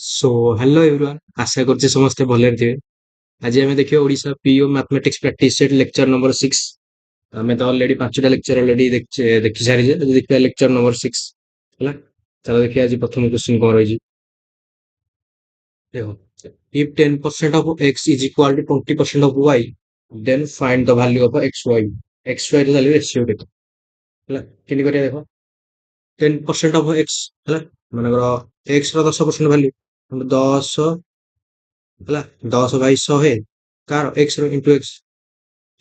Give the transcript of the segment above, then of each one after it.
So hello everyone. आशा करছি ସମସ୍ତେ ଭଲରେ ଥିବେ। ଆଜି ଆମେ ଦେଖିବା Odisha PO mathematics practice set lecture number 6। ଆମେ ତ ଅଲରେଡି 5ଟା ଲେକ୍ଚର ଅଲରେଡି ଦେଖି ସାରିଛେ। ଯଦି ଦେଖିବା ଲେକ୍ଚର ନମ୍ବର 6 ହେଲା, ଚାଲ ଦେଖିବା ଆଜି ପ୍ରଥମ କ୍ୱେଶ୍ଚିନ୍ କଣ ରହିଛି। ଦେଖ, if 10% of x is equal to 20% of y, then find the value of xy। xy ର value ରେସିଓ କେତେ ହେଲା, କେମିତି କରିବା ଦେଖ। 10% of x ହେଲା, ମନେକର x ର 10% ଭାଲ୍ୟୁ 10 ହେଲା, 10 ବାଇ 100 କାର x ର into x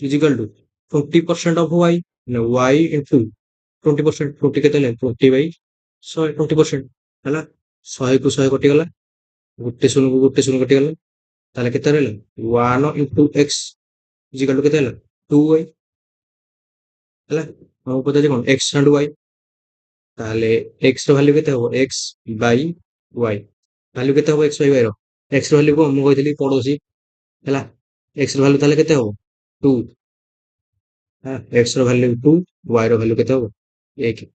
is equal to 20% of y, ମାନେ y into 20%। 20 କେତେ ହେଲେ 20 ବାଇ 100, 20% ହେଲା। 100 କୁ 100 କଟିଗଲା, ଗୋଟେ ଶୂନକୁ ଗୋଟେ ଶୂନ କଟିଗଲା, ତାହେଲେ କେତେ ରହିଲା 1 into x is equal to କେତେ ହେଲା 2y ହେଲା। ଆମକୁ ପଚାରିଛି କଣ x and y, ତାହେଲେ x ର ଭାଲ୍ୟୁ କେତେ ହବ x ବାଇ y। ଭାଲ୍ୟୁ କେତେ ହବ x ବାଇ y ର, x ର ଭାଲ୍ୟୁ କଣ ମୁଁ କହିଥିଲି ପଡୋଶୀ ହେଲା। x ର ଭାଲ୍ୟୁ ତାହେଲେ କେତେ ହବ 2, x ର ଭାଲ୍ୟୁ 2, y ର ଭାଲ୍ୟୁ କେତେ ହବ 1।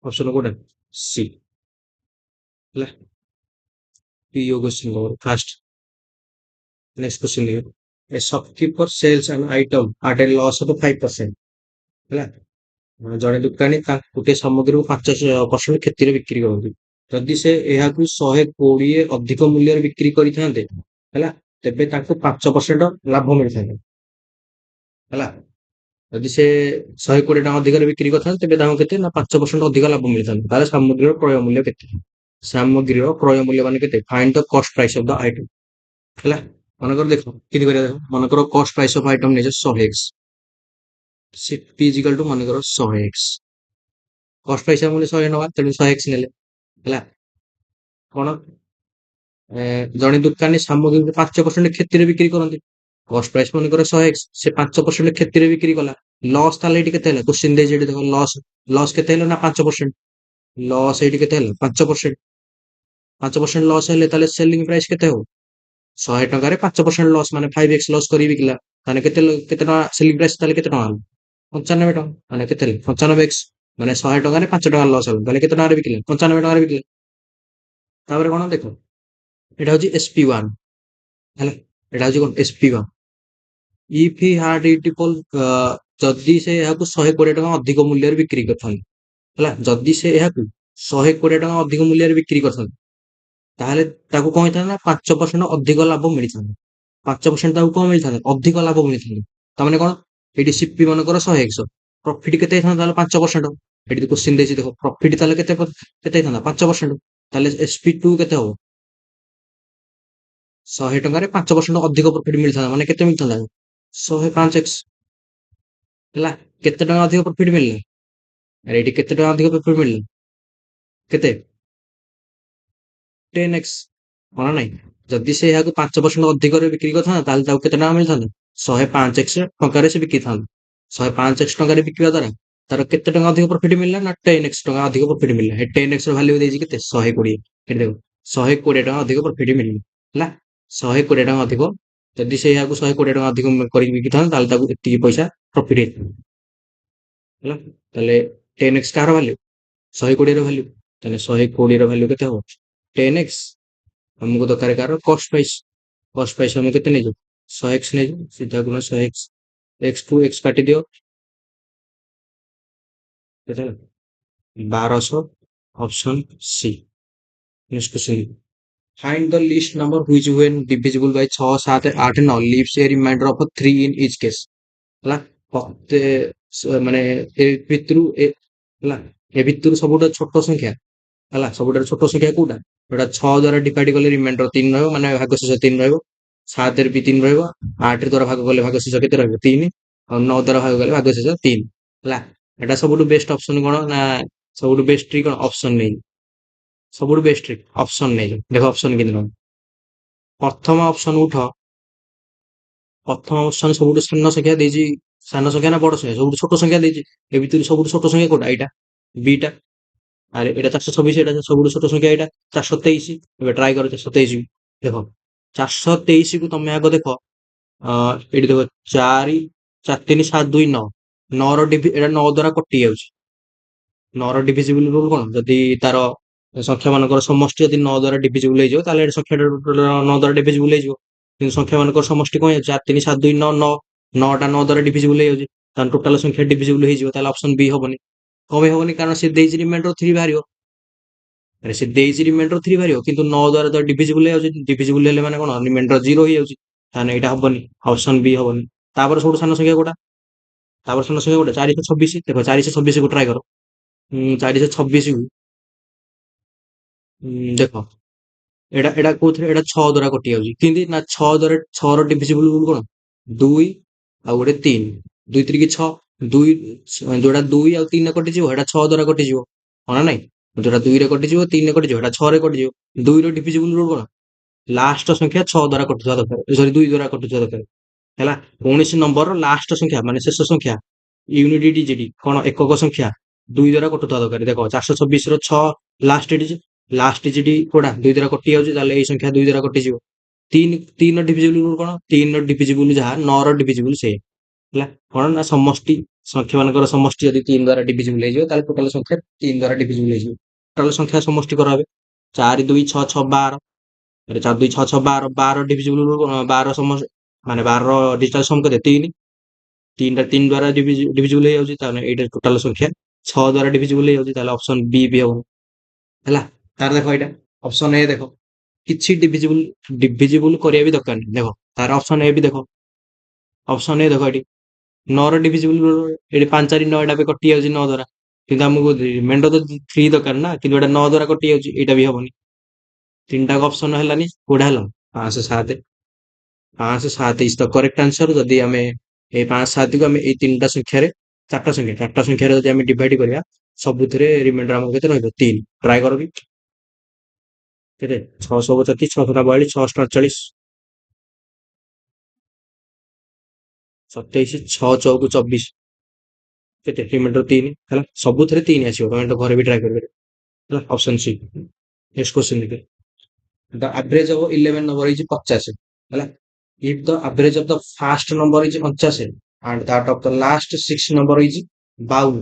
ଅପସନ କୋଉଟା ସି ହେଲା। PO question number first. Next question देखिए, a shopkeeper sells an item at a loss of 5% ହେଲା। ଜଣେ ଦୋକାନୀ ଗୋଟିଏ ସାମଗ୍ରୀକୁ 5% କ୍ଷତିରେ ବିକ୍ରି କରନ୍ତି। ଯଦି ସେ ଏହାକୁ 120 ଅଧିକ ମୂଲ୍ୟରେ ବିକ୍ରି କରିଥାନ୍ତେ ହେଲା, ତେବେ ତାଙ୍କୁ 5% ଲାଭ ମିଳିଥାନ୍ତା ହେଲା। ଯଦି ସେ 120 ଟଙ୍କା ଅଧିକରେ ବିକ୍ରି କରିଥାନ୍ତେ ତେବେ ତାଙ୍କୁ କେତେ ନା 5% ଅଧିକ ଲାଭ ମିଳିଥାନ୍ତା। ତାହେଲେ ସାମଗ୍ରୀର କ୍ରୟ ମୂଲ୍ୟ କେତେ? ସାମଗ୍ରୀର କ୍ରୟ ମୂଲ୍ୟ ମାନେ କେତେ? ଫାଇଣ୍ଡ ଦ କଷ୍ଟ ପ୍ରାଇସ୍ ଅଫ ଦ ଆଇଟମ ହେଲା। ମନେକର ଦେଖ କେମିତି କରିବା ଦେଖ, ମନେକର କଷ୍ଟ ପ୍ରାଇସ୍ ଅଫ ଆଇଟମ ନେଇଛ 100x, ସେ p ଇଜିକାଲ ଟୁ ମନେକର 100x। କଷ୍ଟ ପ୍ରାଇସ୍ ମୂଲ୍ୟ 100 ଟଙ୍କା, ତେଣୁ 100x ନେଲେ ହେଲା। କଣ ଜଣେ ଦୋକାନୀ ସାମଗ୍ରୀକୁ 5% କ୍ଷତିରେ ବିକ୍ରି କରନ୍ତି। କଷ୍ଟ ପ୍ରାଇସ୍ ମନେକର 100x, ସେ 5% କ୍ଷତିରେ ବିକ୍ରି କଲା। ଲସ୍ ତାହେଲେ ଏଠି କେତେ ହେଲା? କ୍ୱେଶ୍ଚିନ୍ ଦେଇଛି ଏଠି ଦେଖ, ଲସ୍ ଲସ୍ କେତେ ହେଲା ନା 5%। ଲସ୍ ଏଇଠି କେତେ ହେଲା 5%। 5% ଲସ୍ ହେଲେ ତାହେଲେ ସେଲିଂ ପ୍ରାଇସ୍ କେତେ ହବ? 100 ଟଙ୍କାରେ 5% ଲସ୍ ମାନେ 5x ଲସ୍ କରି ବିକିଲା, ତାହେଲେ କେତେ ଟଙ୍କା ସେଲିଂ ପ୍ରାଇସ୍? ତାହେଲେ କେତେ ଟଙ୍କା ହେଲା 95 ଟଙ୍କା। ମାନେ କେତେ ହେଲେ 95x, ମାନେ 100 ଟଙ୍କାରେ 5 ଟଙ୍କା ଲସ୍ ହେଲା, ତାହେଲେ କେତେ ଟଙ୍କାରେ ବିକିଲେ 95 ଟଙ୍କାରେ ବିକିଲେ। ତାପରେ କଣ ଦେଖ, ଏଟା ହଉଛି SP1 ହେଲା। ଏଟା ହଉଛି କଣ SP1। ଇଫ୍ ହି ହାର୍ଡ ଇଟିପଲ, ଯଦି ସେ ଏହାକୁ 120 ଟଙ୍କା ଅଧିକ ମୂଲ୍ୟରେ ବିକ୍ରି କରିଥାନ୍ତି ହେଲା। ଯଦି ସେ ଏହାକୁ 120 ଟଙ୍କା ଅଧିକ ମୂଲ୍ୟରେ ବିକ୍ରି କରିଥାନ୍ତି, ତାହେଲେ ତାକୁ କଣ ହେଇଥାନ୍ତା ନା 5% ଅଧିକ ଲାଭ ମିଳିଥାନ୍ତା। 5% ତାକୁ କଣ ମିଳିଥାନ୍ତା? ଅଧିକ ଲାଭ ମିଳିଥାନ୍ତା। ତାମାନେ କଣ, ଏଠି ସିପି ମାନଙ୍କର 100x, ପ୍ରଫିଟ୍ କେତେ ହେଇଥାନ୍ତା ତାହେଲେ 5%। ଏଠି କ୍ୱେଶ୍ଚିନ୍ ଦେଇଛି ଦେଖ, ପ୍ରଫିଟ୍ ତାହେଲେ କେତେ ହେଇଥାନ୍ତା 5%। ତାହେଲେ SP2 କେତେ ହବ? 100 ଟଙ୍କାରେ 5% ଅଧିକ ପ୍ରଫିଟ୍ ମିଳିଥାନ୍ତା, ମାନେ କେତେ ମିଳିଥାନ୍ତା 105x ହେଲା। କେତେ ଟଙ୍କା ଅଧିକ ପ୍ରଫିଟ୍ ମିଳିଲା? ଆରେ ଏଠି କେତେ ଟଙ୍କା ଅଧିକ ପ୍ରଫିଟ୍ ମିଳିଲା? କେତେ 10x, ହଁ ନା ନାଇଁ। ଯଦି ସେ ଏହାକୁ 5% ଅଧିକରେ ବିକ୍ରି କରିଥାନ୍ତା, ତାହେଲେ ତାକୁ କେତେ ଟଙ୍କା ମିଳିଥାନ୍ତା? 105x ଟଙ୍କାରେ ସେ ବିକିଥାନ୍ତା। 105x ଟଙ୍କାରେ ବିକିବା ଦ୍ୱାରା ତାର କେତେ ଟଙ୍କା ଅଧିକ ପ୍ରଫିଟ୍ ମିଳିଲା ନା 10x ଟଙ୍କା ଅଧିକ ପ୍ରଫିଟ୍ ମିଳିଲା। ଏ 10x ର ଭାଲ୍ୟୁ ଦେଇଛି କେତେ 120। ଏଠି ଦେଖ 120 ଟଙ୍କା ଅଧିକ ପ୍ରଫିଟ୍ ମିଳିଲା ହେଲା। 120 ଟଙ୍କା ଅଧିକ, ଯଦି ସେ ଏହାକୁ 120 ଟଙ୍କା ଅଧିକ କରିକି ବିକିଥାନ୍ତା, ତାହେଲେ ତାକୁ ଏତିକି ପଇସା ପ୍ରଫିଟ୍ ହେଇଥାନ୍ତା ହେଲା। ତାହେଲେ 10x କାହାର ଭାଲ୍ୟୁ? 120 ର ଭାଲ୍ୟୁ। ତାହେଲେ 120 ର ଭାଲ୍ୟୁ କେତେ ହବ 10x। ଆମକୁ ଦରକାର କାହାର କଷ୍ଟ ପ୍ରାଇସ୍। କଷ୍ଟ ପ୍ରାଇସ୍ ଆମେ କେତେ ନେଇଛୁ 100x ନେଇଛୁ, ସିଧା ଗୁଣ 100x, x ଟୁ x କାଟିଦିଅ, କେତେ ହେଲା 1200। Option C. Next question, find the least number which when divisible by 6 7 8 9 leaves a remainder of 3 in each case ହେଲା। ମାନେ ଏ ଭିତରୁ ହେଲା, ଏ ଭିତରୁ ସବୁଠୁ ଛୋଟ ସଂଖ୍ୟା ହେଲା। ସବୁଠାରୁ ଛୋଟ ସଂଖ୍ୟା କୋଉଟା? ଯୋଉଟା 6 ଦ୍ୱାରା ଡିଭାଇଡ କଲେ ରିମାଇଣ୍ଡର 3 ରହିବ, ମାନେ ଭାଗଶେଷ 3 ରହିବ। 7 ରେ ବି 3 ରହିବ। 8 ଦ୍ୱାରା ଭାଗ କଲେ ଭାଗଶେଷ କେତେ ରହିବ 3, ଆଉ 9 ଦ୍ୱାରା ଭାଗ କଲେ ଭାଗଶେଷ 3 ହେଲା। ଏଟା ସବୁଠୁ ବେଷ୍ଟ ଅପସନ କଣ ନା, ସବୁଠୁ ବେଷ୍ଟ ଟ୍ରିକ୍ କଣ ଅପସନ ନେଇ, ସବୁଠୁ ବେଷ୍ଟ ଟ୍ରିକ୍ ଅପସନ ନେଇ। ଦେଖ ଅପସନ କେମିତି କଣ, ପ୍ରଥମ ଅପସନ ଉଠ, ପ୍ରଥମ ଅପସନ ସବୁଠୁ ସାନ ସଂଖ୍ୟା ଦେଇଛି। ସାନ ସଂଖ୍ୟା ନା ବଡ ସଂଖ୍ୟା? ସବୁଠୁ ଛୋଟ ସଂଖ୍ୟା ଦେଇଛି। ଏ ଭିତରୁ ସବୁଠୁ ଛୋଟ ସଂଖ୍ୟା କୋଉଟା? ଏଇଟା ବିଟା। ଆରେ ଏଇଟା 426, ଏଇଟା ସବୁଠୁ ଛୋଟ ସଂଖ୍ୟା ଏଇଟା 423। ଏବେ ଟ୍ରାଏ କର 423। ଦେଖ 423 କୁ ତମେ ଆଗ ଦେଖ, ଏଠି ଦେଖ 4 4 3 7 2 9, 9 ର ଏଇଟା 9 ଦ୍ୱାରା କଟି ଯାଉଛି। 9 ର ଡିଭିଜିବୁଲ ରୁଲ କଣ? ଯଦି ତାର ସଂଖ୍ୟା ମାନଙ୍କର ସମଷ୍ଟି ଯଦି 9 ଦ୍ୱାରା ଡିଭିଜିବୁଲ ହେଇଯିବ ତାହେଲେ ଏଠି ସଂଖ୍ୟାଟା ଟୋଟାଲ 9 ଦ୍ୱାରା ଡିଭିଜିବୁଲ ହେଇଯିବ। କିନ୍ତୁ ସଂଖ୍ୟା ମାନଙ୍କର ସମଷ୍ଟି କଣ ହେଇଯାଉଛି 4 3 7 2 9 9 9ଟା 9 ଦ୍ୱାରା ଡିଭିଜିବୁଲ ହେଇଯାଉଛି ତାହେଲେ ଟୋଟାଲ ସଂଖ୍ୟା ଡିଭିଜିବୁଲ ହେଇଯିବ। ତାହେଲେ ଅପସନ ବି ହବନି। କଣ ପାଇଁ ହବନି? କାରଣ ସେ ଦେଇଛି ରିମାଇଣ୍ଡର 3 ବାହାରିବ। ଆରେ ସେ ଦେଇଛି ରିମାଇଣ୍ଡର 3 ବାହାରିବ କିନ୍ତୁ 9 ଦ୍ୱାରା ତ ଡିଭିଜିବୁଲ ହେଇଯାଉଛି। ଡିଭିଜିବୁଲ ହେଲେ ମାନେ କଣ ରିମାଇଣ୍ଡର 0 ହେଇଯାଉଛି। ତାହେଲେ ଏଇଟା ହବନି। ଅପସନ ବି ହବନି। ତାପରେ ସବୁଠୁ ସାନ ସଂଖ୍ୟା କୋଉଟା? ତାପରେ ସାନ ସଂଖ୍ୟା କୋଉଟା? 426। ଦେଖ 426 କୁ ଟ୍ରାଏ କର। 426 କୁ ଦେଖ ଏଇଟା ଏଇଟା କୋଉଥିରେ ଏଇଟା 6 ଦ୍ୱାରା କଟି ଯାଉଛି। କେମିତି ନା 6 ଦ୍ୱାରା 6 ର ଡିଭିଜିବୁଲ କଣ 2 ଆଉ ଗୋଟେ 3 2 3 6 2 ଯୋଉଟା 2 ଆଉ 3 ରେ କଟିଯିବ ଏଇଟା 6 ଦ୍ୱାରା କଟିଯିବ ହଁ ନା ନାଇଁ। ଯୋଉଟା 2 ରେ କଟିଯିବ 3 ରେ କଟିଯିବ ଏଇଟା 6 ରେ କଟିଯିବ। 2 ର ଡିଭିଜିବୁଲ ରୁଲ କଣ ଲାଷ୍ଟ ସଂଖ୍ୟା 6 ଦ୍ୱାରା କଟୁଥିବା ଦରକାର ସରି 2 ଦ୍ୱାରା କଟୁଥିବା ଦରକାର ହେଲା। କୌଣସି ନମ୍ବରର ଲାଷ୍ଟ ସଂଖ୍ୟା ମାନେ ଶେଷ ସଂଖ୍ୟା ୟୁନିଟ ଡିଜିଟ କଣ ଏକକ ସଂଖ୍ୟା 2 ଦ୍ୱାରା କଟୁଥିବା ଦରକାର। ଦେଖ 426 ର 6 ଲାଷ୍ଟ ଡିଜିଟ କୋଉଟା 2 ଦ୍ୱାରା କଟି ଯାଉଛି ତାହେଲେ ଏଇ ସଂଖ୍ୟା 2 ଦ୍ୱାରା କଟିଯିବ। 3 ର ଡିଭିଜିବୁଲ ରୁଲ କଣ 3 ର ଡିଭିଜିବୁଲ ଯାହା 9 ର ଡିଭିଜିବୁଲ ସେ ହେଲା। କଣ ନା ସମଷ୍ଟି ସଂଖ୍ୟା ମାନଙ୍କର ସମଷ୍ଟି ଯଦି 3 ଦ୍ୱାରା ଡିଭିଜିବୁଲ ହେଇଯିବ ତାହେଲେ ଟୋଟାଲ ସଂଖ୍ୟା 3 ଦ୍ୱାରା ଡିଭିଜିବୁଲ ହେଇଯିବ। ଟୋଟାଲ ସଂଖ୍ୟା ସମଷ୍ଟି କରାହେବେ 4 2 6 6 12 4 2 6 6 12 12 ଡିଭିଜିବୁଲ ରୁଲ କଣ 12 ମାନେ 12 ର ଡିଜିଟାଲ ସମ କେତେ 3 3ଟା 3 ଦ୍ୱାରା ଡିଭିଜିବୁଲ ହେଇଯାଉଛି ତାହେଲେ ଏଇଟା ଟୋଟାଲ ସଂଖ୍ୟା 6 ଦ୍ୱାରା ଡିଭିଜିବୁଲ ହେଇଯାଉଛି ତାହେଲେ ଅପସନ ବି ହବ ହେଲା। ତାର ଦେଖ ଏଇଟା ଅପସନ ଏ ଦେଖ କିଛି ଡିଭିଜିବୁଲ କରିବା ବି ଦରକାର ନାହିଁ। ଦେଖ ତାର ଅପସନ ଏ ବି ଦେଖ ଅପସନ ଏ ଦେଖ ଏଠି 9 ର ଡିଭିଜିବୁଲ ଏଠି 5 4 9 ଏଟା ବି କଟି ଯାଉଛି 9 ଦ୍ୱାରା କିନ୍ତୁ ଆମକୁ ରିମାଇଣ୍ଡର ତ 3 ଦରକାର ନା କିନ୍ତୁ ଏଟା 9 ଦ୍ୱାରା କଟି ଯାଉଛି ଏଇଟା ବି ହବନି। ତିନିଟାକ ଅପସନ ହେଲାନି କୋଉଟା ହେଲା 5 7 ଇଜ ଦ କରେକ୍ଟ ଆନ୍ସର। ଯଦି ଆମେ ଏଇ 5 7 କୁ ଆମେ ଏଇ ତିନିଟା ସଂଖ୍ୟାରେ ଚାରିଟା ସଂଖ୍ୟାରେ ଯଦି ଆମେ ଡିଭାଇଡ କରିବା ସବୁଥିରେ ରିମାଇଣ୍ଡର ଆମକୁ କେତେ ରହିବ 3। ଟ୍ରାଏ କର କି କେତେ 632 642 648 27 6 ଚଉକୁ 24 କେତେ ରିମାଇଣ୍ଡର 3 ହେଲା। ସବୁଥିରେ 3 ଆସିବ ତମେ ତ ଘରେ ବି ଟ୍ରାଏ କରିପାରିବ ହେଲା। ଅପସନ ସି ନେକ୍ସଟ କ୍ୱେଶ୍ଚନ ଦେଖେ ଦ ଆଭରେଜ ଅଫ 11 ନମ୍ବର ଇଜ 50 ହେଲା। if the average of the first number is 50 and that of the last 6 number is 52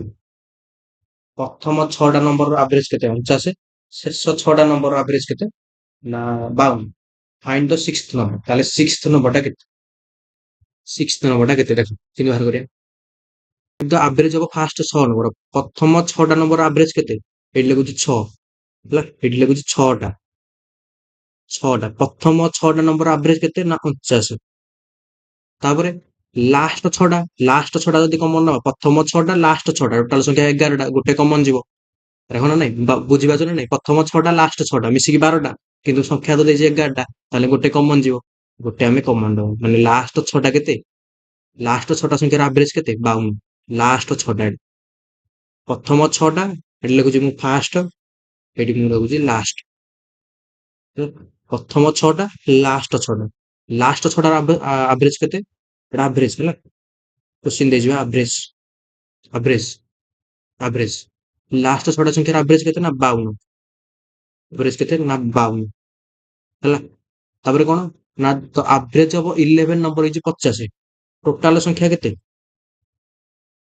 ପ୍ରଥମ 6ଟା ନମ୍ବରର ଆଭରେଜ କେତେ 49 ଶେଷ 6ଟା ନମ୍ବରର ଆଭରେଜ କେତେ ନା 52 ଫାଇଣ୍ଡ ଦ ସିକ୍ସଥ ନମ୍ବର। ତାହେଲେ ସିକ୍ସଥ ନମ୍ବରଟା କେତେ ଦେଖ ଚିହ୍ନ ବାହାର କରିବା। ଦ ଆଭରେଜ ହବ ଫାଷ୍ଟ 6 ନମ୍ବର ପ୍ରଥମ 6ଟା ନମ୍ବର ଆଭରେଜ କେତେ ଏଇଠି ଲେଖୁଛି 6 ହେଲା। ଏଇଠି ଲେଖୁଛି 6ଟା ପ୍ରଥମ 6ଟା ନମ୍ବର ଆଭରେଜ କେତେ ନା 49। ତାପରେ ଲାଷ୍ଟ ଛଟା ଯଦି କମନ ନବା ପ୍ରଥମ 6ଟା ଲାଷ୍ଟ 6ଟା ଟୋଟାଲ ସଂଖ୍ୟା 11ଟା ଗୋଟେ କମନ ଯିବ। ଦେଖ ନା ନାଇଁ ବୁଝିପାରୁଛ ନା ନାଇଁ ପ୍ରଥମ 6ଟା ଲାଷ୍ଟ 6ଟା ମିଶିକି 12ଟା କିନ୍ତୁ ସଂଖ୍ୟା ତ ଦେଇଛି 11ଟା ତାହେଲେ ଗୋଟେ କମନ ଯିବ। ଗୋଟେ ଆମେ କମନ ଦବା ମାନେ ଲାଷ୍ଟ 6ଟା କେତେ ଲାଷ୍ଟ 6ଟା ସଂଖ୍ୟାର ଆଭରେଜ କେତେ 52 ଲାଷ୍ଟ 6ଟା ପ୍ରଥମ 6ଟା ଏଠି ଲେଖୁଛି ମୁଁ ଫାଷ୍ଟ ଏଠି ମୁଁ ଲେଖୁଛି ଲାଷ୍ଟ। ପ୍ରଥମ 6ଟା ଲାଷ୍ଟ 6ଟାର ଆଭରେଜ କେତେ ଏଟା ଆଭରେଜ ହେଲା। क्वेश्चन ଦେଇଯିବା ଆଭରେଜ ଆଭରେଜ ଆଭରେଜ ଲାଷ୍ଟ 6ଟା ସଂଖ୍ୟାର ଆଭରେଜ କେତେ ନା 52 ଆଭରେଜ କେତେ ନା 52 ହେଲା। ତାପରେ କଣ ନା ତ ଆଭରେଜ ହବ 11 ନମ୍ବର ହେଇଛି 50 ଟୋଟାଲ ସଂଖ୍ୟା କେତେ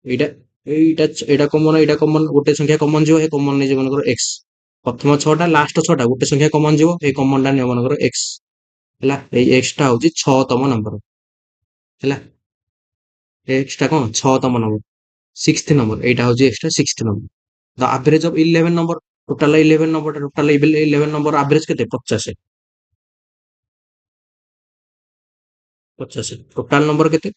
ଏଇଟା ଏଇଟା କମନ ଗୋଟେ ସଂଖ୍ୟା କମନ ଯିବ ଏ କମନ ନେଇଯିବ ମନେକର x ପ୍ରଥମ 6ଟା ଲାଷ୍ଟ 6ଟା ଗୋଟେ ସଂଖ୍ୟା କମନ ଯିବ ଏଇ କମନ ଟା ନିଅ ମନେକର x ହେଲା। ଏଇ x ଟା ହଉଛି 6ତମ ନମ୍ବର ହେଲା। x ଟା କଣ 6ତମ ନମ୍ବର ସିକ୍ସଥ ନମ୍ବର ଏଇଟା ହଉଛି x ଟା sixth number. The average of 11 number total 11 number average କେତେ 50 ଟୋଟାଲ ନମ୍ବର କେତେ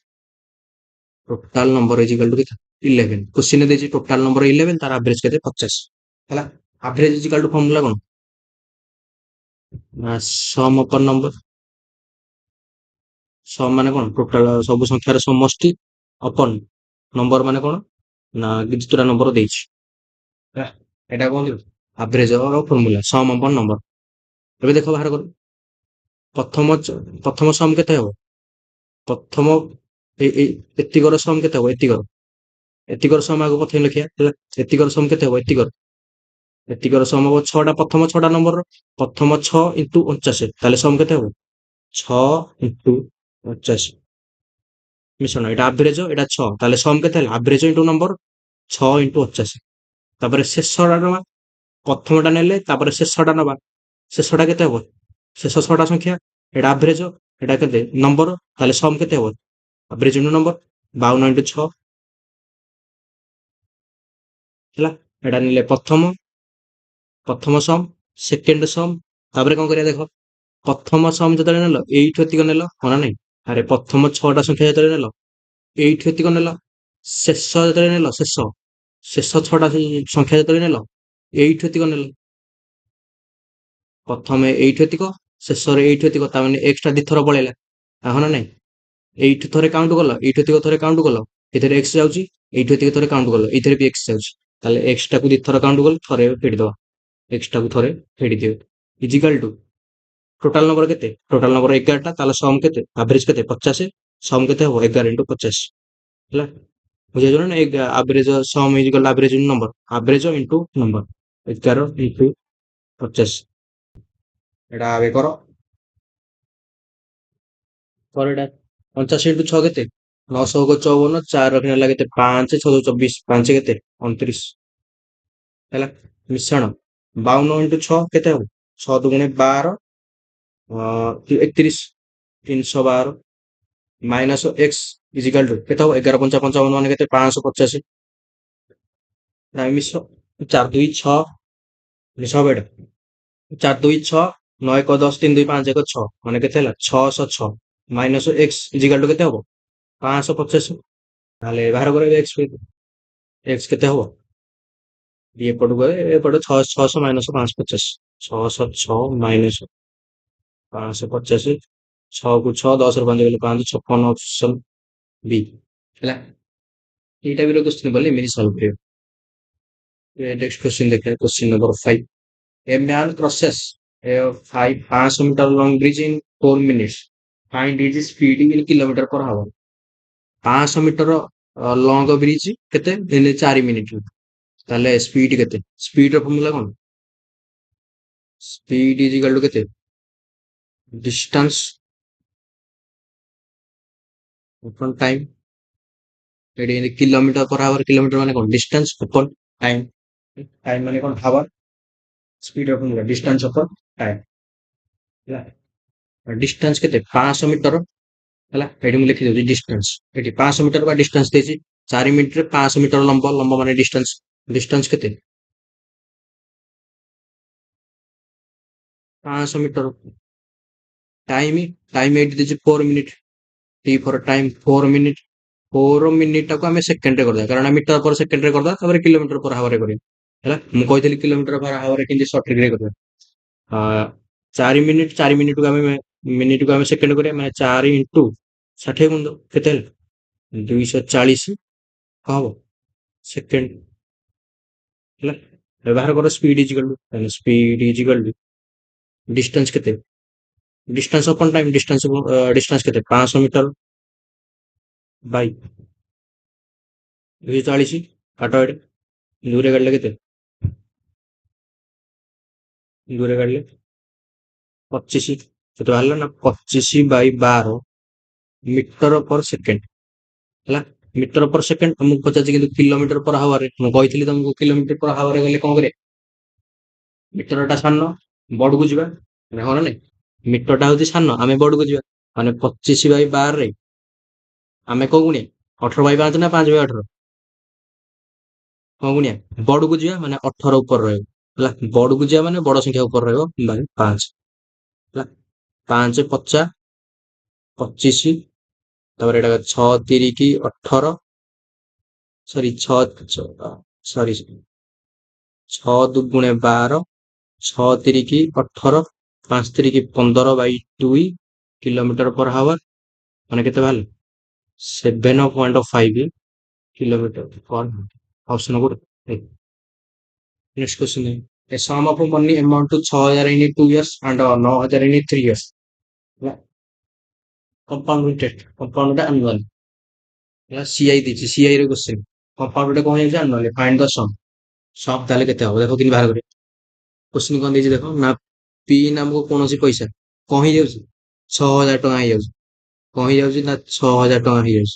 total number is equal to କେତେ 11 क्वेश्चन ଦେଇଛି ଟୋଟାଲ ନମ୍ବର 11 ତାର ଆଭରେଜ କେତେ 50 ହେଲା। Average is equal two formula କଣ ନା ସମ ଅପର ନମ୍ବର ସମ ମାନେ କଣ ଟୋଟାଲ ସବୁ ସଂଖ୍ୟାର ସମଷ୍ଟି ଅପନ ନମ୍ବର ମାନେ କଣ ନା ଯେତେଟା ନମ୍ବର ଦେଇଛି ହେଲା। ଏଇଟା କଣ ଆଭରେଜ ଫର୍ମୁଲା ସମ ଅପନ ନମ୍ବର। ଏବେ ଦେଖ ବାହାର କର ପ୍ରଥମ ସମ କେତେ ହବ ପ୍ରଥମ ଏଇ ଏତିକର ସମ କେତେ ହବ ଏତିକର ସମ ଆଗ ପ୍ରଥମେ ଲେଖିବା ହେଲା। ଏତିକର ସମ କେତେ ହବ ଏତିକର ସମ ହବ 6ଟା ପ୍ରଥମ 6ଟା ନମ୍ବର ପ୍ରଥମ 6 ଇଣ୍ଟୁ 49 ତାହେଲେ ସମ କେତେ ହବ 6 ଇଣ୍ଟୁ 50 ମିଶନ ଏଇଟା ଆଭରେଜ ଏଇଟା 6 ତାହେଲେ ସମ କେତେ ହେଲା ଆଭରେଜ ଇଣ୍ଟୁ ନମ୍ବର 6 ଇଣ୍ଟୁ 50 ତାପରେ ଶେଷଟା ପ୍ରଥମଟା ନେଲେ ତାପରେ ଶେଷଟା ନବା। ଶେଷଟା କେତେ ହବ? ଶେଷ 6ଟା ସଂଖ୍ୟା, ଏଟା ଆଭରେଜ, ଏଟା କେତେ ନମ୍ବର, ତାହେଲେ ସମ୍ କେତେ ହବ? ଆଭରେଜ ଇଣ୍ଟୁ ନମ୍ବର, 52 ଇଣ୍ଟୁ 6 ହେଲା। ଏଟା ନେଲେ ପ୍ରଥମ ସମ୍, ସେକେଣ୍ଡ ସମ୍, ତାପରେ କଣ କରିବା ଦେଖ। ପ୍ରଥମ ସମ୍ ଯେତେବେଳେ ନେଲ ଏଇଠୁ ଏତିକ ନେଲ, ହଁ ନା ନାଇଁ? ଆରେ ପ୍ରଥମ 6ଟା ସଂଖ୍ୟା ଯେତେବେଳେ ନେଲ ଏଇଠୁ ଏତିକ ନେଲ, ଶେଷ ଯେତେବେଳେ ନେଲ ଶେଷ 6ଟା ସଂଖ୍ୟା ଯେତେବେଳେ ନେଲ ଏଇଠୁ ଏତିକ ନେଲ। ପ୍ରଥମେ ଏଇଠୁ ଏତିକ, ଶେଷରେ ଏଇଠୁ ଏତିକ, ତା ମାନେ ଏକ୍ସଟ୍ରା ଦିଥର ପଳେଇଲା, ହଁ ନା ନାଇଁ? ଏଇଠୁ ଥରେ କାଉଣ୍ଟ କଲ, ଏଇଠୁ ଏତିକ ଥରେ କାଉଣ୍ଟ କଲ, ଏଥିରେ ଏକ୍ସ ଯାଉଛି, ଏଇଠୁ ଏତିକ ଥରେ କାଉଣ୍ଟ କଲ, ଏଇଥିରେ ବି ଏକ୍ସ ଯାଉଛି, ତାହେଲେ ଏକ୍ସ ଟାକୁ ଦିଥର କାଉଣ୍ଟ କଲ, ଥରେ ଫେଡ଼ିଦବା। ଏକ୍ସ ଟାକୁ ଥରେ ଫେଡ଼ି ଦିଅ, ଇଜିକାଲ ଟୁ ଟୋଟାଲ ନମ୍ବର କେତେ? ଟୋଟାଲ ନମ୍ବର 11ଟା, ତାହେଲେ ସମ୍ କେତେ? ଆଭରେଜ କେତେ? 50। ସମ୍ କେତେ ହବ? 11 ଇଣ୍ଟୁ 50 ହେଲା। ବୁଝିଯାଉଛ ନା? Average sum is equal average number, average into number, 11 into 50। ଏଟା ଏବେ କର। ଏଟା 85 ଇଣ୍ଟୁ 6 କେତେ? 954, 4 ରଖିଲେ ହେଲା କେତେ? 5, 6 24, 5 କେତେ? 29 ହେଲା। ମିଶ୍ରଣ 52 ଇଣ୍ଟୁ 6 କେତେ ହବ? 6 ଦୁଗୁଣେ 12, 31, 312 ମାଇନସ ଏକ୍ସ ଇଜିକାଲ ଟୁ କେତେ ହବ? 11 ପଞ୍ଚା 55 ମାନେ କେତେ? 550। ମିଶ୍ର 4 2 6 ମିଶ ହବ ଏଇଟା। 4 2 6, 9 1 10, 3 2 5 1 6 ମାନେ କେତେ ହେଲା? 606 ମାଇନସ ଏକ୍ସ ଇଜିକାଲ ଟୁ କେତେ ହବ? 550। ତାହେଲେ ବାହାର କରିବା ଏକ୍ସ, ଏକ୍ସ କେତେ ହବ? ଏପଟକୁ ଗଲେ ଏପଟେ 600 ମାଇନସ 550, 606 ମାଇନସ 550, 6 କୁ 6, 10 ରୁ 5 ଗଲେ 5, 56 ଅପସନ ବି ହେଲା। ଏଇଟା ବି କ୍ୱେଶ୍ଚିନ୍ କଲେ ଏମିତି ସଲ୍ଭ କରିବ। ନେକ୍ସଟ କ୍ୱେଶ୍ଚିନ୍ ଦେଖିବା, question number 5। A man crosses a 500 meter long bridge in 4 minutes. Find his speed in kilometer per hour. 500 metre long bridge କେତେ? 4 ମିନିଟ। ତାହେଲେ ସ୍ପିଡ କେତେ? ସ୍ପିଡ ର ଫର୍ମୁଲା କଣ? ସ୍ପିଡ ଇଜ ଇକାଲ ଟୁ କେତେ? Distance upon time। ଏଠି kilometre per hour, kilometre ମାନେ କଣ? Distance upon time। Time ମାନେ କଣ? ଆୱାର। ସ୍ପିଡ ର ଫର୍ମୁଲା ଡିଷ୍ଟାନ୍ସ upon time ହେଲା। ଡିଷ୍ଟାନ୍ସ କେତେ? 500 ମିଟର ହେଲା। ଏଠି ମୁଁ ଲେଖିଦେଉଛି ଡିଷ୍ଟାନ୍ସ। ଏଠି 500 ମିଟର ବା ଡିଷ୍ଟାନ୍ସ ଦେଇଛି। 4 ମିନିଟରେ 500 ମିଟର ଲମ୍ବ, ଲମ୍ବ ମାନେ ଡିଷ୍ଟାନ୍ସ। ଡିଷ୍ଟାନ୍ସ କେତେ? 500 ମିଟର। ଟାଇମ, ଟାଇମ ଏଇଠି ଦେଇଛି 4 ମିନିଟ। ଟି ଫର ଟାଇମ 4 ମିନିଟ। 4 ମିନିଟ ଟାକୁ ଆମେ ସେକେଣ୍ଡରେ କରିଦେବା, କାରଣ ମିଟର ପର ସେକେଣ୍ଡରେ କରିଦେବା, ତାପରେ କିଲୋମିଟର ପର ହାୱାରରେ କରିବା ହେଲା। ମୁଁ କହିଥିଲି କିଲୋମିଟର ପର ହାୱାରରେ କେମିତି ସଠିକରେ କରିବା। 4 ମିନିଟକୁ ଆମେ ସେକେଣ୍ଡ କରିବା, ମାନେ 4 ଇଣ୍ଟୁ 60 ଗୁଣ କେତେ ହେଲା? 240 କଣ ହବ? ସେକେଣ୍ଡ ହେଲା। ବ୍ୟବହାର କର ସ୍ପିଡ ଇଜିକାଲ ଟୁ, ତାହେଲେ ସ୍ପିଡ ଇଜିକାଲ ଟୁ ଡିଷ୍ଟାନ୍ସ କେତେ? ଡିଷ୍ଟାନ୍ସ ଅପନ ଟାଇମ, ଡିଷ୍ଟାନ୍ସ କେତେ? 500 ମିଟର ବାଇ 240 କାଟ ଏଠି। ଦୂରେ କାଟିଲେ କେତେ? ଦୂରେ କାଟିଲେ 25। କେତେ ବାହାରିଲା ନା? 25 ବାଇ 12 ମିଟର ପର ସେକେଣ୍ଡ ହେଲା। ମିଟର ପର ସେକେଣ୍ଡ ତମକୁ ପଚାରୁଛି କିନ୍ତୁ କିଲୋମିଟର ପର ହାୱାରରେ। ମୁଁ କହିଥିଲି ତମକୁ କିଲୋମିଟର ପର ହାୱାରରେ ଗଲେ କଣ କରିବା? ମିଟର ଟା ସାନ, ବଡକୁ ଯିବା, ହଁ ନା ନାଇଁ? ମିଟର ଟା ହଉଛି ସାନ, ଆମେ ବଡକୁ ଯିବା, ମାନେ 25 ବାଇ 12 ରେ ଆମେ କଣ ଗୁଣିଆ? 18 ବାଇ 5 ନା 5 ବାଇ 18? କଣ ଗୁଣିଆ? ବଡକୁ ଯିବା, ମାନେ 18 ଉପରେ ରହିବ ହେଲା। ବଡକୁ ଯିବା ମାନେ ବଡ ସଂଖ୍ୟା ଉପରେ ରହିବ, ବାଇ 5 ହେଲା। 5 50 25, ତାପରେ ଏଇଟା 6 ତିରିକି 18, ସରି 6 ଦୁଗୁଣେ 12, 6 ତିରିକି 18, 5 ତିରିକି 15 ବାଇ 2 କିଲୋମିଟର ପର ହାୱାର ମାନେ କେତେ ବାହାରିଲା? 7.5 kilometer per option number A. Next question है, a sum of money amount to 6000 in 2 years and 9000 in 3 years. compound interest, compound annual ହେଲା। CI ଦେଇଛି, CI ର question। compound କଣ ହେଇଛି? annual। find the sum। sum ତାହେଲେ କେତେ ହବ? ଦେଖ କେମିତି ବାହାର କରିବେ। question କଣ ଦେଇଛି ଦେଖ ନା, P ନାମକୁ କୌଣସି ପଇସା କଣ ହେଇଯାଉଛି? 6000 ଟଙ୍କା ହେଇଯାଉଛି। କଣ ହେଇଯାଉଛି ନା? 6000 ଟଙ୍କା ହେଇଯାଉଛି।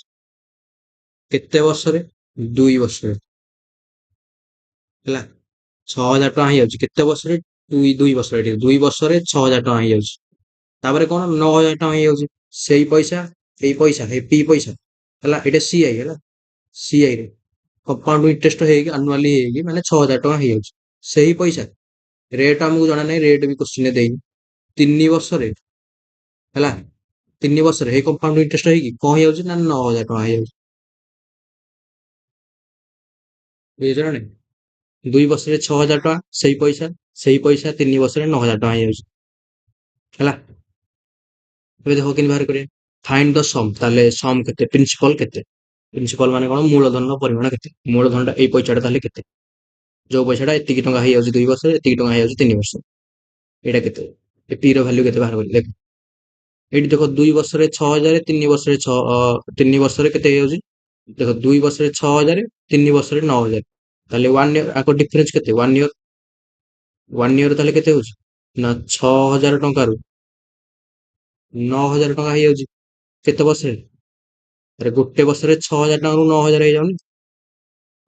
କେତେ ବର୍ଷରେ? 2 ବର୍ଷରେ ହେଲା। 6,000 ଟଙ୍କା ହେଇଯାଉଛି କେତେ ବର୍ଷରେ? ଦୁଇ ବର୍ଷରେ, ଏଠି 2 ବର୍ଷରେ 6,000 ଟଙ୍କା ହେଇଯାଉଛି। ତାପରେ କଣ 9,000 ଟଙ୍କା ହେଇଯାଉଛି। ସେଇ ପଇସା, ଏଇ ପଇସା, ଏଇ ପି ପଇସା ହେଲା, ଏଇଟା ସିଆଇ ହେଲା। ସିଆଇ ରେ କମ୍ପାଉଣ୍ଡ ଇଣ୍ଟରେଷ୍ଟ ହେଇକି ଆନୁଆଲି ହେଇକି ମାନେ 6,000 ଟଙ୍କା ହେଇଯାଉଛି। ସେଇ ପଇସା ରେଟ୍ ଆମକୁ ଜଣା ନାହିଁ, ରେଟ୍ ବି କୋଶ୍ଚିନ୍ ଦେଇନି। 3 ବର୍ଷରେ ହେଲା, 3 ବର୍ଷରେ ହେଇ କମ୍ପାଉଣ୍ଡ ଇଣ୍ଟରେଷ୍ଟ ହେଇକି କଣ ହେଇଯାଉଛି ନା 9,000 ଟଙ୍କା ହେଇଯାଉଛି। ବୁଝିଛ ନା ନାଇଁ? 2 ବର୍ଷରେ 6,000 ଟଙ୍କା ସେଇ ପଇସା 3 ବର୍ଷରେ 9,000 ଟଙ୍କା ହେଇଯାଉଛି ହେଲା। ଏବେ ଦେଖ କେମିତି ବାହାର କରିବା। ଫାଇଣ୍ଡ ଦ ସମ୍, ତାହେଲେ ସମ୍ କେତେ? ପ୍ରିନ୍ସିପଲ କେତେ? ପ୍ରିନ୍ସିପଲ ମାନେ କଣ? ମୂଳଧନର ପରିମାଣ କେତେ? ମୂଳଧନଟା ଏଇ ପଇସାଟା ତାହେଲେ କେତେ? ଯୋଉ ପଇସାଟା ଏତିକି ଟଙ୍କା ହେଇଯାଉଛି 2 ବର୍ଷରେ, ଏତିକି ଟଙ୍କା ହେଇଯାଉଛି 3 ବର୍ଷ, ଏଇଟା କେତେ? ଏ ପି ର ଭ୍ୟାଲୁ କେତେ ବାହାର କରିବି ଦେଖ। ଏଇଠି ଦେଖ 2 ବର୍ଷରେ 6,000, 3 ବର୍ଷରେ 3 ବର୍ଷରେ କେତେ ହେଇଯାଉଛି? ଦେଖ 2 ବର୍ଷରେ 6,000, 3 ବର୍ଷରେ 9,000, ତାହେଲେ 1 ଇୟର ଆଗ ଡିଫରେନ୍ସ କେତେ? 1 ଇୟର। 1 ଇୟର ତାହେଲେ କେତେ ହଉଛି ନା 6,000 ଟଙ୍କାରୁ 9,000 ଟଙ୍କା ହେଇଯାଉଛି କେତେ ବର୍ଷରେ? ଆରେ ଗୋଟେ ବର୍ଷରେ 6,000 ଟଙ୍କାରୁ 9,000 ହେଇଯାଉନି,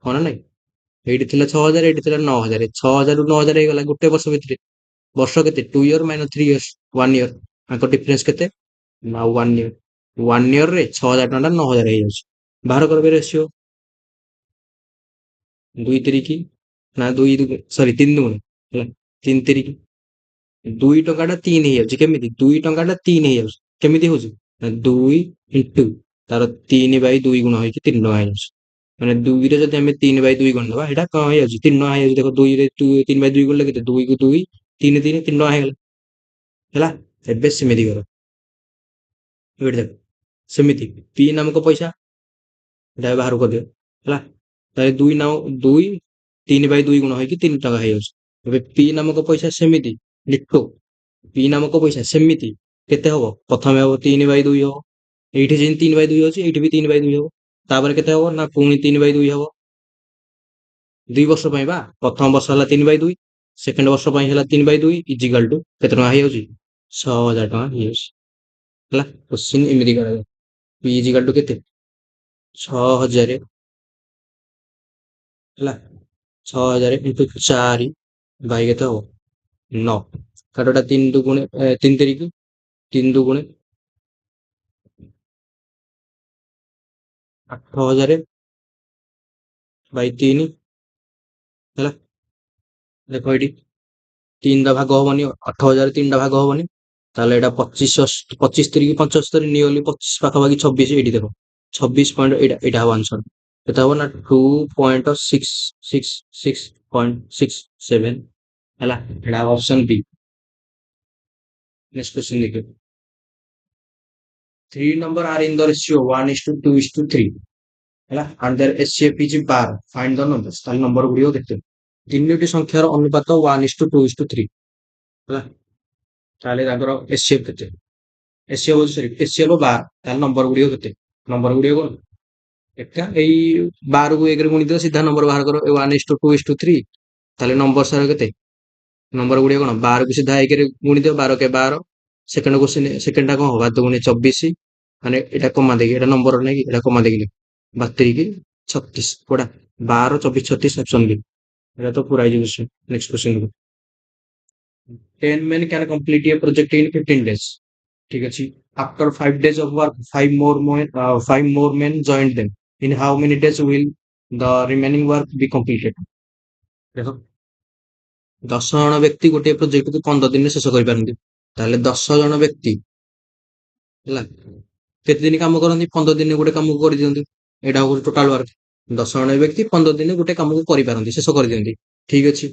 ହଁ ନା ନାଇଁ? ଏଇଠି ଥିଲା 6,000, ଏଇଠି ଥିଲା 9,000, 6,000ରୁ 9,000 ହେଇଗଲା ଗୋଟେ ବର୍ଷ ଭିତରେ। ବର୍ଷ କେତେ? 2 ଇୟର ମାଇନସ୍ 3 ଇୟର୍ସ, 1 ଇୟର। ଆଙ୍କ ଡିଫରେନ୍ସ କେତେ? ନା 1 ଇୟର। 1 ଇୟରରେ 6,000 ଟଙ୍କା 9,000 ହେଇଯାଉଛି। ବାହାର କରିବେ ରେସିଓ। ଦୁଇ ତିରିକି ନା ସରି 3 ଦୁଗୁଣେ ହେଲା, 3 ତିରିକି 2 ଟଙ୍କାଟା 3 ହେଇଯାଉଛି। କେମିତି 2 ଟଙ୍କାଟା 3 ହେଇଯାଉଛି? କେମିତି ହଉଛି ନା 2 ଇଣ୍ଟୁ ତାର 3/2 ଗୁଣ ହେଇକି 3 ଟଙ୍କା ହେଇଯାଉଛି। ମାନେ 2ରେ ଯଦି ଆମେ 3/2 ଗଣିଦବା ଏଇଟା କଣ ହେଇଯାଉଛି? 3 ଟଙ୍କା ହେଇଯାଉଛି। ଦେଖ 2ରେ 3/2 ଗଣିଲେ କେତେ? 2 କୁ 2, 3 ଟଙ୍କା ହେଇଗଲା ହେଲା। ଏବେ ସେମିତି କର, ଏଇଠି ଦେଖ ସେମିତି ପି ନାମକ ପଇସା ଏଟା ବାହାର କରିଦିଅ ହେଲା। ତାହେଲେ 3/2 ଗୁଣ ହେଇକି 3 ଟଙ୍କା ହେଇଯାଉଛି। ଏବେ ପି ନାମକ ପଇସା ସେମିତି ଡିଟୋ, ପି ନାମକ ପଇସା ସେମିତି କେତେ ହବ? ପ୍ରଥମେ ହବ 3/2 ହବ, ଏଇଠି ଯେମିତି 3/2 ଅଛି ଏଇଠି ବି 3/2 ହବ। ତାପରେ କେତେ ହବ ନା ପୁଣି 3/2 ହବ 2 ବର୍ଷ ପାଇଁ ବା। ପ୍ରଥମ ବର୍ଷ ହେଲା 3/2, ସେକେଣ୍ଡ ବର୍ଷ ପାଇଁ ହେଲା 3/2, ଇଜିକାଲ ଟୁ କେତେ ଟଙ୍କା ହେଇଯାଉଛି? 6,000 ଟଙ୍କା ହେଇଯାଉଛି ହେଲା। କୋଶ୍ଚିନ୍ ଏମିତି କରାଯାଏ। ପି ଇଜିକାଲ ଟୁ କେତେ? 6,000 ହେଲା। 6,000 ଇଣ୍ଟୁ 4 ବାଇ କେତେ ହବ? 9। କାରଟା 3 ଦୁଗୁଣେ 3 ତିରିକି 3 ଦୁଗୁଣେ 8,000 ବାଇ 3 ହେଲା। ଦେଖ ଏଇଠି 3ଟା ଭାଗ ହବନି, 8,000 3ଟା ଭାଗ ହବନି, ତାହେଲେ ଏଇଟା 25 ନିୟରଲି 25 ପାଖାପାଖି 26। ଏଇଠି ଦେଖ 26 ପଏଣ୍ଟ, ଏଇଟା ହବ ଆନ୍ସର। କେତେ ହବ ନା 2.666.67 ହେଲା। ଏଇଟା ଅପସନ ବି। ନେକ୍ସଟ କ୍ୱେଶ୍ଚନ ଦେଖିବ। 3 numbers are in the ratio 1:2:3 ହେଲା, and their HCF is bar. Find the numbers, ତାହେଲେ ନମ୍ବର ଗୁଡ଼ିକ କେତେ? ତିନୋଟି ସଂଖ୍ୟାର ଅନୁପାତ 1:2:3 ହେଲା। ତାହେଲେ ତାଙ୍କର HCF କେତେ? HCF ହଉଛି ସରି HCF ବାର, ତାହେଲେ ନମ୍ବର ଗୁଡ଼ିକ କେତେ? ନମ୍ବର ଗୁଡ଼ିକ କଣ? ଏକା ଏଇ 12କୁ 1ରେ ଗୁଣିଦିଅ, ସିଧା ନମ୍ବର ବାହାର କର। 1:2:3 ତାହେଲେ ନମ୍ବର ସାର କେତେ? ନମ୍ବର ଗୁଡ଼ିକ କଣ? 12କୁ ସିଧା 1ରେ ଗୁଣିଦିଅ, 12 × 12। ସେକେଣ୍ଡ କ୍ୱେଶ୍ଚିନ୍, ସେକେଣ୍ଡଟା କଣ ହବ? 12×24, ମାନେ ଏଇଟା କମା ଦେଇକି, ଏଇଟା ନମ୍ବର ନାଇଁ କି, ଏଇଟା କମା ଦେଇକି ଲେଖ। 32×36 କୋଉଟା? 12, 24, 36 ଅପସନ ବି। ଏଇଟା ତ ପୁରା easy question. Next question. 10 men can complete a project in 15 days, ঠিক ଅଛି। After 5 days of work, 5 more men joined them. In how many days will the remaining work be completed? ଦେଖ 10 ଜଣ ବ୍ୟକ୍ତି ଗୋଟିଏ ପ୍ରୋଜେକ୍ଟକୁ 15 ଦିନରେ ଶେଷ କରିପାରନ୍ତି। ତାହେଲେ 10 ଜଣ ବ୍ୟକ୍ତି ହେଲା କେତେ ଦିନ କାମ କରନ୍ତି? 15 ଦିନରେ ଗୋଟେ କାମକୁ କରିଦିଅନ୍ତି। ଏଇଟା ହଉଛି ଟୋଟାଲ ୱାର୍କ। 10 ଜଣ ବ୍ୟକ୍ତି 15 ଦିନରେ ଗୋଟେ କାମକୁ କରିପାରନ୍ତି, ଶେଷ କରିଦିଅନ୍ତି। ଠିକ ଅଛି।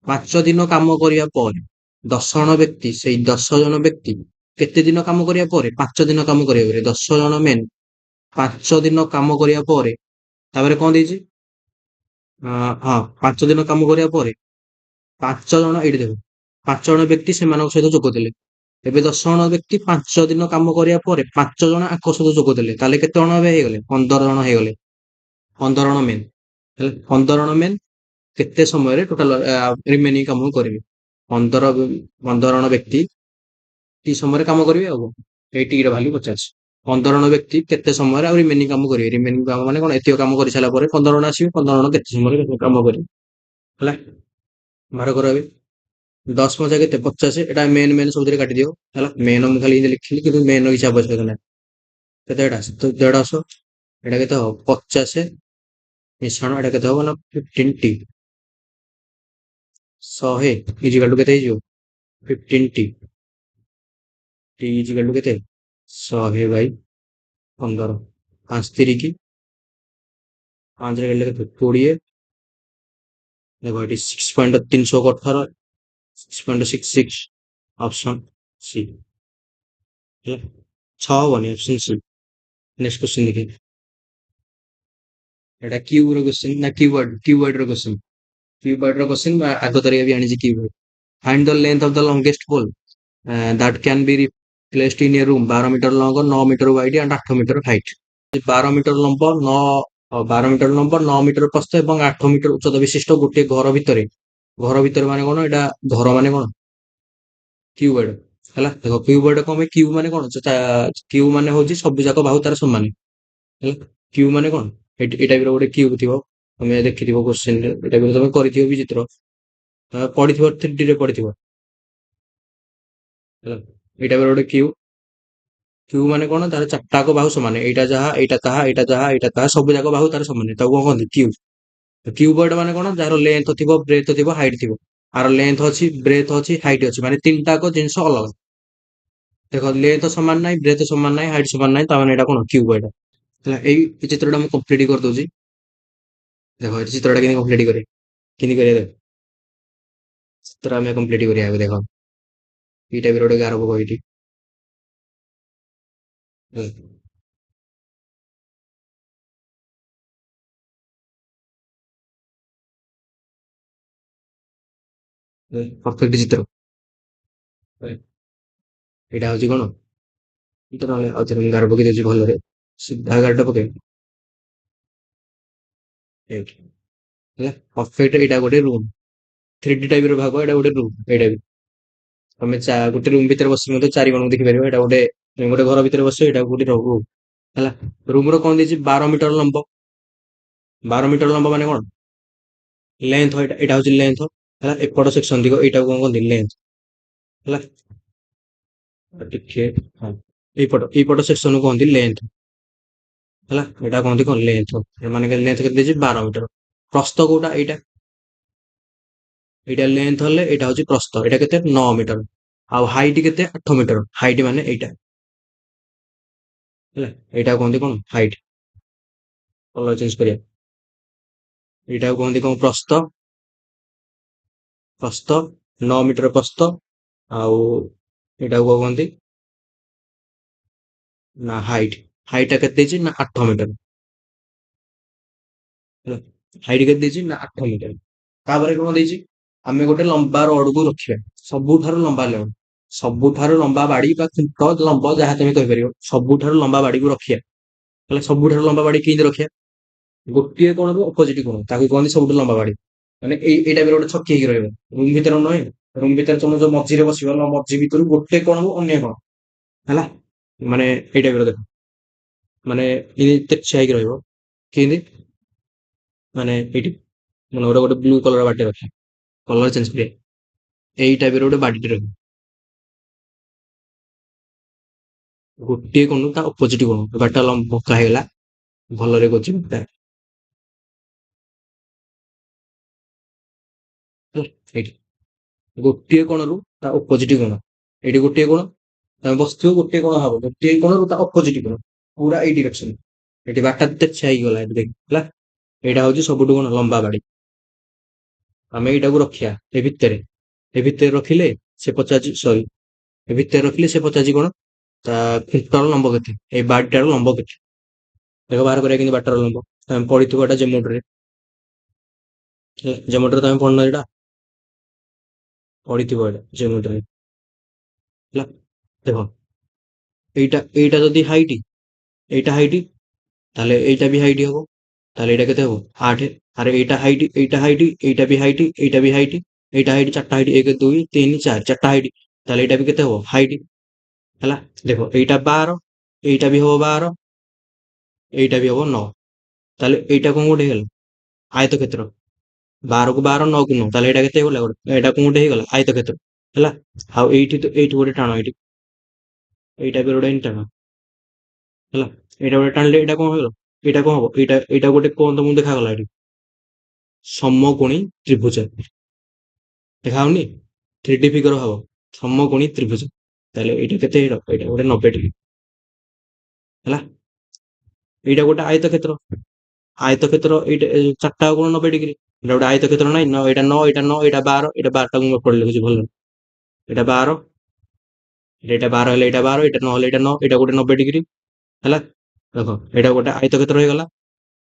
5 ଦିନ କାମ କରିବା ପରେ 10 ଜଣ ବ୍ୟକ୍ତି, ସେଇ 10 ଜଣ ବ୍ୟକ୍ତି କେତେ ଦିନ କାମ କରିବା ପରେ? 5 ଦିନ କାମ କରିବା ପରେ। 10 ଜଣ ମେନ୍ 5 ଦିନ କାମ କରିବା ପରେ, ତାପରେ କଣ ଦେଇଛି? ହଁ 5 ଦିନ କାମ କରିବା ପରେ 5 ଜଣ, ଏଇଠି ଦେଖ 5 ଜଣ ବ୍ୟକ୍ତି ସେମାନଙ୍କ ସହିତ ଯୋଗ ଦେଲେ। ଏବେ 10 ଜଣ ବ୍ୟକ୍ତି 5 ଦିନ କାମ କରିବା ପରେ 5 ଜଣ ଆଙ୍କ ସହିତ ଯୋଗ ଦେଲେ, ତାହେଲେ କେତେ ଜଣ ଏବେ ହେଇଗଲେ? 15 ଜଣ ହେଇଗଲେ। 15 ଜଣ ମେନ୍ ହେଲେ 15 ଜଣ ମେନ୍ କେତେ ସମୟରେ ଟୋଟାଲ ରିମେନିଂ କାମ କରିବେ? 15 ଜଣ ବ୍ୟକ୍ତି କି ସମୟରେ କାମ କରିବେ ଆଉ କଣ? ଏଇ ଟି ର ଭାଲ୍ୟୁ ପଚାରୁଛି। 15 ଜଣ ବ୍ୟକ୍ତି କେତେ ସମୟରେ ଆଉ ରିମେନିଂ କାମ କରିବେ? ରିମେନିଂ କାମ ମାନେ କଣ? ଏତିକ କାମ କରିସାରିଲା ପରେ 15 ଜଣ ଆସିବେ, 15 ଜଣ କେତେ ସମୟରେ କାମ କରିବେ? ହେଲା ବାହାର କର ଏବେ। 10 ମଜା କେତେ 50, ଏଟା ମେନ୍ ମେନ୍ ସବୁଥିରେ କାଟିଦିଅ ହେଲା। ମେନ୍ ମୁଁ ଖାଲି ଏମିତି ଲେଖିଲି କିନ୍ତୁ ମେନ୍ ର କିଛି ଆବଶ୍ୟକ ନାହିଁ। କେତେ ଏଟା ଦେଢ଼ଶହ, ଏଟା କେତେ ହବ 50 ମିଶ୍ରଣ, ଏଟା କେତେ ହବ ନା 15 ଟି, 100 ଇଜିକାଲ ଟୁ କେତେ ହେଇଯିବ 15 ଟି ଇଜିକାଲ ଟୁ କେତେ 100 ବାଇ 15, 5 ତିରିକି 5 ରେ କାଟିଲେ କେତେ 20, ଦେଖ ଏଠି 6.318, 6.66, ଅପସନ ସି ହେଲା। 6 ହବନି, ଅପସନ ସି। ନେକ୍ସଟ କ୍ୱେଶ୍ଚନ ଦେଖେ, ଏଟା କ୍ୟୁବ ର କ୍ୱେଶ୍ଚନ ନା କ୍ୟୁବଏଡ ର କ୍ୱେଶ୍ଚନ। କ୍ୟୁବଏଡ ର କ୍ୱେଶ୍ଚନ ଆଗ ତାରିଖ ବି ଆଣିଛି cuboid. Find the length of the longest pole that can be placed in a room, 12 metre long, 9 metre wide and 8 metre height. 12 metre ଲମ୍ବ 12 ମିଟର ଲମ୍ବ, 9 ମିଟର ପ୍ରସ୍ଥ ଏବଂ 8 ମିଟର ଉଚ୍ଚତା ବିଶିଷ୍ଟ ଗୋଟିଏ ଘର ଭିତରେ, ଘର ଭିତରେ ମାନେ କଣ, ଏଇଟା ଘର ମାନେ କଣ କ୍ୟୁବଏଡ ହେଲା। ଦେଖ କ୍ୟୁବଏଡ କଣ ପାଇଁ, କ୍ୟୁ ମାନେ କଣ, କ୍ୟୁ ମାନେ ହଉଛି ସବୁ ଯାକ ବାହୁ ତାର ସମାନ ହେଲା। କ୍ୟୁ ମାନେ କଣ, ଏଇ ଟାଇପ ର ଗୋଟେ କ୍ୟୁବ ଥିବ, ତମେ ଦେଖିଥିବ କୋଶ୍ଚେନରେ, ଏଇ ଟାଇପ ର ତମେ କରିଥିବ ବି ଚିତ୍ର, ପଢିଥିବ 3D ରେ ପଢିଥିବ ହେଲା। ଏଇ ଟାଇପ ର ଗୋଟେ କ୍ୟୁ। କ୍ୟୁ ମାନେ କଣ, ତାର ଚାରିଟାକ ବାହୁ ସମାନ, ଏଇଟା ଯାହା ଏଇଟା ତାହା ଏଇଟା ଯାହା ଏଇଟା ତାହା ସବୁ ଯାକ ବାହୁ ତାର ସମାନ, ତାକୁ କଣ କହନ୍ତି କ୍ୟୁ। କ୍ୟୁବଏଡ ମାନେ କଣ, ଯାହାର ଲେନ୍ଥ ଥିବ, ବ୍ରେଥ ଥିବ, ହାଇଟ୍ ଥିବ। ଆର ଲେନ୍ଥ ଅଛି, ବ୍ରେଥ ଅଛି, ହାଇଟ୍ ଅଛି, ମାନେ ତିନିଟାକ ଜିନିଷ ଅଲଗା। ଦେଖ ଲେନ୍ଥ ସମାନ ନାହିଁ, ବ୍ରେଥ ସମାନ ନାହିଁ, ହାଇଟ୍ ସମାନ ନାହିଁ, ତାମାନେ ଏଇଟା କଣ କ୍ୟୁବଏଡ ହେଲା। ଏଇ ଚିତ୍ରଟା ମୁଁ କମ୍ପ୍ଲିଟ କରିଦଉଛି। ଦେଖ ଏଇ ଚିତ୍ରଟା କେମିତି କମ୍ପ୍ଲିଟ କରେ, କେମିତି କରିବା ଦେଖ, ଚିତ୍ର ଆମେ କମ୍ପ୍ଲିଟ କରିବା ଏବେ ଦେଖ। ଏଇ ଟାଇପ ର ଗୋଟେ ଗାର ପକ ଏଇଠି ପରଫେକ୍ଟ ଚିତ୍ର। ଏଇଟା ହଉଛି କଣ, ଏଇଟା ନହେଲେ ଆଉ ଥରେ ଗାର ପକେଇ ଦଉଛି ଭଲରେ, ସିଧା ଗାରଟା ପକେଇ ଏଇଠି ହେଲା। ପରଫେକ୍ଟ ଏଇଟା ଗୋଟେ ରୁମ୍, 3D ଟାଇପ ର ଭାବ, ଏଇଟା ଗୋଟେ ରୁମ୍। ଏଇଟା ବି ତମେ ଗୋଟେ ରୁମ୍ ଭିତରେ ବସି ମଧ୍ୟ 4 ଜଣଙ୍କୁ ଦେଖିପାରିବ। ଏଇଟା ଗୋଟେ ଗୋଟେ ଘର ଭିତରେ ବସିବ, ଏଇଟା ଗୋଟେ ରୁମ୍ ହେଲା। ରୁମ୍ ର କଣ ଦେଇଛି, 12 ମିଟର ଲମ୍ବ। 12 ମିଟର ଲମ୍ବ ମାନେ କଣ, ଲେନ୍ଥ, ଏଇଟା ହଉଛି ଲେନ୍ଥ ହେଲା। ଏପଟ ସେକ୍ସନ ଦିକ ଏଇଟାକୁ କଣ କହନ୍ତି ଲେନ୍ଥ ହେଲା। ଟିକେ ହଁ, ଏଇପଟ ସେକ୍ସନ କୁହନ୍ତି ଲେନ୍ଥ ହେଲା। ଏଇଟା କହନ୍ତି କଣ ଲେନ୍ଥ, ମାନେ ଲେନ୍ଥ କେତେ ଦେଇଛି 12 ମିଟର। ପ୍ରସ୍ତ କୋଉଟା, ଏଇଟା ଲେନ୍ଥ ହେଲେ ଏଇଟା ହଉଛି ପ୍ରସ୍ତ, ଏଇଟା କେତେ 9 ମିଟର। ଆଉ ହାଇଟ୍ କେତେ 8 ମିଟର, ହାଇଟ୍ ମାନେ ଏଇଟା ହେଲା। ଏଇଟା କୁହନ୍ତି କଣ ହାଇଟ୍। କଲର ଚେଞ୍ଜ କରିବା, ଏଇଟାକୁ କୁହନ୍ତି କଣ ପ୍ରସ୍ତ। ପ୍ରସ୍ତ 9 ମିଟର ପ୍ରସ୍ତ। ଆଉ ଏଇଟାକୁ କଣ କୁହନ୍ତି ନା ହାଇଟ୍। ହାଇଟ୍ ଟା କେତେ ଦେଇଛି ନା 8 ମିଟର ହେଲା। ହାଇଟ୍ କେତେ ଦେଇଛି ନା 8 ମିଟର। ତାପରେ କଣ ଦେଇଛି, ଆମେ ଗୋଟେ ଲମ୍ବା ରଡକୁ ରଖିବା, ସବୁଠାରୁ ଲମ୍ବା ରଡ୍, ସବୁଠାରୁ ଲମ୍ବା ବାଡି ବା ଖୁଣ୍ଟ ଲମ୍ବ ଯାହା ତମେ କହିପାରିବ, ସବୁଠାରୁ ଲମ୍ବା ବାଡିକୁ ରଖିବା ହେଲେ। ସବୁଠାରୁ ଲମ୍ବା ବାଡି କେମିତି ରଖିବା, ଗୋଟିଏ କୋଣରୁ ଅପୋଜିଟ କୋଣ, ତାକୁ କହନ୍ତି ସବୁଠୁ ଲମ୍ବା ବାଡି। ମାନେ ଏଇ ଟାଇପର ଗୋଟେ ଛକି ହେଇକି ରହିବ, ରୁମ୍ ଭିତରେ ନୁହେଁ। ରୁମ୍ ଭିତରେ ତମେ ଯୋଉ ମଝିରେ ବସିବ, ମଝି ଭିତରୁ ଗୋଟେ କୋଣରୁ ଅନ୍ୟ କୋଣ ହେଲା। ମାନେ ଏଇ ଟାଇପର ଦେଖ, ମାନେ ଏମିତି ତେର୍ଛା ହେଇକି ରହିବ। କେମିତି, ମାନେ ଏଇଠି ମନେକର ଗୋଟେ ବ୍ଲୁ କଲର ବାଡିଟେ ରଖିବା, କଲର ଚେଞ୍ଜ କରିବା। ଏଇ ଟାଇପର ଗୋଟେ ବାଡିଟେ ରଖିବା, ଗୋଟିଏ କୋଣରୁ ତା ଅପୋଜିଟ କୋଣ, ବାଡିଟା ବଙ୍କା ହେଇଗଲା। ଭଲରେ କରୁଛି ଏଇଠି ଗୋଟିଏ କୋଣରୁ ତା ଅପୋଜିଟ କୋଣ, ଏଇଠି ଗୋଟିଏ କୋଣ, ତମେ ବସିଥିବ ଗୋଟିଏ କୋଣ ହବ, ଗୋଟିଏ କୋଣରୁ ତା ଅପୋଜିଟ କୋଣ, ପୁରା ଏଇ ଡିରେକ୍ସନ। ଏଠି ବାଡିଟା ତେର୍ଛା ହେଇଗଲା, ଏଠି ଦେଖ ହେଲା। ଏଇଟା ହଉଛି ସବୁଠୁ କଣ ଲମ୍ବା ବାଡି। ଆମେ ଏଇଟାକୁ ରଖିବା ଏ ଭିତରେ ରଖିଲେ ସେ ପଚାରୁଛି, ସରି, ଏ ଭିତରେ ରଖିଲେ ସେ ପଚାରୁଛି କଣ, ତା ଖୁଣ୍ଟର ଲମ୍ବ କେତେ, ଏଇ ବାଡିଟାର ଲମ୍ବ କେତେ। ଦେଖ ବାହାର କରିବା କିନ୍ତୁ ବାଡିଟାର ଲମ୍ବ, ତମେ ପଢିଥିବ ଏଟା ଜେମେଟ୍ରିରେ, ଜେମେଟ୍ରିରେ ତମେ ପଢିନ ଏଇଟା, ପଢିଥିବ ଏଇଟା ଜେମେଟ୍ରିରେ ହେଲା। ଦେଖ ଏଇଟା ଯଦି ହାଇଟ୍, ଏଇଟା ହାଇଟ୍, ତାହେଲେ ଏଇଟା ବି ହାଇଟ୍ ହବ। ତାହେଲେ ଏଇଟା କେତେ ହବ 8। ଆରେ ଏଇଟା ହାଇଟ୍, ଏଇଟା ହାଇଟ୍, ଏଇଟା ବି ହାଇଟ୍, ଏଇଟା ବି ହାଇଟ୍, ଏଇଟା ହାଇଟ୍, ଚାରିଟା ହାଇଟ୍, 1 2 3 4, ଚାରିଟା ହାଇଟ୍। ତାହେଲେ ଏଇଟା ବି କେତେ ହବ ହାଇଟ୍ ହେଲା। ଦେଖ ଏଇଟା 12, ଏଇଟା ବି ହବ 12, ଏଇଟା ବି ହବ 9। ତାହେଲେ ଏଇଟା କଣ ଗୋଟେ ହେଇଗଲା ଆୟତକ୍ଷେତ୍ର। 12 କୁ 12 9 କୁ 9 ତାହେଲେ ଏଇଟା କେତେ ହେଇଗଲା ଏଇଟା କଣ ଗୋଟେ ହେଇଗଲା ଆୟତକ୍ଷେତ୍ର ହେଲା। ଆଉ ଏଇଠି ଗୋଟେ ଟାଣ ଏଇଟା ବି ଗୋଟେ ଟାଣ ହେଲା। ଏଇଟା ଗୋଟେ ଟାଣିଲେ ଏଇଟା କଣ ହେଇଗଲା ଏଇଟା କଣ ହବ ଏଇଟା ଗୋଟେ କଣ ତମକୁ ଦେଖାଗଲା ଏଠି ସମକୋଣୀ ତ୍ରିଭୁଜ ଦେଖାହଉନି 3D ଫିଗର ହବ ସମକୋଣୀ ତ୍ରିଭୁଜ। ତାହେଲେ ଏଇଟା କେତେ ଏଇଟା ଗୋଟେ 90 ଡିଗ୍ରୀ ହେଲା। ଏଇଟା ଗୋଟେ ଆୟତକ୍ଷେତ୍ର ଏଇଟା ଚାରିଟା କୋଣ 90 ଡିଗ୍ରୀ ଏଇଟା ଗୋଟେ ଆୟତକ୍ଷେତ୍ର ନାହିଁ ଏଇଟା 9 ଏଇଟା 9 ଏଇଟା 12 ଏଇଟା 12 ଟାକୁ ମୁଁ ଏପଟେ ଲେଖୁଛି ଭଲ ଏଇଟା 12 ଏଇଟା 12 ହେଲେ ଏଇଟା 12 ଏଇଟା 9 ହେଲେ ଏଇଟା 9 ଏଇଟା ଗୋଟେ 90 ଡିଗ୍ରୀ ହେଲା। ଦେଖ ଏଇଟା ଗୋଟେ ଆୟତକ୍ଷେତ୍ର ହେଇଗଲା।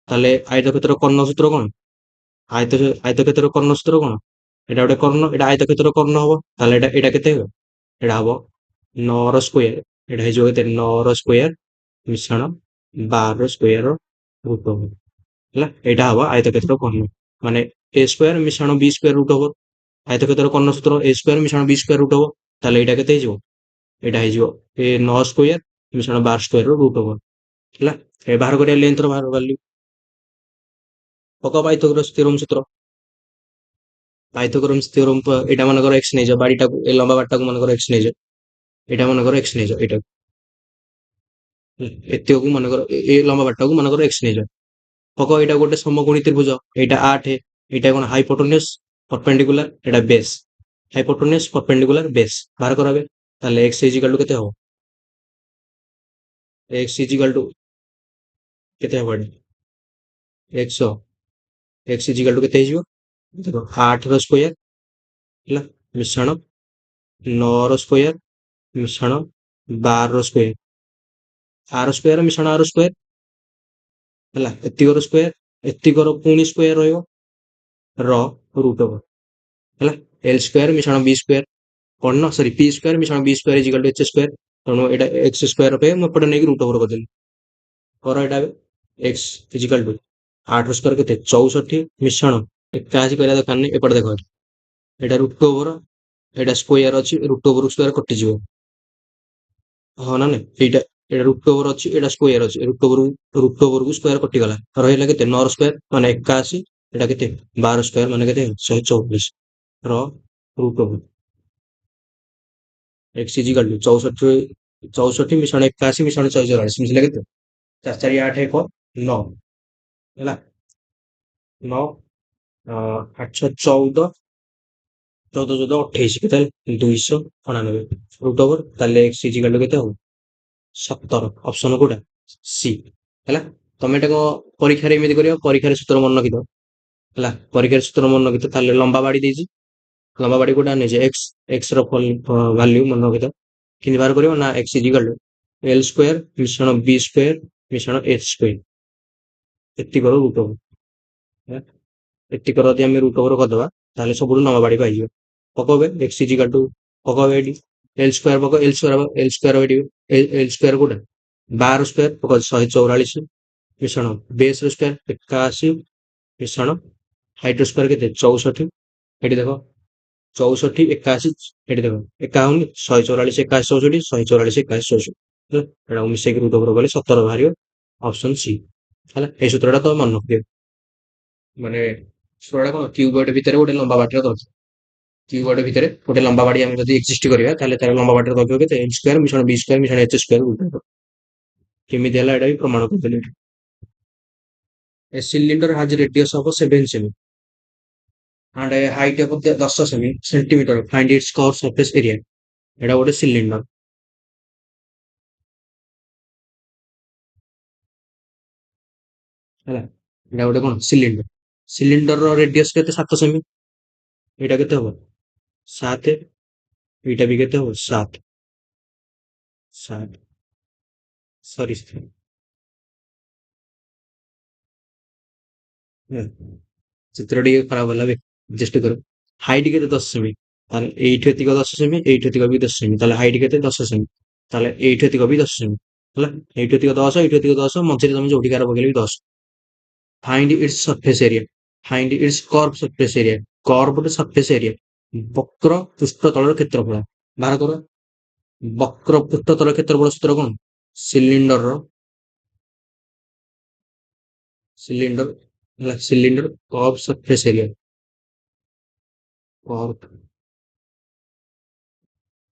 ତାହେଲେ ଆୟତକ୍ଷେତ୍ର କର୍ଣ୍ଣ ସୂତ୍ର କଣ ଆୟତକ୍ଷେତ୍ର କର୍ଣ୍ଣ ସୂତ୍ର କଣ ଏଇଟା ଗୋଟେ କର୍ଣ୍ଣ ଏଇଟା ଆୟତକ୍ଷେତ୍ର କର୍ଣ୍ଣ ହବ। ତାହେଲେ ଏଇଟା କେତେ ହେବ ଏଇଟା ହବ 9 ର ସ୍କୋୟାର ଏଇଟା ହେଇଯିବ କେତେ 9 ର ସ୍କୋୟାର ମିଶ୍ରଣ 12 ର ସ୍କୋୟାର ରୁଟ୍ ଓଭର ହେଲା। ଏଇଟା ହବ ଆୟତକ୍ଷେତ୍ର କର୍ଣ୍ଣ ମାନେ ଏ ସ୍କୋୟାର ମିଶ୍ରଣ ବି ସ୍କୋୟାର ରୁଟ୍ ଓଭର ଆୟତକ୍ଷେତ୍ର କର୍ଣ୍ଣ ସୂତ୍ର ଏ ସ୍କୋୟାର ମିଶ୍ରଣ ବି ସ୍କୋୟାର ରୁଟ୍ ଓଭର। ତାହେଲେ ଏଇଟା କେତେ ହେଇଯିବ ଏଇଟା ହେଇଯିବ ଏ 9 ସ୍କୋୟାର ମିଶ୍ରଣ 12 ସ୍କୋୟାର ର ରୁଟ୍ ଓଭର ହେଲା। ଏ ବାହାର କରିବା ଲେନ୍ଥର ବାହାର ଭାଲ୍ୟୁ ପକା ପାଇଥାଗୋରସ୍ ଥିଓରମ୍ ସୂତ୍ର ପାଇଥାଗୋରସ୍ ଥିଓରମ୍ ଏଇଟା ମନେକର x ନେଇଯାଅ ବାଡିଟାକୁ ଏ ଲମ୍ବା ବାଡିଟାକୁ ମନେକର x ନେଇଯାଅ ଏଇଟା ମନେକର x ନେଇଯାଅ ଏଇଟାକୁ ଏତିକକୁ ମନେକର ଏ ଲମ୍ବା ବାଡିଟାକୁ ମନେକର x ନେଇଯାଅ ପକ ଏଇଟା ଗୋଟେ ସମକୋଣୀ ତ୍ରିଭୁଜ ଏଇଟା 8 ଏଇଟା କଣ ହାଇପୋଟେନ୍ୟୁସ୍ ପରପେଣ୍ଡିକୁଲାର ଏଇଟା ବେସ୍ ହାଇପୋଟେନ୍ୟୁସ୍ ପରପେଣ୍ଡିକୁଲାର ବେସ୍ ବାହାର କରାବେ। ତାହେଲେ x ଇଜିକାଲ ଟୁ କେତେ ହବ x ଇଜିକାଲ ଟୁ କେତେ ହବ ଏଠି x ଇଜିକାଲ ଟୁ କେତେ ହେଇଯିବ ଦେଖ 8 ର ସ୍କୋୟାର ହେଲା ମିଶ୍ରଣ 9 ର ସ୍କୋୟାର ମିଶ୍ରଣ 12 ର ସ୍କୋୟାର ଆର ସ୍କୋୟାର ମିଶ୍ରଣ ଆର ସ୍କୋୟାର ହେଲା ଏତିକର ସ୍କୋୟାର ଏତିକର ପୁଣି ସ୍କୋୟାର ରହିବ ର ରୁଟ୍ ଓଭର ହେଲା ଏଲ୍ ସ୍କୋୟାର ମିଶ୍ରଣ ବି ସ୍କୋୟାର କଣ ନା ସରି ପି ସ୍କୋୟାର ମିଶ୍ରଣ B square ଇଜିକାଲ two H square ତେଣୁ ଏଇଟା ଏକ୍ସ ସ୍କୋୟାର ପାଇଁ ମୁଁ ଏପଟେ ନେଇକି ରୁଟ୍ ଓଭର କରିଦେଲି କର ଏଇଟା ଏକ୍ସ ଇଜିକାଲ ଟୁ 8 ସ୍କୋୟାର କେତେ 64 ମିଶ୍ରଣ 81 କରିବା ଦରକାର ନାହିଁ ଏପଟେ ଦେଖ ଏଇଟା ରୁଟ୍ ଓଭର ଏଇଟା ସ୍କୋୟାର ଅଛି ରୁଟ୍ ଓଭର ସ୍କୋୟାର କଟିଯିବ ହଁ ନା ନାଇଁ ଏଇଟା ରୁଟ୍ ଓଭର ଅଛି ଏଇଟା ସ୍କୋୟାର ଅଛି ରୁଟ୍ ଓଭରକୁ ସ୍କୋୟାର କଟିଗଲା ରହିଲା କେତେ 9 ସ୍କୋୟାର ମାନେ 81 ଏଇଟା କେତେ 12 ସ୍କୋୟାର ମାନେ କେତେ 144 ର ରୁଟ୍ ଓଭର x ଇଜିକାଲ ଟୁ 64 ମିଶ୍ରଣ 81 ମିଶ୍ରଣ 144 ମିଶିଲା କେତେ 4 4 8 1 9 ହେଲା 9 8 14 14 14 28 କେତେ 299 ରୁଟ୍ ଓଭର ତାହେଲେ x ଇଜିକାଲ ଟୁ କେତେ ହବ 17 ଅପସନ କୋଉଟା ସି ହେଲା। ତମେ ଏଟା କଣ ପରୀକ୍ଷାରେ ଏମିତି କରିବ ପରୀକ୍ଷାରେ ସୂତ୍ର ମନେ ରଖିଦବ ହେଲା ପରୀକ୍ଷାରେ ସୂତ୍ର ମନେ ରଖିଦବ ତାହେଲେ ଲମ୍ବା ବାଡି ଦେଇଛି ଲମ୍ବା ବାଡି କୋଉଟା ନେଇଛି x ର ଭାଲ୍ୟୁ ମନେ ରଖିଦବ କେମିତି ବାହାର କରିବ ନା x ଇଜିକାଲ ଟୁ ଏଲ୍ ସ୍କୋୟାର ମିଶ୍ରଣ ବି ସ୍କୋୟାର ମିଶ୍ରଣ ଏଚ୍ ସ୍କୋୟାର ଏତିକର ରୁଟ୍ ଓଭର ଏତିକର ଯଦି ଆମେ ରୁଟ୍ ଓଭର କରିଦବା ତାହେଲେ ସବୁଠୁ ଲମ୍ବା ବାଡି ପାଇଯିବ ପକବେ x ଇଜିକାଲ ଟୁ ପକବେ ଏଠି ଏଲ୍ ସ୍କୋୟାର ପକ ଏଲ୍ ସ୍କୋୟାର ଏଠି ଏଲ୍ ସ୍କୋୟାର କୋଉଟା 12 ସ୍କୋୟାର ପକ 144 ମିଶ୍ରଣ ବେସ୍ ର ସ୍କୋୟାର 81 ମିଶ୍ରଣ ହାଇଟ୍ ର ସ୍କୋୟାର କେତେ 64 ଏଠି ଦେଖ 64 81 ଏଠି ଦେଖ 51 144 81 64 144 81 64 ହେଲା ଏଟାକୁ ମିଶେଇକି ରୁଟ୍ ଓଭର କଲେ 17 ବାହାରିବ ଅପସନ ସି ହେଲା। ଏଇ ସୂତ୍ରଟା ତ ମନେ ରଖିଦିଅ ମାନେ ସୂତ୍ରଟା କଣ କ୍ୟୁବଏଡ୍ ଭିତରେ ଗୋଟେ ଲମ୍ବା ବାଟିର ଦୈର୍ଘ୍ୟ କ୍ୟୁବଏଡ୍ ଭିତରେ ଗୋଟେ ଲମ୍ବା ବାଡି ଆମେ ଯଦି ଏକ୍ଜିଷ୍ଟ କରିବା ତାହେଲେ ତାର ଲମ୍ବା ବାଟିର ଦୈର୍ଘ୍ୟ କେତେ ଏଲ୍ ସ୍କୋୟାର ମିଶ୍ରଣ ବି ସ୍କୋୟାର ମିଶ୍ରଣ ଏଚ୍ ସ୍କୋୟାର ରୁଟ୍ ଓଭର କେମିତି ହେଲା ଏଟା ବି ପ୍ରମାଣ କରିଦେଲି ଏଠି। A cylinder has a radius of 7 cm and a height of 10 centimeter. Find its core surface area. ଏଟା ଗୋଟେ ସିଲିଣ୍ଡର ହେଲା ଏଟା ଗୋଟେ କଣ ସିଲିଣ୍ଡର ର ରେଡିୟସ କେତେ 7 ସେମି ଏଇଟା କେତେ ହବ 7 ଏଇଟା ବି କେତେ ହବ 7 7 ସରି ଚିତ୍ର ଟିକେ ଖରାପ ହେଲା ବେ ଆଡଜଷ୍ଟ କର ହାଇଟ୍ କେତେ 10 ସେମି ତାହେଲେ ଏଇଠୁ ଏତିକ 10 ସେମି ଏଇଠୁ ଏତିକ ବି 10 ସେମି ତାହେଲେ ହାଇଟ୍ କେତେ 10 ସେମି ତାହେଲେ ଏଇଠୁ ଏତିକ ବି 10 ସେମି ହେଲା ଏଇଠୁ ଏତିକ 10 ଏଇଠୁ ଏତିକ 10 ମଝିରେ ତମେ ଯୋଉଠି କାର ପକେଇଲେ ବି 10 find its surface area find its curve surface area curved surface area ବକ୍ର ପୃଷ୍ଠତଳର କ୍ଷେତ୍ରଫଳ ବାହାର କର ବକ୍ର ପୃଷ୍ଠତଳ କ୍ଷେତ୍ରଫଳ ସୂତ୍ର କଣ ସିଲିଣ୍ଡରର ସିଲିଣ୍ଡର ହେଲା cylinder curve surface area curve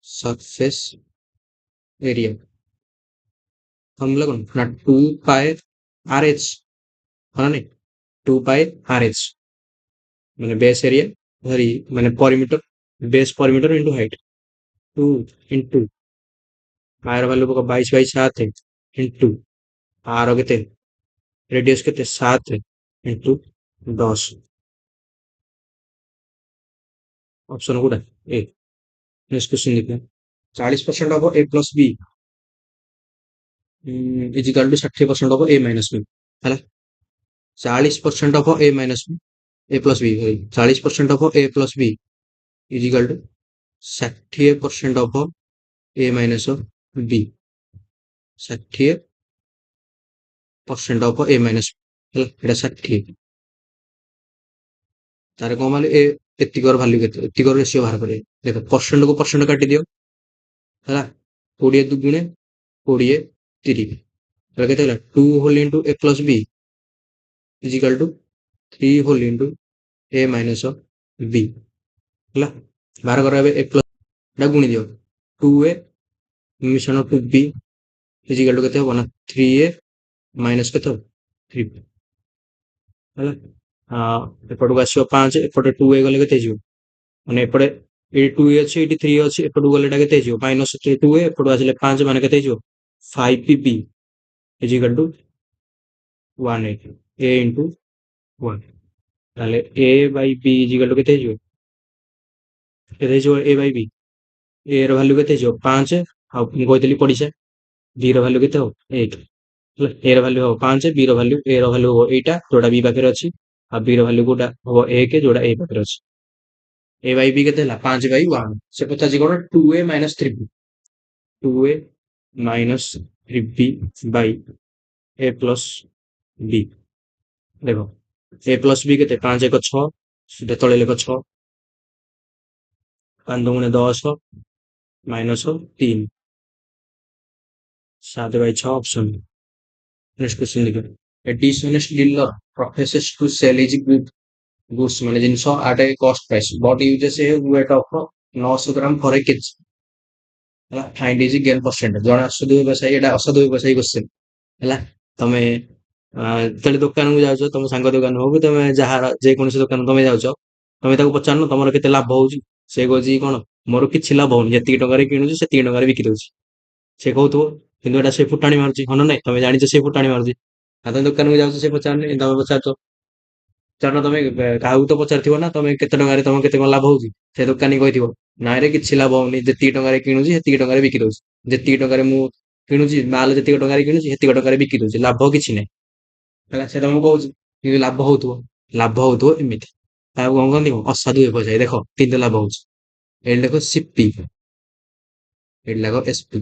surface area formula कौन ना 2 पाई r h हाँ नहीं 2 पाई r h मैंने बेस एरिया सॉरी मैंने perimeter base perimeter into height 2 into R value पका 22/7 इंटू आर केते रेडियस केते 7 इंटू 10 ऑप्शन कोटा ए नेक्स्ट क्वेश्चन देखिए 40% of a plus b is equal to 60% of a minus b है 40% of a minus b a plus b sorry 40% of a plus b is equal to 60% of a minus b 60% of a minus है एटा 60 तार कौन माने ए एतिकर value केते एतिकर ratio बाहर करे देखो परसेंट को परसेंट काटी दियो है 20 दुगुणे 20 30 তাহলে কেতে হলো 2 whole into a plus b is equal to 3 whole into a minus b ହେଲା ବାହାର କରାବେ a ପ୍ଲସ୍ ଏଟା ଗୁଣି ଦିଅ 2a mission 2b is equal to କେତେ ହବ ନା 3a ମାଇନସ୍ କେତେ ହବ 3b ହେଲା ଏପଟକୁ ଆସିବ 5 ଏପଟେ 2a ଗଲେ କେତେ ହେଇଯିବ ମାନେ ଏପଟେ ଏଠି 2a ଅଛି ଏଠି 3 ଅଛି ଏପଟକୁ ଗଲେ ଏଟା କେତେ ହେଇଯିବ ମାଇନସ୍ 2a ଏପଟକୁ ଆସିଲେ 5 ମାନେ କେତେ ହେଇଯିବ 5pb is equal to 180 a into 1 ତାହେଲେ a by b is equal to କେତେ ହେଇଯିବ କେତେ ହେଇଯିବ a ବାଇ b a ର ଭ୍ୟାଲୁ କେତେ ହେଇଯିବ 5 ଆଉ ମୁଁ କହିଥିଲି ପଡ଼ିଶା b ର ଭ୍ୟାଲୁ କେତେ ହବ 1 ହେଲା a ର ଭ୍ୟାଲୁ ହବ 5 b ର ଭ୍ୟାଲୁ a ର ଭ୍ୟାଲୁ ହବ ଏଇଟା ଯୋଉଟା b ପାଖରେ ଅଛି ଆଉ b ର ଭ୍ୟାଲୁ କୋଉଟା ହବ 1 ଯୋଉଟା a ପାଖରେ ଅଛି a ବାଇ b କେତେ ହେଲା 5/1 ସେ ପଚାରିଛି କଣ 2a minus 3b 2a minus 3b Bai a plus b ଦେଖ a ପ୍ଲସ୍ b କେତେ 5 1 6 ସେଟା ତଳେ ଲେଖ 6 5 2 10 ମାଇନସ୍ 3 7/6 ऑप्शन नेक्स्ट क्वेश्चन देखो a dishonest dealer professes to sell his goods माने जिंस at a cost price but uses a weight of 900 gram for a kg ହେଲା find his gain percent जण असुद व्यवसायी एटा असुद व्यवसायी क्वेश्चन ହେଲା ତମେ ଯେତେବେଳେ ଦୋକାନକୁ ଯାଉଛ ତମ ସାଙ୍ଗ ଦୋକାନ ହଉ କି ତମେ ଯାହାର ଯେକୌଣସି ଦୋକାନ ତମେ ଯାଉଛ ତମେ ତାକୁ ପଚାରୁନ ତମର କେତେ ଲାଭ ହଉଛି ସେ କହୁଛି କଣ ମୋର କିଛି ଲାଭ ହଉନି ଯେତିକି ଟଙ୍କାରେ କିଣୁଛି ସେତିକି ଟଙ୍କାରେ ବିକି ଦଉଛି ସେ କହୁଥିବ କିନ୍ତୁ ଏଟା ସେ ଫୁଟାଣି ମାରୁଛି ହଁ ନା ନାଇଁ ତମେ ଜାଣିଛ ସେ ଫୁଟାଣି ମାରୁଛି ଆଉ ତମେ ଦୋକାନକୁ ଯାଉଛ ସେ ପଚାରୁନି ତମେ ପଚାରୁଛ ଚାଲ ତମେ କାହାକୁ ତ ପଚାରିଥିବ ନା ତମେ କେତେ ଟଙ୍କାରେ ତମର କେତେ କଣ ଲାଭ ହଉଛି ସେ ଦୋକାନୀ କହିଥିବ ନାଇଁରେ କିଛି ଲାଭ ହଉନି ଯେତିକି ଟଙ୍କାରେ କିଣୁଛି ସେତିକି ଟଙ୍କାରେ ବିକି ଦଉଛି ଯେତିକି ଟଙ୍କାରେ ମୁଁ କିଣୁଛି ମାଲ ଯେତିକି ଟଙ୍କାରେ କିଣୁଛି ସେତିକି ଟଙ୍କାରେ ବିକି ଦଉଛି ଲାଭ କିଛି ନାହିଁ ହେଲା ସେ ତମକୁ କହୁଛି କିନ୍ତୁ ଲାଭ ହଉଥିବ ଏମିତି ତାକୁ କଣ କହନ୍ତି ଅସାଧୁ ବ୍ୟବସାୟୀ ଦେଖ କେତେ ଲାଭ ହଉଛି ଏଠି ଦେଖ ସିପି ଏଠି ଦେଖ ଏସପି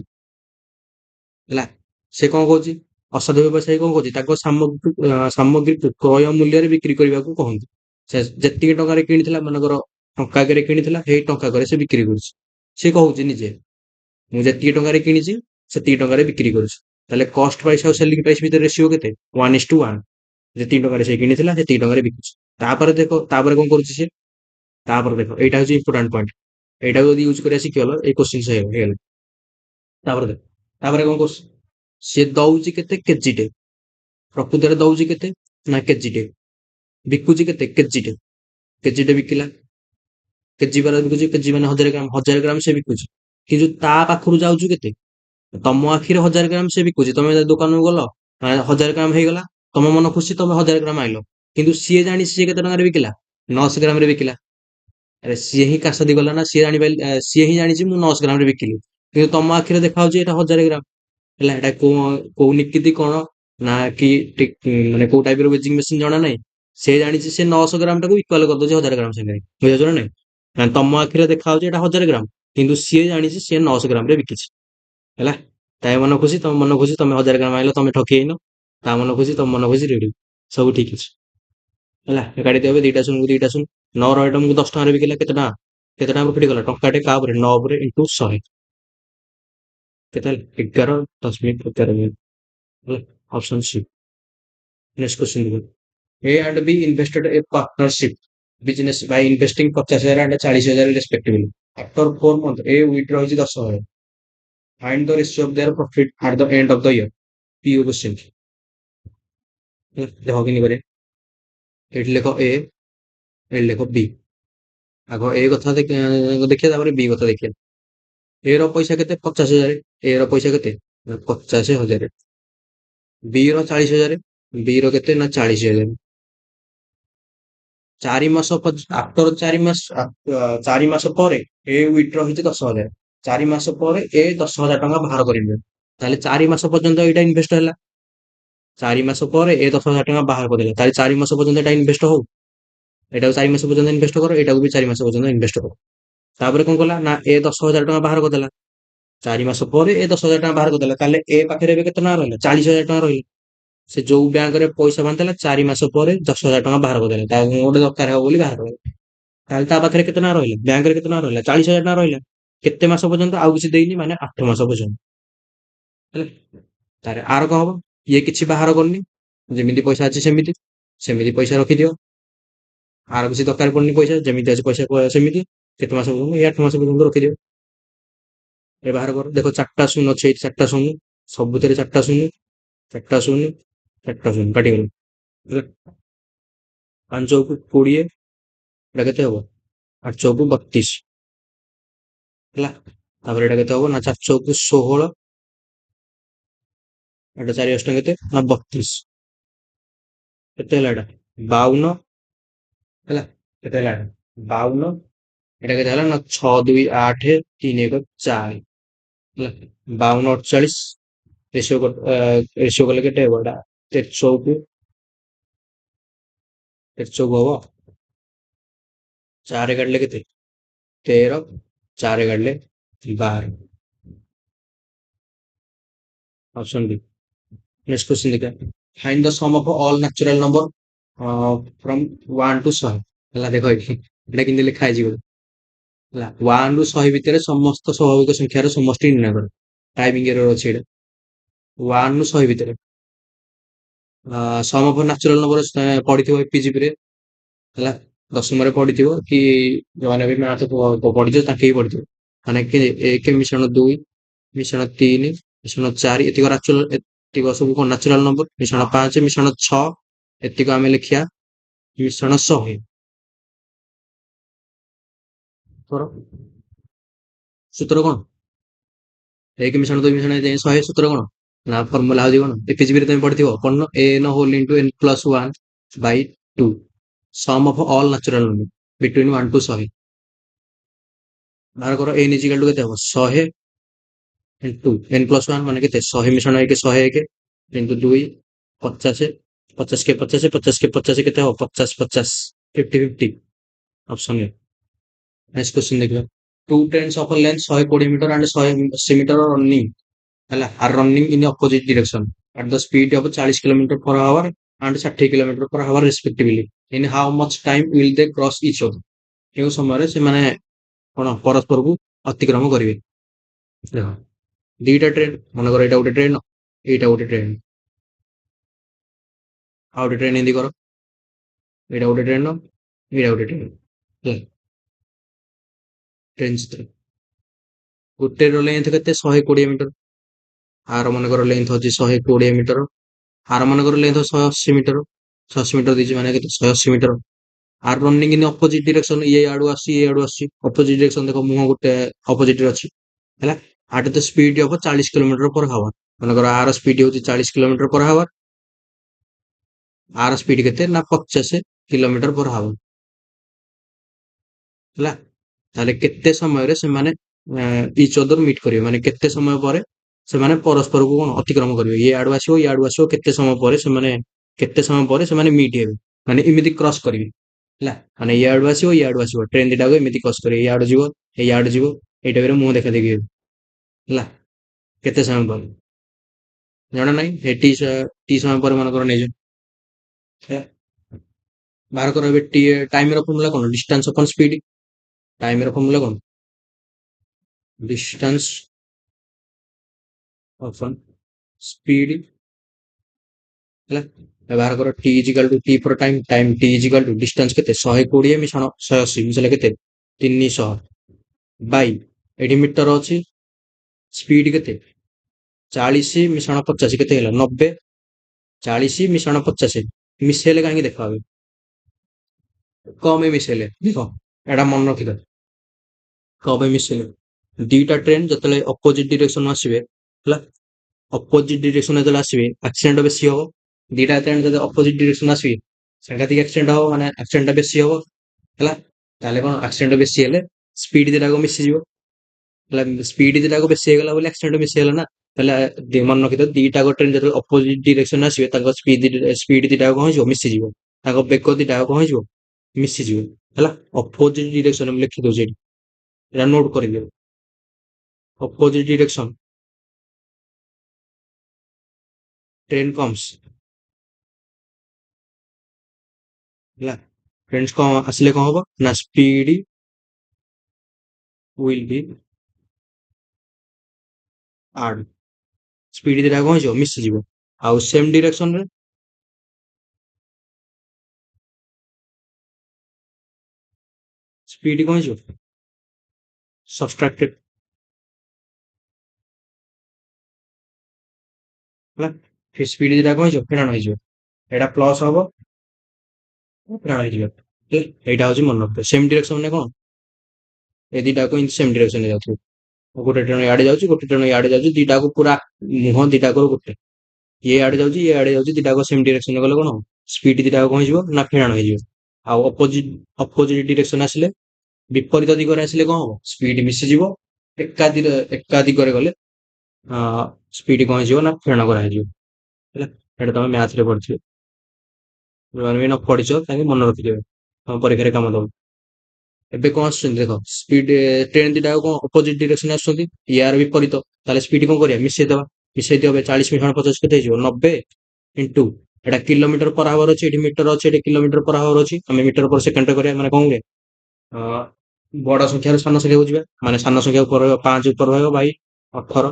ହେଲା ସେ କଣ କହୁଛି ଅସାଧୁ ବ୍ୟବସାୟୀ କଣ କହୁଛି ତାଙ୍କ ସାମଗ୍ରୀକୁ କ୍ରୟ ମୂଲ୍ୟରେ ବିକ୍ରି କରିବାକୁ କହନ୍ତି ସେ ଯେତିକି ଟଙ୍କାରେ କିଣିଥିଲା ମନେକର ଟଙ୍କାକରେ କିଣିଥିଲା ସେଇ ଟଙ୍କାକରେ ସେ ବିକ୍ରି କରୁଛି ସେ କହୁଛି ନିଜେ ମୁଁ ଯେତିକି ଟଙ୍କାରେ କିଣିଛି ସେତିକି ଟଙ୍କାରେ ବିକ୍ରି କରୁଛି ତାହେଲେ କଷ୍ଟ ପ୍ରାଇସ୍ ଆଉ ସେଲିଂ ପ୍ରାଇସ୍ ଭିତରେ ରେସିଓ କେତେ 1:1 ଯେତିକି ଟଙ୍କାରେ ସେ କିଣିଥିଲା ସେତିକି ଟଙ୍କାରେ ବିକୁଛି ତାପରେ ଦେଖ ତାପରେ କଣ କରୁଛି ସେ ତାପରେ ଦେଖ ଏଇଟା ହଉଛି ଇମ୍ପୋର୍ଟାଣ୍ଟ ପଏଣ୍ଟ ଏଇଟାକୁ ଯଦି ୟୁଜ କରିବା ଶିଖିଗଲ ଏଇ କୋଶ୍ଚିନ୍ ହେଇଗଲା ତାପରେ ଦେଖ ତାପରେ କଣ କରୁଛି ସେ ଦଉଛି କେତେ କେଜିଟେ ପ୍ରକୃତରେ ଦଉଛି କେତେ ନା କେଜିଟେ ବିକୁଛି କେତେ କେଜିଟେ ବିକିଲା କେଜି ବାର ବିକୁଛି କେଜି ମାନେ 1000 ଗ୍ରାମ ସେ ବିକୁଛି କିନ୍ତୁ ତା ପାଖରୁ ଯାଉଛୁ କେତେ ତମ ଆଖିରେ 1000 ଗ୍ରାମ ସେ ବିକୁଛି ତମେ ଦୋକାନକୁ ଗଲ 1000 ଗ୍ରାମ ହେଇଗଲା ତମ ମନ ଖୁସି ତମେ 1000 ଗ୍ରାମ ଆଇଲ କିନ୍ତୁ ସିଏ ଜାଣିଛି ସିଏ କେତେ ଟଙ୍କାରେ ବିକିଲା 900 ଗ୍ରାମରେ ବିକିଲା ଆରେ ସିଏ ହିଁ କାଶ ଗଲା ନା ସିଏ ଜାଣିପାରିଲା ସିଏ ହିଁ ଜାଣିଛି ମୁଁ 900 ଗ୍ରାମରେ ବିକିଲି କିନ୍ତୁ ତମ ଆଖିରେ ଦେଖାଯାଉଛି ଏଇଟା 1000 ଗ୍ରାମ ହେଲା ଏଟା କୋଉ ନୀତି କଣ ନା କି ମାନେ କୋଉ ଟାଇପ ର ୱେଜିଂ ମେସିନ ଜଣା ନାହିଁ ସେ ଜାଣିଛି ସେ 900 ଗ୍ରାମ ଟାକୁ ଇକ୍ୱାଲ କରିଦଉଛି 1000 ଗ୍ରାମ ସାଙ୍ଗରେ ବୁଝାଉଛ ନା ନାଇଁ ତମ ଆଖିରେ ଦେଖାଯାଉଛି ଏଟା 1000 ଗ୍ରାମ କିନ୍ତୁ ସିଏ ଜାଣିଛି ସିଏ 900 ଗ୍ରାମରେ ବିକିଛି ହେଲା ତା ମନ ଖୁସି ତମ ମନ ଖୁସି ତମେ 1000 ଗ୍ରାମ ଆଇଲ ତମେ ଠକି ହେଇନ ତା ମନ ଖୁସି ତମ ମନ ଖୁସି ରେଡି ସବୁ ଠିକ ଅଛି ହେଲା ଏକାଠି ଦେବେ ଦିଟା ଶୂନକୁ ଦିଟା ଶୂନ 9 ର ଆଇଟମକୁ 10 ଟଙ୍କାରେ ବିକିଲା କେତେ ଟଙ୍କା ପ୍ରଫିଟ ଗଲା ଟଙ୍କାଟେ କା ଉପରେ 9 ଉପରେ ଇଣ୍ଟୁ 100 କେତେ ହେଲା 11.11 ହେଲା ऑप्शन सी नेक्स्ट क्वेश्चन देखो A and B invested a partnership business by investing 50,000 and 40,000 respectively after 4 month A withdraw होइछि 10,000 find the ratio of their profit at the end of the year PO question देखो कि करे eight लेख ए eight लेख B आग ए कथा देखिए B कथा देखिए ए रो पैसा केते 50,000 ए रो पैसा केते 50,000 बी रो 40,000 बी रो केते ना 40,000 4 मास आफ्टर 4 मास 4 मास पर ए विथड्रॉ होइछि 10,000 4 मास पर ए 10,000 टका बाहर करिवे ताले 4 मास पर्यंत एटा इन्वेस्ट होला 4 मास पर ए 10,000 टका बाहर करदेले ताले 4 मास पर्यंत एटा इन्वेस्ट हो एटा 4 मास पर्यंत इन्वेस्ट करो एटा भी 4 मास पर्यंत इन्वेस्ट करो तापर कौन कला ना ए 10,000 टका बाहर करदेला 4 मास पर ए 10,000 टका बाहर करदेला ताले ए पाखरे ଏବେ କେତେ ଟଙ୍କା ରହିଲା 40,000 ଟଙ୍କା ରହିଲା ସେ ଯୋଉ ବ୍ୟାଙ୍କ ରେ ପଇସା ବାନ୍ଧିଲା 4 ମାସ ପରେ 10,000 ଟଙ୍କା ବାହାର କରିଦେଲା ତା ଗୋଟେ ଦରକାର ହବ ବୋଲି ବାହାର କରିଦେଲା ତାହେଲେ ତା ପାଖରେ କେତେ ଟଙ୍କା ରହିଲା ବ୍ୟାଙ୍କରେ କେତେ ଟଙ୍କା ରହିଲା 40,000 ଟଙ୍କା ରହିଲା କେତେ ମାସ ପର୍ଯ୍ୟନ୍ତ ଆଉ କିଛି ଦେଇନି ମାନେ 8 ମାସ ପର୍ଯ୍ୟନ୍ତ ହେଲା ତାରେ ଆର କଣ ହବ ଇଏ କିଛି ବାହାର କରିନି ଯେମିତି ପଇସା ଅଛି ସେମିତି ସେମିତି ପଇସା ରଖିଦିଅ ଆର କିଛି ଦରକାର ପଡୁନି ପଇସା ଯେମିତି ଅଛି ପଇସା ସେମିତି କେତେ ମାସ ପର୍ଯ୍ୟନ୍ତ ଏଇ 8 ମାସ ପର୍ଯ୍ୟନ୍ତ ରଖିଦିଅ ଏ ବାହାର କର ଦେଖ 4ଟା ଶୂନ ଅଛି ଏଇଠି 4ଟା ଶୂନ ସବୁଥିରେ 4ଟା ଶୂନ 4ଟା ଶୂନ 4ଟା ଶୂନ କାଟିଗଲା 5 କୁ 20 ଏଟା କେତେ ହବ 8 କୁ 32 ହେଲା ତାପରେ ଏଟା କେତେ ହବ ନା 4 କୁ 16 ଏଟା 4 ଅଷ୍ଟ କେତେ ନା 32 କେତେ ହେଲା ଏଟା 52 ହେଲା କେତେ ହେଲା ଏଟା 52 ଏଟା କେତେ ହେଲା ନା 6 2 8 3 1 4 ହେଲା 52 48 ରେସିଓ କଲେ କେତେ ହବ ଏଟା 13 ହବ 4 କାଟିଲେ କେତେ 13 4 କାଟିଲେ 12 ऑप्शन बी नेक्स्ट क्वेश्चन देखा find the sum of all natural number from 1 to 100 ହେଲା ଦେଖ ଏଠି ଏଟା କେମିତି ଲେଖା ହେଇଛି ଗୋଟେ ହେଲା 1 ରୁ 100 ଭିତରେ ସମସ୍ତ ସ୍ୱାଭାବିକ ସଂଖ୍ୟାର ସମଷ୍ଟି ନିର୍ଣ୍ଣୟ କର ଟାଇମିଂ ଏରର ଅଛି ଏଟା 1 ରୁ 100 ଭିତରେ ସମ ଅଫ ନ୍ୟାଚୁରାଲ ନମ୍ବର ପଢିଥିବ ଏପିଜିପି ରେ ହେଲା ଦଶମରେ ପଢିଥିବ କି ଯୋଉମାନେ ବି ମ୍ୟାଥ ପଢିଥିବ ତାଙ୍କେ ବି ପଢିଥିବ ମାନେ କି 1 ମିଶ୍ରଣ 2 ମିଶ୍ରଣ 3 ମିଶ୍ରଣ 4 ଏତିକ ଏତିକ ସବୁ କଣ ନ୍ୟାଚୁରାଲ ନମ୍ବର ମିଶ୍ରଣ 5 ମିଶ୍ରଣ 6 ଏତିକ ଆମେ ଲେଖିବା ମିଶ୍ରଣ 100 ତୋର ସୂତ୍ର କଣ 1 ମିଶ୍ରଣ 2 ମିଶ୍ରଣ 100 ସୂତ୍ର କଣ ନା ଫର୍ମୁଲା ହଉଛି କଣ ଏପିଜିପି ରେ ତମେ ପଢିଥିବ କଣ n whole into n plus 1 by 2 sum of all natural number between 1 to 100 ବାହାର କର n ଇଜିକାଲ ଟୁ କେତେ ହବ 100 इनटू n प्लस 1 माने केते 100 मिश्रण 1 100 इनटू 2 50 50 के 50 50 के 50 केते हो 50 50 50 50 ऑप्शन ए नेक्स्ट क्वेश्चन देखियो two trains of length 120 metre and 180 metre running हला आर running in opposite direction at the speed of 40 kilometre per hour and 60 kilometre per hour respectively in how much time will they cross each other केउ समय रे से माने कोन परस्पर को अतिक्रम करिवे देखो दीटा ट्रेन मनकर एटा गोटे ट्रेन एटा गोटे ट्रेन आ गोटे ट्रेन एंदी करो एटा गोटे ट्रेन एटा गोटे ट्रेन ट्रेन चित्र गोटे रो लेंथ केते 120 मीटर आर मनकर लेंथ अछि 120 मीटर आर मनकर लेंथ 180 मीटर 180 मीटर दिछि माने केते 180 मीटर आर रनिंग इन अपोजिट डायरेक्शन ये आडू आसी अपोजिट डायरेक्शन देखो मुह गोटे अपोजिट रे अछि हैला at the speed of 40 kilometre per hour मनकर आर स्पीड होछि 40 kilometre per our are speed केते ना 50 किलोमीटर पर आवर ହେଲା ତାହେଲେ କେତେ ସମୟରେ ସେମାନେ ଇଚ୍ ଅଦର ମିଟ୍ କରିବେ ମାନେ କେତେ ସମୟ ପରେ ସେମାନେ ପରସ୍ପରକୁ କଣ ଅତିକ୍ରମ କରିବେ ଇଏ ଆଡୁ ଆସିବ କେତେ ସମୟ ପରେ ସେମାନେ ମିଟ୍ ହେବେ ମାନେ ଏମିତି କ୍ରସ୍ କରିବେ ହେଲା ମାନେ ଇଆଡୁ ଆସିବ ଟ୍ରେନ ଦିଟାକୁ ଏମିତି କ୍ରସ୍ କରିବେ ଇଆଡୁ ଯିବ ଏଇ ଟାଇପର ମୁହଁ ଦେଖା ଦେଖି ହେବେ ହେଲା କେତେ ସମୟ ପରେ ଜଣା ନାହିଁ ଏ ଟି ସମୟ ପରେ ମନେକର ନେଇଯିବ ବାହାର କର ଏବେ ଟାଇମ ର ଫର୍ମୁଲା କଣ distance upon speed time formula कौन डिस्टेंस अपॉन स्पीड है ବ୍ୟବହାର କର ଟି ଇଜିକାଲ ଟୁ ଟି ଫର ଟାଇମ ଟି ଇଜିକାଲ ଟୁ ଡିଷ୍ଟାନ୍ସ କେତେ 120 ମିଶାଣ 180 ମିଶାଇଲେ କେତେ 300 ବାଇ ଏଠି ମିଟର ଅଛି ସ୍ପିଡ କେତେ 40 ମିଶାଣ 50 କେତେ ହେଲା 90 40 ମିଶାଣ 50 ମିଶେଇଲେ କାହିଁକି ଦେଖ ଆଗେ କଣ ପାଇଁ ମିଶେଇଲେ ଦେଖ ଏଇଟା ମନେ ରଖିଦ କଣ ପାଇଁ ମିଶେଇଲେ ଦିଟା ଟ୍ରେନ ଯେତେବେଳେ ଅପୋଜିଟ ଡିରେକ୍ସନ ଆସିବେ ହେଲା ଅପୋଜିଟ ଡିରେକ୍ସନ ଯେତେବେଳେ ଆସିବେ ଆକ୍ସିଡେଣ୍ଟ ବେଶୀ ହବ ଦିଟା ଟ୍ରେନ ଯଦି ଅପୋଜିଟ ଡିରେକ୍ସନ ଆସିବେ ସାଂଘାତିକ ଆକ୍ସିଡେଣ୍ଟ ହବ ମାନେ ଆକ୍ସିଡେଣ୍ଟ ବେଶୀ ହବ ହେଲା ତାହେଲେ କଣ ଆକ୍ସିଡେଣ୍ଟ ବେଶୀ ହେଲେ ସ୍ପିଡ ଦିଟାକ ମିଶିଯିବ ହେଲା ସ୍ପିଡ ଦିଟାକ ବେଶୀ ହେଇଗଲା ବୋଲି ଆକ୍ସିଡେଣ୍ଟ ବେଶୀ ହେଲା ନା ତାହେଲେ ମନେ ରଖିଥିବ ଦିଟାକ ଟ୍ରେନ ଯେତେବେଳେ ଅପୋଜିଟ ଡିରେକ୍ସନ ଆସିବେ ତାଙ୍କ ସ୍ପିଡ ଦିଟାକ କଣ ହେଇଯିବ ମିଶିଯିବ ତାଙ୍କ ବେଗ ଦିଟାକ କଣ ହେଇଯିବ ମିଶିଯିବ ହେଲା ଅପୋଜିଟ ଡିରେକ୍ସନ ମୁଁ ଲେଖିଦଉଛି ଏଠି ଏଟା ନୋଟ କରିଦିଅ ଅପୋଜିଟ ଡିରେକ୍ସନ ट्रेन कम्स ହେଲା ଫ୍ରେଣ୍ଡସ୍ କଣ ଆସିଲେ କଣ ହବ ନା speed will be add speed ଦିଟା କଣ ହେଇଯିବ ମିଶିଯିବ ଆଉ ସେମ୍ ଡିରେକ୍ସନ ରେ ସ୍ପିଡ କଣ ହେଇଯିବ ସବଷ୍ଟ୍ରାକ୍ଟେଡ ହେଲା ସ୍ପିଡ ଦିଟା କଣ ହେଇଯିବ ଫେରାଣ ହେଇଯିବ ଏଇଟା ପ୍ଲସ ହବ ଫେରାଣ ହେଇଯିବ ଏଇଟା ହଉଛି ମନେ ରଖିବ ସେମ୍ ଡିରେକ୍ସନ ରେ କଣ ଏ ଦିଟାକୁ ଏମିତି ସେମ୍ ଡିରେକ୍ସନ ରେ ଯାଉଥିବ ଗୋଟେ ଟ୍ରେନ ଇଆଡେ ଯାଉଛି ଗୋଟେ ଟ୍ରେନ ଇଆଡେ ଯାଉଛି ଦିଟାକୁ ପୁରା ମୁହଁ ଦିଟାକର ଗୋଟେ ଇଏ ଆଡେ ଯାଉଛି ଇଏ ଆଡେ ଯାଉଛି ଦିଟାକ ସେମ୍ ଡିରେକ୍ସନ ଗଲେ କଣ ସ୍ପିଡ ଦିଟାକ କଣ ହେଇଯିବ ନା ଫେରାଣ ହେଇଯିବ ଆଉ ଅପୋଜିଟ ଡିରେକ୍ସନ ଆସିଲେ ବିପରୀତ ଦିଗରେ ଆସିଲେ କଣ ହବ ସ୍ପିଡ ମିଶିଯିବ ଏକା ଦିଗରେ ଗଲେ ସ୍ପିଡ କଣ ହେଇଯିବ ନା ଫେରାଣ କରାହେଇଯିବ ହେଲା ଏଇଟା ତମେ ମ୍ୟାଥରେ ପଢିଥିବ ଯୋଉମାନେ ବି ନ ପଢିଛ ତାଙ୍କେ ମନେ ରଖିଦେବେ ତମ ପରୀକ୍ଷାରେ କାମ ଦବ ଏବେ କଣ ଆସୁଛନ୍ତି ଦେଖ ସ୍ପିଡ ଟ୍ରେନ ଦିଟା କଣ ଅପୋଜିଟ ଡିରେକ୍ସନ ଆସୁଛନ୍ତି ୟାର ବିପରୀତ ତାହେଲେ ସ୍ପିଡ କଣ କରିବା ମିଶେଇଦବା ମିଶେଇ ଦିଅ 40 ମିଶାଣ 50 କେତେ ହେଇଯିବ 90 ଇଣ୍ଟୁ ଏଟା କିଲୋମିଟର ପର ଆୱାର ଅଛି ଏଠି ମିଟର ଅଛି ଏଠି କିଲୋମିଟର ପର ଆୱାର ଅଛି ଆମେ ମିଟର ପର ସେକେଣ୍ଡରେ କରିବା ମାନେ କଣ ହୁଏ ବଡ ସଂଖ୍ୟାରୁ ସାନ ସଂଖ୍ୟାକୁ ଯିବା ମାନେ ସାନ ସଂଖ୍ୟା ଉପରେ ରହିବ 5 ଉପରେ ରହିବ ବାଇ 18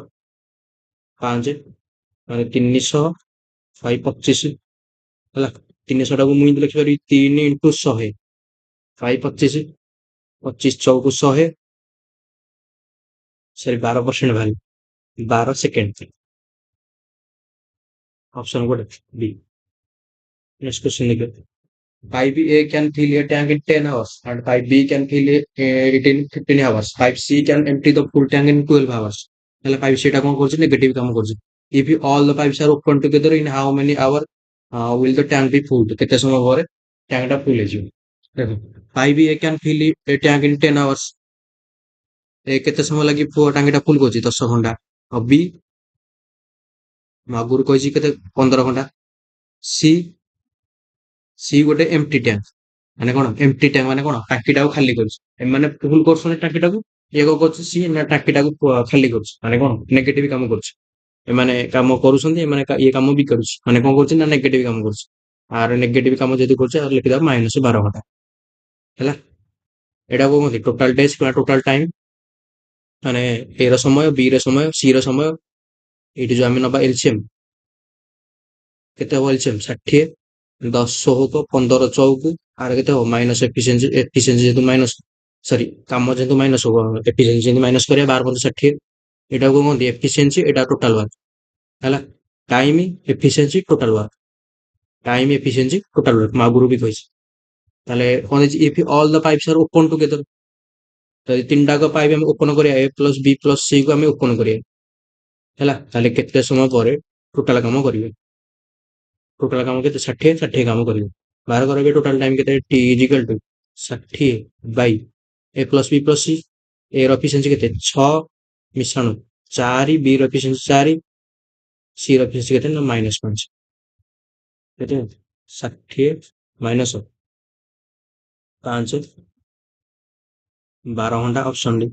5 ମାନେ 300 ବାଇ 25 ହେଲା 300 ଟାକୁ ମୁଁ ଏମିତି ଲେଖିପାରିବି 3 ଇଣ୍ଟୁ 100 ବାଇ 25 25 ଚଉକୁ 100 sorry 12% value 12 second option good B next question देखिए pipe A can fill a tank in 10 hours and pipe B can fill it in 15 hours pipe C can empty the full tank in 12 hours তাহলে pipe C টা কোন করছে negative কাম করছে if all the pipes are open together in how many hour will the tank be full কেতে সময় পরে ট্যাঙ্কটা ফুল ହେଇଯିବ দেখো pipe A can fill a tank in 10 hours ଏ କେତେ ସମୟ ଲାଗି ଟାଙ୍କିଟା ଫୁଲ କରୁଛି 10 ଘଣ୍ଟା ଆଉ B ମୁଁ ଆଗରୁ କହିଛି କେତେ 15 ଘଣ୍ଟା ସି ସି ଗୋଟେ ଏମ୍ପ୍ଟି ଟ୍ୟାଙ୍କ ମାନେ କଣ ଏମ୍ପ୍ଟି ଟ୍ୟାଙ୍କ ମାନେ କଣ ଟାଙ୍କିଟାକୁ ଖାଲି କରୁଛି ଏମାନେ ଫୁଲ କରୁଛନ୍ତି ଟାଙ୍କିଟାକୁ ଇଏ କଣ କରୁଛି ସି ନା ଟାଙ୍କିଟାକୁ ଖାଲି କରୁଛି ମାନେ କଣ ନେଗେଟିଭ କାମ କରୁଛି ଏମାନେ କାମ କରୁଛନ୍ତି ଏମାନେ ଇଏ କାମ ବି କରୁଛି ମାନେ କଣ କରୁଛି ନା ନେଗେଟିଭ କାମ କରୁଛି ଆର ନେଗେଟିଭ କାମ ଯଦି କରୁଛି ଆଉ ଲେଖିଦବା -12 ଘଣ୍ଟା ହେଲା ଏଇଟା କଣ କୁହନ୍ତି ଟୋଟାଲ ଡେଜ୍ କିମ୍ବା ଟୋଟାଲ ଟାଇମ ମାନେ ଏ ର ସମୟ ବି ର ସମୟ ସି ର ସମୟ ଏଇଠି ଯୋଉ ଆମେ ନବା ଏଲସିଏମ କେତେ ହବ ଏଲସିଏମ 60 10 ହବ 15 ଚଉକୁ ଆର କେତେ ହବ ମାଇନସ ଏଫିସିଏନ୍ସି ଯେହେତୁ ମାଇନସ ସରି କାମ ଯେହେତୁ ମାଇନସ ହବ ଏଫିସିଏନ୍ସି ଯେମିତି ମାଇନସ କରିବା 12 × 60 ଏଟାକୁ କୁହନ୍ତି ଏଫିସିଏନ୍ସି ଏଟା ଟୋଟାଲ ୱାର୍କ ହେଲା time efficiency total work time efficiency total work ମୁଁ ଆଗରୁ ବି କହିଛି ତାହେଲେ କଣ ହେଇଛି if all the pipes are open together ଯଦି ତିନିଟାକ ପାଇପ୍ ଆମେ ଓପନ କରିବା A plus B plus C କୁ ଆମେ ଓପନ କରିବା ହେଲା ତାହେଲେ କେତେ ସମୟ ପରେ ଟୋଟାଲ କାମ କରିବେ ଟୋଟାଲ କାମ କେତେ 60 କାମ କରିବେ ବାହାର କରିବେ ଟୋଟାଲ ଟାଇମ କେତେ T is equal to 60 by A plus B plus C A ର ଏଫିସିଏନ୍ସି କେତେ 6 ମିଶାଣ 4 ବି ର ଏଫିସିଏନ୍ସି 4 ସି ର ଏଫିସିଏନ୍ସି କେତେ ନା -5 କେତେ 60 ମାଇନସ 5 12 ଘଣ୍ଟା ଅପସନ ଡି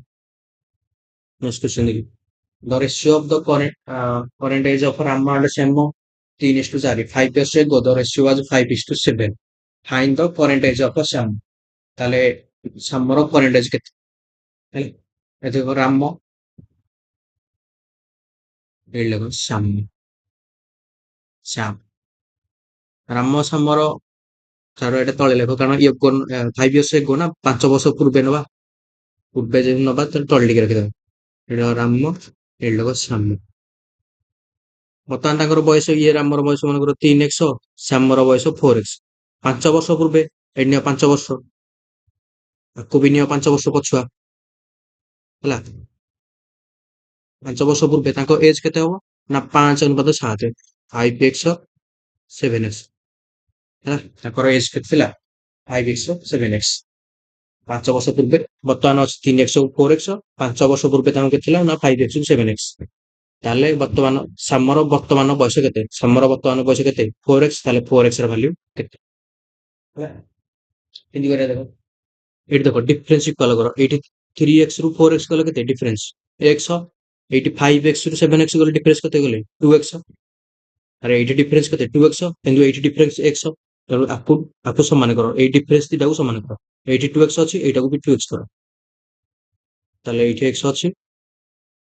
ନେକ୍ସଟ क्वेश्चन देखिए the ratio of the current age of Rama and Shyam 3:4 5 years ago the ratio was 5:7 find the current age of Shyam ତାହେଲେ ଶ୍ୟାମର current age କେତେ ହେଲା ଏ ଦେଖ ରାମ ଏଇ ଲେଖ ଶ୍ୟାମ ଶ୍ୟାମ ରାମ ସାମର ଛାଡ ଏଇଟା ତଳେ ଲେଖ କାରଣ ଇଏ 5 years ago ନା 5 ବର୍ଷ ପୂର୍ବେ ନବା ପୂର୍ବେ ଯଦି ନବା ତାହେଲେ ତଳେ ଟିକେ ରଖିଦବା। ଏଇଟା ରାମ ଏଇଟା ଲେଖ ଶ୍ୟାମ। ବର୍ତ୍ତମାନ ତାଙ୍କର ବୟସ ଇଏ ରାମର ବୟସ ମନେକର 3x ଶ୍ୟାମର ବୟସ 4x। 5 ବର୍ଷ ପୂର୍ବେ ଏଠି ନିଅ 5 ବର୍ଷ ଆକୁ ବି ନିଅ 5 ବର୍ଷ ପଛୁଆ ହେଲା। 5 ବର୍ଷ ପୂର୍ବେ ତାଙ୍କ ଏଜ କେତେ ହବ ନା 5 ଅନୁପାତ 7 5x 7x ହେଲା। ତାଙ୍କର ଏଜ କେତେ ଥିଲା 5x 7x 5 ବର୍ଷ ପୂର୍ବେ। ବର୍ତ୍ତମାନ ଅଛି 3x 4x 5 ବର୍ଷ ପୂର୍ବେ ତାଙ୍କୁ କେତେ ଥିଲା ନା 5x 7x। ତାହେଲେ ବର୍ତ୍ତମାନ ଶ୍ୟାମର ବର୍ତ୍ତମାନ ବୟସ କେତେ ଶ୍ୟାମର ବର୍ତ୍ତମାନ ବୟସ କେତେ 4x ତାହେଲେ 4x ର ଭାଲ୍ୟୁ କେତେ ହେଲା। କେମିତି କରିବା ଦେଖ ଏଇଠି ଦେଖ ଡିଫରେନ୍ସ ଇକ୍ୱାଲ କର ଏଇଠି 3x ରୁ 4x ଗଲେ କେତେ ଡିଫରେନ୍ସ x ଏଇଠି 5x ରୁ 7x ଗଲେ ଡିଫରେନ୍ସ କେତେ ଗଲେ 2x ଆରେ ଏଇଠି ଡିଫରେନ୍ସ କେତେ 2x କିନ୍ତୁ ଏଇଠି ଡିଫରେନ୍ସ x ତେଣୁ ଆକୁ ଆକୁ ସମାନ କର ଏଇ ଡିଫରେନ୍ସ ଦିଟାକୁ ସମାନ କର ଏଇଠି 2x ଅଛି ଏଇଟାକୁ ବି 2x କର ତାହେଲେ ଏଇଠି x ଅଛି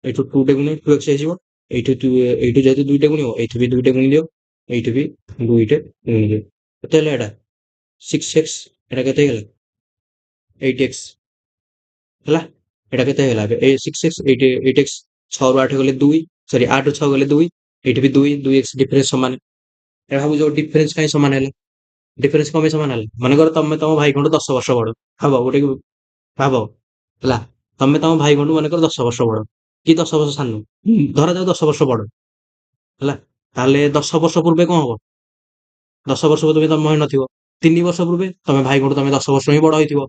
ଏଇଠୁ 2 ଟେ ଗୁଣିଲେ 2x ହେଇଯିବ ଏଇଠୁ ଯେହେତୁ 2ଟେ ଗୁଣିବ ଏଇଠି ବି 2ଟେ ଗୁଣି ଦିଅ ଏଇଠି ବି 2ଟେ ଗୁଣି ଦିଅ କେତେ ହେଲା ଏଇଟା 6x ଏଇଟା କେତେ ହେଇଗଲା 8x ହେଲା। ଏଇଟା କେତେ ହେଇଗଲା ଏବେ 6x 8x 6 ରୁ 8 ଗଲେ 2 ସରି 8 ରୁ 6 ଗଲେ 2 ଏଇଠି ବି 2x ଡିଫରେନ୍ସ ସମାନ। ଏଟା ଭାବୁଛ ଡିଫରେନ୍ସ କାହିଁ ସମାନ ହେଲା ଡିଫରେନ୍ସ କଣ ପାଇଁ ସମାନ ହେଲା ମନେକର ତମେ ତମ ଭାଇଙ୍କଠୁ 10 ବର୍ଷ ବଡ ଭାବ ଗୋଟେ ଭାବ ହେଲା ତମେ ତମ ଭାଇଙ୍କଠୁ ମନେକର 10 ବର୍ଷ ବଡ କି 10 ବର୍ଷ ସାନ ଧରାଯାଉ 10 ବର୍ଷ ବଡ ହେଲା। ତାହେଲେ 10 ବର୍ଷ ପୂର୍ବେ କଣ ହବ 10 ବର୍ଷ ପୂର୍ବେ ତମେ ହେଇନଥିବ 3 ବର୍ଷ ପୂର୍ବେ ତମେ ଭାଇଙ୍କଠୁ ତମେ 10 ବର୍ଷ ହିଁ ବଡ ହେଇଥିବ।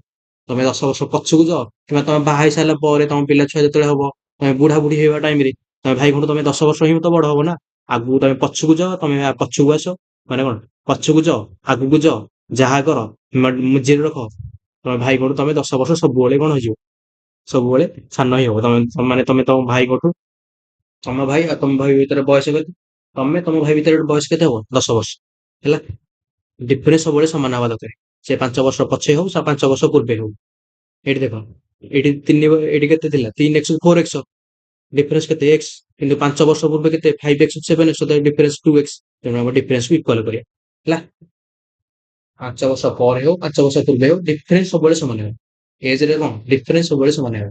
ତମେ 10 ବର୍ଷ ପଛକୁ ଯାଅ କିମ୍ବା ତମେ ବାହା ହେଇ ସାରିଲା ପରେ ତମ ପିଲା ଛୁଆ ଯେତେବେଳେ ହବ ତମେ ବୁଢା ବୁଢୀ ହେଇବା ଟାଇମ ରେ ତମେ ଭାଇଙ୍କଠୁ ତମେ 10 ବର୍ଷ ହିଁ ତ ବଡ ହବ ନା। ଆଗକୁ ତମେ ପଛକୁ ଯାଅ ତମେ ପଛକୁ ଆସ ମାନେ କଣ ପଛକୁ ଯାଅ ଆଗକୁ ଯାଅ ଯାହା କର ମଝିରେ ରଖ ତମେ ଭାଇଙ୍କଠୁ ତମେ 10 ବର୍ଷ ସବୁବେଳେ କଣ ହେଇଯିବ ସବୁବେଳେ ସାନ ହିଁ ହବ ତମେ ମାନେ ତମେ ତମ ଭାଇଙ୍କଠୁ ତମ ଭାଇ ଆଉ ତମ ଭାଇ ଭିତରେ ବୟସ କେତେ ତମେ ତମ ଭାଇ ଭିତରେ ବୟସ କେତେ ହବ 10 ବର୍ଷ ହେଲା। ଡିଫରେନ୍ସ ସବୁବେଳେ ସମାନ ହବା ଦରକାର ସେ 5 ବର୍ଷ ପଛେ ହଉ ସେ 5 ବର୍ଷ ପୂର୍ବେ ହଉ। ଏଇଠି ଦେଖ ଏଇଠି ଏଇଠି କେତେ ଥିଲା 3x 4x ଡିଫରେନ୍ସ କେତେ x କିନ୍ତୁ 5 ବର୍ଷ ପୂର୍ବେ କେତେ 5x 7x ଡିଫରେନ୍ସ 2x ତେଣୁ ଆମ ଡିଫରେନ୍ସ ଇକ୍ୱାଲ କରିବା ହେଲା। 5 ବର୍ଷ ପରେ ହଉ 5 ବର୍ଷ ପୂର୍ବେ ହଉ ଡିଫରେନ୍ସ ସବୁବେଳେ ସମାନ ହେବ ଏଜରେ କଣ ଡିଫରେନ୍ସ ସବୁବେଳେ ସମାନ ହେବ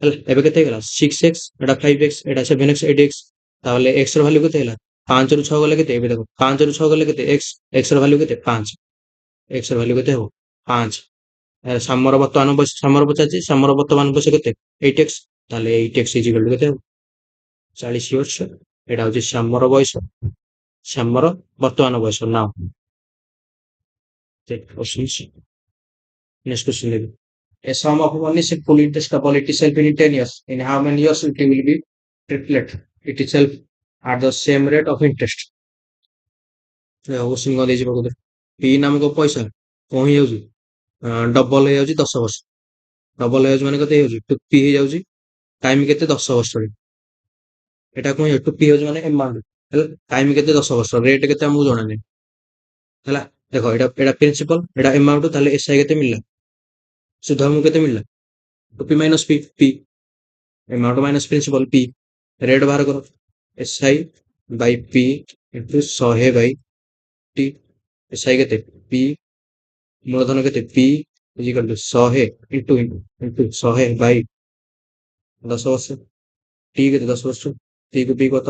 ହେଲା। ଏବେ କେତେ ହେଇଗଲା 6x ଏଟା 5x ଏଟା 7x 8x ତାହେଲେ x ର ଭାଲ୍ୟୁ କେତେ ହେଲା 5 ରୁ 6 ଗଲେ କେତେ ଏବେ ଦେଖ 5 ରୁ 6 ଗଲେ କେତେ x ର ଭାଲ୍ୟୁ କେତେ 5 x ର ଭାଲ୍ୟୁ କେତେ ହବ 5। ଶ୍ୟାମର ବର୍ତ୍ତମାନ ବୟସ ଶ୍ୟାମର ପଚାରୁଛି ଶ୍ୟାମର ବର୍ତ୍ତମାନ ବୟସ କେତେ 8x ତାହେଲେ 8x ଇଜିକାଲ ଟୁ କେତେ ହବ 40 ବର୍ଷ। ଏଇଟା ହଉଛି ଶ୍ୟାମର ବୟସ ଶ୍ୟାମର ବର୍ତ୍ତମାନ ବୟସ ନାଉ ନେକ୍ସଟ କ୍ୱେଶ୍ଚନ ଦେଖି a sum of one is full interest double itself in 10 years in how many years it will be triplet itself at the same rate of interest। Question କଣ ଦେଇଛି ପାଖରେ p ନାମକ ପଇସା କଣ ହେଇଯାଉଛି ଡବଲ ହେଇଯାଉଛି 10 ବର୍ଷ ଡବଲ ହେଇଯାଉଛି ମାନେ କେତେ ହେଇଯାଉଛି 2p ହେଇଯାଉଛି ଟାଇମ କେତେ 10 ବର୍ଷରେ ଏଟା କଣ ହେଇଯାଉଛି 2p ହେଇଯାଉଛି ମାନେ ଏମାଉଣ୍ଟ ହେଲା ଟାଇମ କେତେ 10 ବର୍ଷ ରେଟ୍ କେତେ ଆମକୁ ଜଣା ନାହିଁ ହେଲା। ଦେଖ ଏଟା ଏଟା ପ୍ରିନ୍ସିପାଲ ଏଟା ଏମାଉଣ୍ଟ ତାହେଲେ ଏସଆଇ କେତେ ମିଳିଲା ସୁଧ ଆମକୁ କେତେ ମିଳିଲା 2p minus p amount minus principal p rate ବାହାର କର SI by p into 100 by T SI କେତେ p ମୂଳଧନ କେତେ p is equal to 100 into into 100 by 10 ବର୍ଷ ଟି କେତେ 10 ବର୍ଷ ଟି କୁ p କତ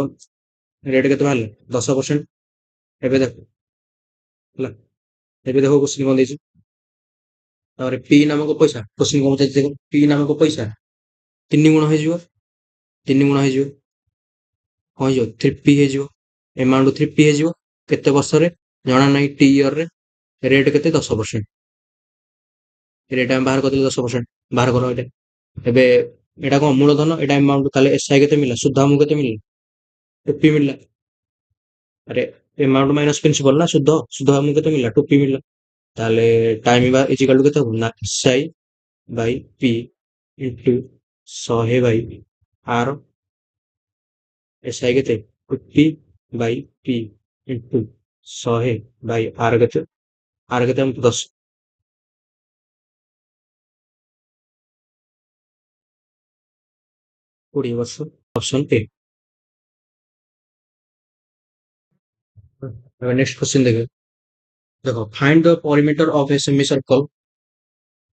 ରେଟ୍ କେତେ ବାହାରିଲା 10%। ଏବେ ଦେଖ ହେଲା ଏବେ ଦେଖ କୋଶ୍ଚିନ୍ କଣ ଦେଇଛି ତାପରେ p ନାମକ ପଇସା କୋଶ୍ଚିନ୍ କଣ ପଚାରିଛି ଦେଖ p ନାମକ ପଇସା 3 ଗୁଣ ହେଇଯିବ 3 ଗୁଣ ହେଇଯିବ କଣ ହେଇଯିବ 3p ହେଇଯିବ ଏମାଉଣ୍ଟ 3p ହେଇଯିବ କେତେ ବର୍ଷରେ ଜଣା ନାହିଁ ଟି ଇୟରରେ ରେଟ୍ କେତେ 10%। ରେଟ୍ ଆମେ ବାହାର କରିଦେଲେ 10% ବାହାର କର ଏଇଟା ଏବେ ଏଇଟା କଣ ମୂଳଧନ ଏଇଟା ଏମାଉଣ୍ଟ ତାହେଲେ ଏସଆଇ କେତେ ମିଳିଲା ସୁଧ ଆମକୁ କେତେ ମିଳିଲା 2p ମିଳିଲା ଆରେ ଏମାଉଣ୍ଟ ମାଇନସ ପ୍ରିନ୍ସିପାଲ ନା ସୁଧ ସୁଧ ଆମକୁ କେତେ ମିଳିଲା 2p ମିଳିଲା ତାହେଲେ ଟାଇମ ବା ଇଜିକାଲ ଟୁ କେତେ ହବ ନା SI by p into 100 by R SI କେତେ 2p by p into 100 by R କେତେ ଆମକୁ 10 20 ବର୍ଷ ଅପସନ ଏ नेक्स्ट क्वेश्चन देखे देखो find the perimeter of a semicircle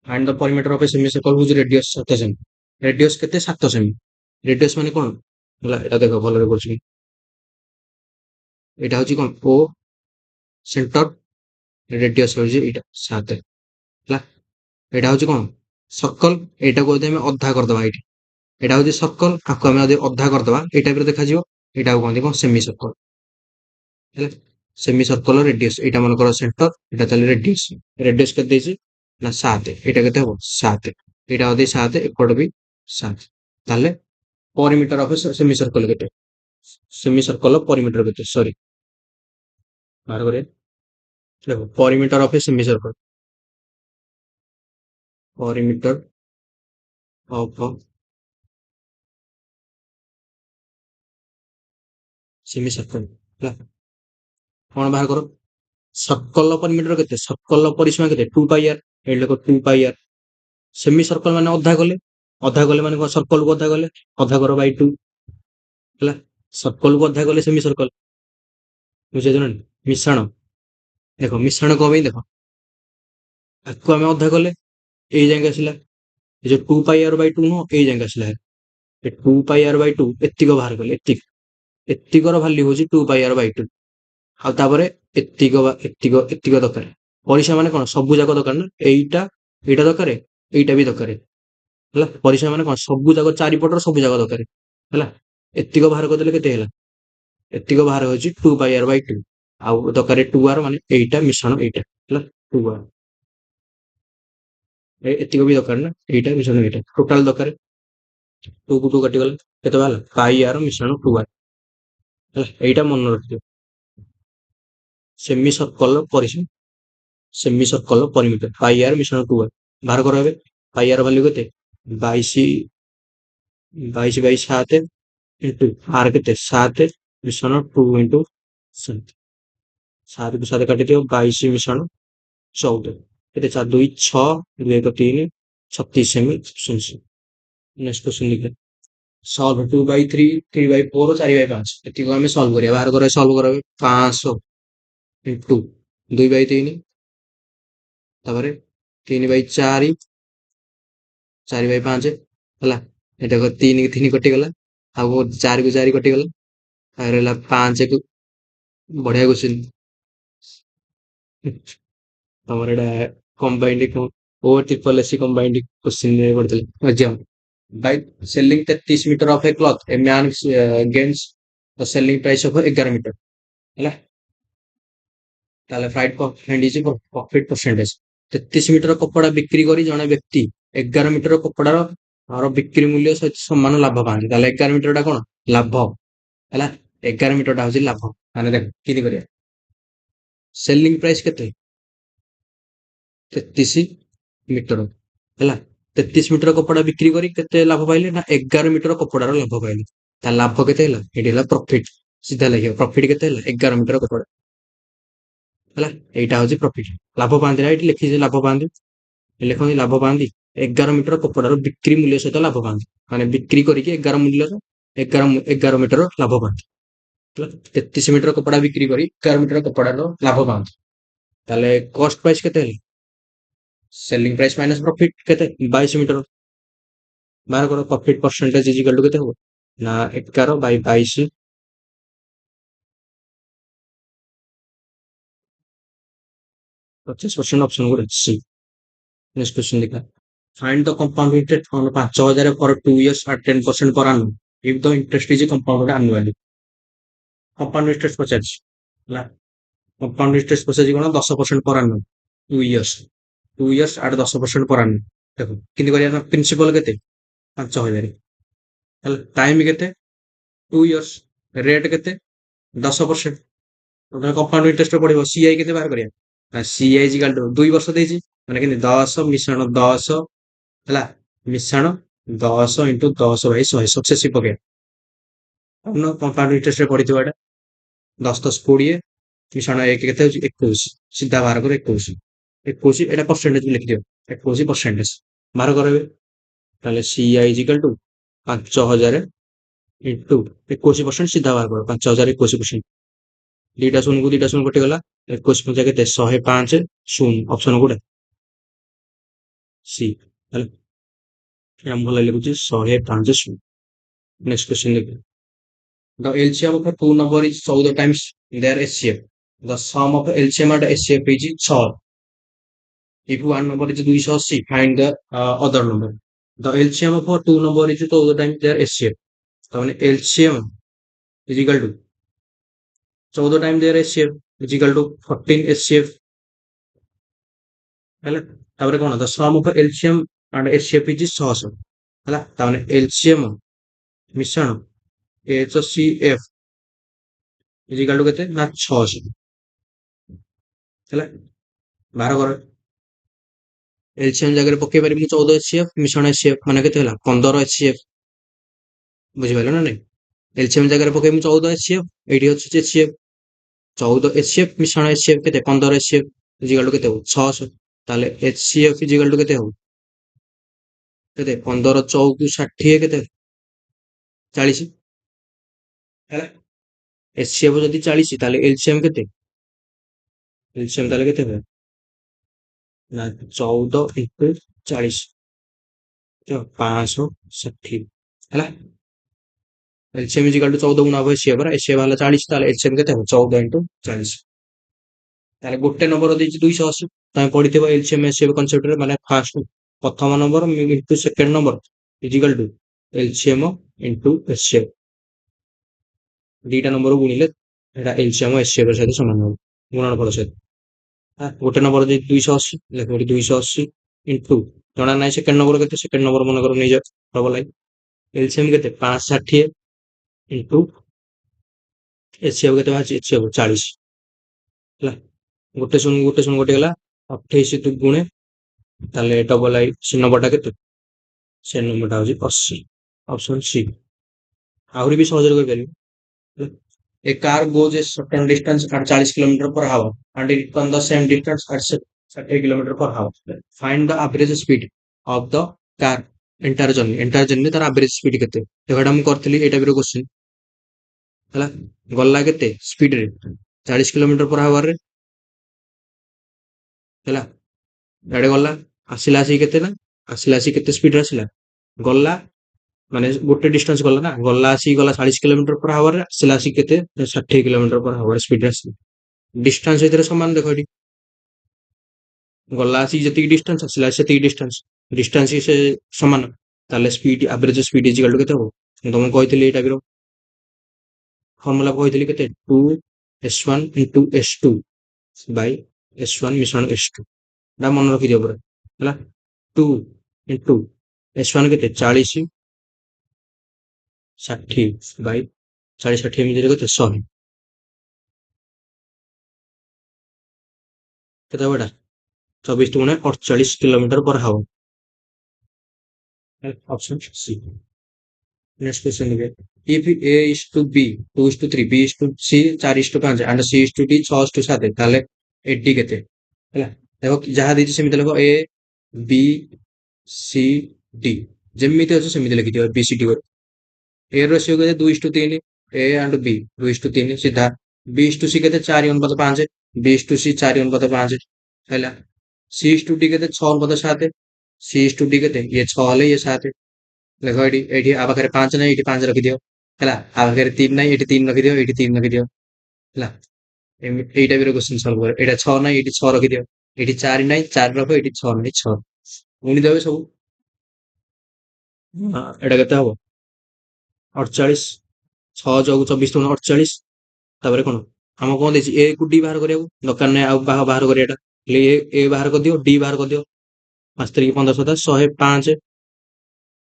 find the perimeter of a semicircle whose radius 7 सेमी radius केते 7 सेमी radius माने कोन होला एटा देखो भलो रे बोलछि एटा होची कोन ओ सेंटर रेडियस होची एटा 7 ହେଲା ଏଇଟା ହଉଛି କଣ ସର୍କଲ ଏଇଟାକୁ ଯଦି ଆମେ ଅଧା କରିଦବା ଏଇଠି ଏଇଟା ହଉଛି ସର୍କଲ ଆକୁ ଆମେ ଯଦି ଅଧା କରିଦବା ଏଇ ଟାଇପର ଦେଖାଯିବ ଏଇଟାକୁ କହନ୍ତି କଣ ସେମି ସର୍କଲ ହେଲା ସେମି ସର୍କଲ ରେଡିୟସ ଏଇଟା ମନେକର ସେଣ୍ଟର ଏଇଟା ତାହେଲେ ରେଡିୟସ ରେଡିୟସ କେତେ ଦେଇଛି ନା 7 ଏଇଟା କେତେ ହବ 7 ଏଇଟା ଯଦି 7 ଏପଟ ବି 7 ତାହେଲେ ପରିମିଟର ଅଫ ସେମି ସର୍କଲ କେତେ ସେମି ସର୍କଲ ପରିମିଟର କେତେ ସରି ବାହାର କରିବା ଦେଖ perimeter of semi circle perimeter of a semicircle ହେଲା କଣ ବାହାର କର ସର୍କଲ ପରିମିଟର କେତେ ସର୍କଲ ପରିସୀମା କେତେ 2 ପାଇ r ଏଇ ଲୋକ 2 ପାଇ r ସେମି ସର୍କଲ ମାନେ ଅଧା କଲେ ମାନେ କଣ ସର୍କଲ କୁ ଅଧା କର ବାଇ 2 ହେଲା ସର୍କଲ କୁ ଅଧା କଲେ ସେମି ସର୍କଲ ବୁଝିଛ ନା ମିଶାଣ ଦେଖ ମିଶାଣ କଣ ପାଇଁ ଦେଖ ଆକୁ ଆମେ ଅଧା କଲେ ଏଇ ଯାଏଁ ଆସିଲା ଏ ଯୋଉ 2 ପାଇ r ବାଇ 2 ନୁହଁ ଏଇ ଯାଏଁ ଆସିଲା ଏ 2 ପାଇ r ବାଇ 2 ଏତିକ ବାହାର କଲେ ଏତିକର ଭାଲ୍ୟୁ ହଉଛି 2 ପାଇ r ବାଇ 2 ଆଉ ତାପରେ ଏତିକ ଦରକାର ପରିସୀମା ମାନେ କଣ ସବୁ ଯାକ ଦରକାର ନା ଏଇଟା ଦରକାର ଏଇଟା ବି ଦରକାର ହେଲା ପରିସୀମା ମାନେ କଣ ସବୁ ଯାକ ଚାରିପଟର ସବୁ ଯାକ ଦରକାର ହେଲା ଏତିକ ବାହାର କରିଦେଲେ କେତେ ହେଲା ଏତିକ ବାହାର ହଉଛି 2 ପାଇ r ବାଇ 2 ଆଉ ଦରକାର 2r ମାନେ ଏଇଟା ମିଶ୍ରଣ ଏଇଟା ହେଲା 2r ଏତିକ ବି ଦରକାର ନା ଏଇଟା ମିଶ୍ରଣ ଏଇଟା ଟୋଟାଲ ଦରକାର 2 କୁ 2 କାଟିଗଲା କେତେ ବାହାରିଲା ପାଇ r ମିଶ୍ରଣ 2r ହେଲା ଏଇଟା ମନେ ରଖିଦିଅ ସେମି ସର୍କଲ ପରିସୀମା ସେମି ସର୍କଲ ପରିମିଟର ପାଇ r ମିଶ୍ରଣ 2r ବାହାର କର ଏବେ ପାଇ r ଭାଲ୍ୟୁ କେତେ 22 ବାଇ 7 ଇଣ୍ଟୁ r କେତେ 7 ମିଶ୍ରଣ 2 ଇଣ୍ଟୁ 7 କୁ 7 କାଟିଦିଅ 22 ମିଶ୍ରଣ 14 କେତେ 4 2 6 2 1 3 36 ସେମି ନେକ୍ସଟ क्वेश्चन लिखिए सॉल्व 2 बाई 3 3 बाई 4 4 बाई 5 ଏତିକି ଆମେ ସଲ୍ଭ କରିବା ବାହାର କରିବା ସଲ୍ଭ କର 500 ଇଣ୍ଟୁ 2 ବାଇ 3 ତାପରେ 3 ବାଇ 4 4 ବାଇ 5 ହେଲା ଏଟା 3 କୁ 3 କଟିଗଲା ଆଉ 4 କୁ 4 କଟିଗଲା ଆଉ ରହିଲା 5 କୁ ବଢିଆ क्वेश्चन ଆମର ଏଟା କମ୍ବାଇନ୍ଡ ଓ ट्रिपल एसी कम्बाइंड क्वेश्चन रे पढ़िଥିଲେ exam by selling 33 metre of a cloth a man gains the selling price of 11 metre ହେଲା ତାହେଲେ find is profit percentage 33 metre କପଡା ବିକ୍ରି କରି ଜଣେ ବ୍ୟକ୍ତି 11 ମିଟର କପଡାର ବିକ୍ରି ମୂଲ୍ୟ ସହିତ ସମାନ ଲାଭ ପାଆନ୍ତି ତାହେଲେ 11 ମିଟର ଟା କଣ ଲାଭ ହେଲା 11 ମିଟର ଟା ହଉଛି ଲାଭ ମାନେ ଦେଖ କେମିତି କରିବା ସେଲିଂ ପ୍ରାଇସ୍ କେତେ 33 ମିଟର ହେଲା 33 ମିଟର କପଡା ବିକ୍ରି କରି କେତେ ଲାଭ ପାଇଲେ ନା 11 ମିଟର କପଡାର ଲାଭ ପାଇଲେ ତା ଲାଭ କେତେ ହେଲା ଏଠି ହେଲା ପ୍ରଫିଟ ସିଧା ଲେଖିବ ପ୍ରଫିଟ କେତେ ହେଲା 11 ମିଟର କପଡା ହେଲା ଏଇଟା ହଉଛି ପ୍ରଫିଟ ଲାଭ ପାଆନ୍ତି ନା ଏଇଠି ଲେଖିଛି ଲାଭ ପାଆନ୍ତି ଲେଖନ୍ତି ଲାଭ ପାଆନ୍ତି 11 ମିଟର କପଡାର ବିକ୍ରି ମୂଲ୍ୟ ସହିତ ଲାଭ ପାଆନ୍ତି ମାନେ ବିକ୍ରି କରିକି 11 ମୂଲ୍ୟର 11 ମିଟର ଲାଭ ପାଆନ୍ତି ହେଲା 33 ମିଟର କପଡା ବିକ୍ରି କରି 11 ମିଟର କପଡାର ଲାଭ ପାଆନ୍ତି ତାହେଲେ କଷ୍ଟ ପ୍ରାଇସ୍ କେତେ ହେଲା सेलिंग प्राइस माइनस प्रॉफिट केते 22 मीटर बाहर करो profit percentage is equal to केते हो ना 11 बाय 22 50% ऑप्शन को सी नेक्स्ट क्वेश्चन लिखा find the compound interest on 5000 for 2 years at 10% per annum if the interest is compounded annually compound interest पचास ला कंपाउंड इंटरेस्ट पचास कोन 10% per annum 2 years 2 years at 10% per annum देखो किंती करिया principal केते 5000 ହେଲା time କେତେ 2 years rate କେତେ 10% ତମେ କମ୍ପାଉଣ୍ଡ ଇଣ୍ଟରେଷ୍ଟ ପଡିବ ସିଆଇ କେତେ ବାହାର କରିବା ସିଆଇ ଇଜିକାଲ ଟୁ 2 ବର୍ଷ ଦେଇଛି ମାନେ କେମିତି 10 ମିଶାଣ 10 ହେଲା ମିଶାଣ 10 ଇଣ୍ଟୁ 10 ବାଇ 100 ସକ୍ସେସିଭ ପକେଇବା କମ୍ପାଉଣ୍ଡ ଇଣ୍ଟରେଷ୍ଟ ରେ ପଡିଥିବ ଏଟା 10 10 20 ମିଶାଣ 1 କେତେ ହଉଛି 21 ସିଧା ବାହାର କର 21 21 ଏଟା ପରସେଣ୍ଟେଜ ଲେଖିଦିଅ 21 ପରସେଣ୍ଟେଜ ବାହାର କରିବେ ତାହେଲେ ସିଆଇ ଇଜିକାଲ ଟୁ 5000 इंटू 21% सीधा बाहर करो 5000 21% ଦୁଇଟା ଶୂନକୁ ଦୁଇଟା ଶୂନ କଟିଗଲା 21 କେତେ 105 ଶୂନ ଅପସନ କୋଉଟା ସି ହେଲା ଆମ ଭଲ ଲାଗୁଛି 105 ଶୂନ ନେକ୍ସଟ କ୍ୱେଶ୍ଚନ ଦେଖିବା the LCM of a two number is 14 times their HCF the sum of LCM and HCF is 6 if one number is 280 find the other number the LCM of a two number is 14 times their HCF तो मैंने LCM is equal to 14 times their HCF is equal to 14 HCF ହେଲା ତାପରେ କଣ the sum of LCM and HCF is 600 ହେଲା ତାମାନେ LCM ମିଶ୍ରଣ HCF is equal to କେତେ ନା 600 ହେଲା ବାହାର କର LCM ଜାଗାରେ ପକେଇ ପାରିବି 14 HCF ମିଶ୍ରଣ HCF ମାନେ କେତେ ହେଲା 15 HCF ବୁଝିପାରିଲ ନା ନାଇଁ LCM ଜାଗାରେ ପକେଇବି 14 HCF ଏଇଠି ଅଛି HCF 14 HCF ମିଶ୍ରଣ HCF କେତେ 15 HCF is equal to କେତେ ହବ 600 ତାହେଲେ HCF is equal to କେତେ ହବ କେତେ 15 ଚଉକୁ 60 କେତେ 40 ହେଲା HCF ଯଦି 40 ତାହେଲେ LCM କେତେ LCM ତାହେଲେ କେତେ হবে ନା 14 into 40 560 ହେଲା LCM is equal to 14 ଗୁଣା ହବ HCF ର HCF ହେଲା 40 ତାହେଲେ LCM କେତେ ହବ 14 into 40 ତାହେଲେ ଗୋଟେ ନମ୍ବର ଦେଇଛି 280 ତମେ ପଢିଥିବ LCM HCF କନସେପ୍ଟରେ ମାନେ ଫାର୍ଷ୍ଟ ପ୍ରଥମ number into second number is equal two LCM into HCF ଦିଟା ନମ୍ବର ଗୁଣିଲେ ଏଟା LCM HCF ସହିତ ସମାନ ହବ ଗୁଣନଫଳ ସହିତ ଗୋଟେ ନମ୍ବର ଦେଇଛି 280 ଲେଖ ଏଠି 280 ଇଣ୍ଟୁ ଜଣା ନାହିଁ ସେକେଣ୍ଡ ନମ୍ବର କେତେ ସେକେଣ୍ଡ ନମ୍ବର ମନେକର ନେଇଯାଅ ଡବଲ ଲାଇନ୍ LCM କେତେ 560 ଇଣ୍ଟୁ HCF କେତେ ବାହାରିଛି HCF 40 ହେଲା ଗୋଟେ ଶୂନ କଟିଗଲା 28 ତୁ ଗୁଣେ ତାହେଲେ ଡବଲ ଲାଇନ୍ ସେ ନମ୍ବରଟା କେତେ ସେ ନମ୍ବରଟା ହଉଛି 80 ଅପସନ ସି ଆହୁରି ବି ସହଜରେ କରିପାରିବି A car goes a certain distance at 40 km per hour and it returns the same distance at 30 km per hour. Find the average speed of the car entire journey तार average speed केते देखो एटा हम करथली एटा बिरो question हला गल्ला केते speed रे 40 km per hour रे हला एडे गल्ला आसिला आसी केते ना आसिला आसी केते स्पीड रे आसिला गल्ला माने गोटे डिस्टेंस गला ना गला आसी गला 40 किलोमीटर पर आवर रे आसिला आसी केते 60 किलोमीटर पर आवर स्पीड रे आसी डिस्टेंस एतरे समान देखो एटी गला आसी जति डिस्टेंस आसिला सेति डिस्टेंस डिस्टेंस से समान ताले speed average speed is equal to केते हो तुम कहितली एटा बिरो फार्मूला कहितली केते 2s1 into s2 by s1 मिश्रण s2 डा मन रखि दियो पुरा हला 2 into s1 केते 40 60 बाई 40 60 मिनिट केते 100 केते बडा 24 गुणे 48 किलोमीटर पर हावर ऑप्शन सी नेक्स्ट क्वेश्चन लिखे if a is to b 2 is to 3 b is to c 4 is to 5 and c is to d 6 is to 7 ताले ad केते हैला देखो जहा देछि सेमिति लिखो a b c d जेमिति अछि सेमिति लिखि दियो b c d ए रेशियो के 2:3 ए एंड बी 2:3 सीधा बी टू सी के 4:5 बी टू सी 4:5 हैला सी टू डी के 6:7 सी टू डी के ये 6 ले ये 7 देखो एडी एडी आ पाखरे 5 नै एडी 5 रखि दियो हैला आ पाखरे 3 नै एडी 3 रखि दियो एडी 3 रखि दियो हैला एटा भी क्वेश्चन सॉल्व कर एटा 6 नै एडी 6 रखि दियो एडी 4 नै 4 रखो एडी 6 नै 6 गुणी देबे सब एटा केते हबो 48 6 चौक 24 गुण 48 तापर कोन हम कोन देछि ए को डी बाहर करिया दरकार नै आ बाहर करियाटा ले ए बाहर कर दियो डी बाहर कर दियो 5 3 15 17 105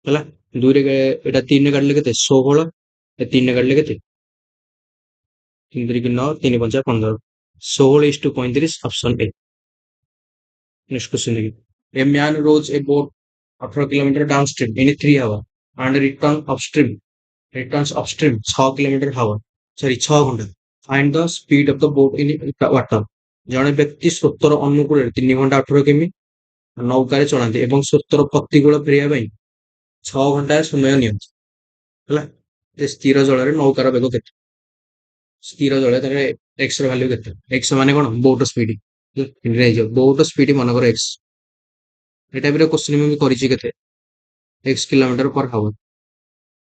हला 2 रे एटा 3 रे काटले केते 16 ए 3 रे काटले केते 3 3 9 3 5 15 16:35 ऑप्शन ए नेक्स्ट क्वेश्चन देखिए a man rows a boat 18 kilometre downstream in 3 hour and return upstream returns upstream 6 किलोमीटर हावर सॉरी 6 घंटा find the speed of the boat in water जने व्यक्ति स्रोतर अनुकूल 3 घंटा 18 किमी नौका चलाते एवं स्रोतर प्रतिकूल फेरिया 6 घंटा समय नियंत्रण हला स्थिर जल रे नौकार वेग केते ସ୍ଥିର ଜଳ ତାହେଲେ x ର ଭ୍ୟାଲ୍ୟୁ କେତେ? x ମାନେ କଣ? Boat speed. ହେଇଯିବ ବୋଟ ସ୍ପିଡ ମନେକର x। এই ଟାଇପର କ୍ୱେଶ୍ଚିନ୍ ମୁଁ ବି କରିଛି କେତେ? x kilometre per hour.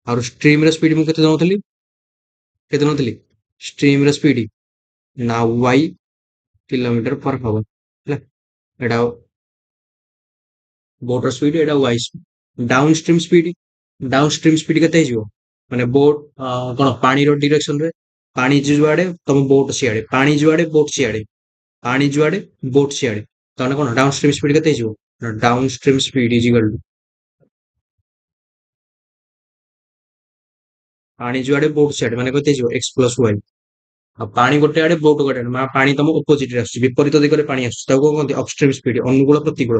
ଆଉ ଷ୍ଟ୍ରିମ୍ ର ସ୍ପିଡ ମୁଁ କେତେ ନଉଥିଲି? କେତେ ନଉଥିଲି? ଷ୍ଟ୍ରିମ୍ ର ସ୍ପିଡ ନା y କିଲୋମିଟର ପର ହାୱାର ହେଲା। ଏଇଟା ବୋଟ ର ସ୍ପିଡ, ଏଇଟା y speed. Downstream speed କେତେ ହେଇଯିବ? ମାନେ ବୋଟ କଣ ପାଣିର ଡିରେକ୍ସନ ରେ, ପାଣି ଯୁଆଡେ ତମ ବୋଟ ସିଆଡେ, ପାଣି ଯୁଆଡେ ବୋଟ ସିଆଡେ, ପାଣି ଯୁଆଡେ ବୋଟ ସିଆଡେ, ତାହେଲେ କଣ ଡାଉନ ଷ୍ଟ୍ରିମ୍ ସ୍ପିଡ କେତେ ହେଇଯିବ? Down stream speed is equal two ପାଣି ଯୁଆଡେ ବୋଟ ସିଆଡେ ମାନେ କେତେ ହେଇଯିବ? x plus Y. ଆଉ ପାଣି ଗୋଟେ ଆଡେ ବୋଟ ଗୋଟେ ଆଡେ, ପାଣି ତମ ଅପୋଜିଟ ରେ ଆସୁଛି, ବିପରୀତ ଦିଗରେ ପାଣି ଆସୁଛି, ତାକୁ କଣ କହନ୍ତି? Upstream speed. ଅନୁକୂଳ ପ୍ରତିକୂଳ,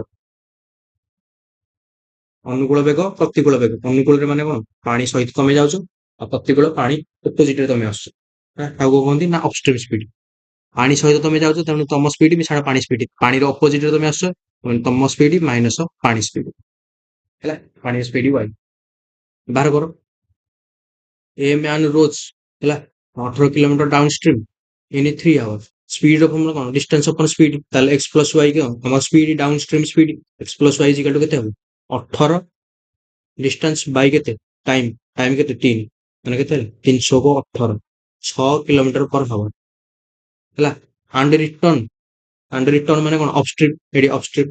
ଅନୁକୂଳ ବେଗ ପ୍ରତିକୂଳ ବେଗ। ଅନୁକୂଳରେ ମାନେ କଣ? ପାଣି ସହିତ ତମେ ଯାଉଛ, ଆଉ ପ୍ରତିକୂଳ ପାଣି ଅପୋଜିଟ ରେ ତମେ ଆସୁଛ, ତାକୁ କହନ୍ତି ନା ଅପଷ୍ଟ୍ରିମ୍ ସ୍ପିଡ। ପାଣି ସହିତ ତମେ ଯାଉଛ, ତେଣୁ ତମ ସ୍ପିଡ ମିଶାଣ ପାଣି ସ୍ପିଡ। ପାଣିର ଅପୋଜିଟ ରେ ତମେ ଆସୁଛ, ତମ ସ୍ପିଡ ମାଇନସ ପାଣି ସ୍ପିଡ ହେଲା। ପାଣି ସ୍ପିଡ ୱାଇ ବାହାର କର। ଏ ମ୍ୟାନ ରୋଜ୍ ହେଲା 18 kilometre downstream in 3 hour. Speed ର ଫର୍ମୁଲା କଣ? Distance upon speed. ତାହେଲେ x ପ୍ଲସ ୱାଇ କଣ? ତମ speed downstream speed. x plus Y is equal to କେତେ ହବ? 18 ଡିଷ୍ଟାନ୍ସ ବାଇ କେତେ? ଟାଇମ। ଟାଇମ କେତେ? 3 ମାନେ କେତେ ହେଲା? 318 6 କିଲୋମିଟର ପର ହାୱାର ହେଲା। ଆଣ୍ଡ ରିଟର୍ନ ମାନେ କଣ? ଅପଷ୍ଟ୍ରିମ୍। ଏଠି ଅପଷ୍ଟ୍ରିମ୍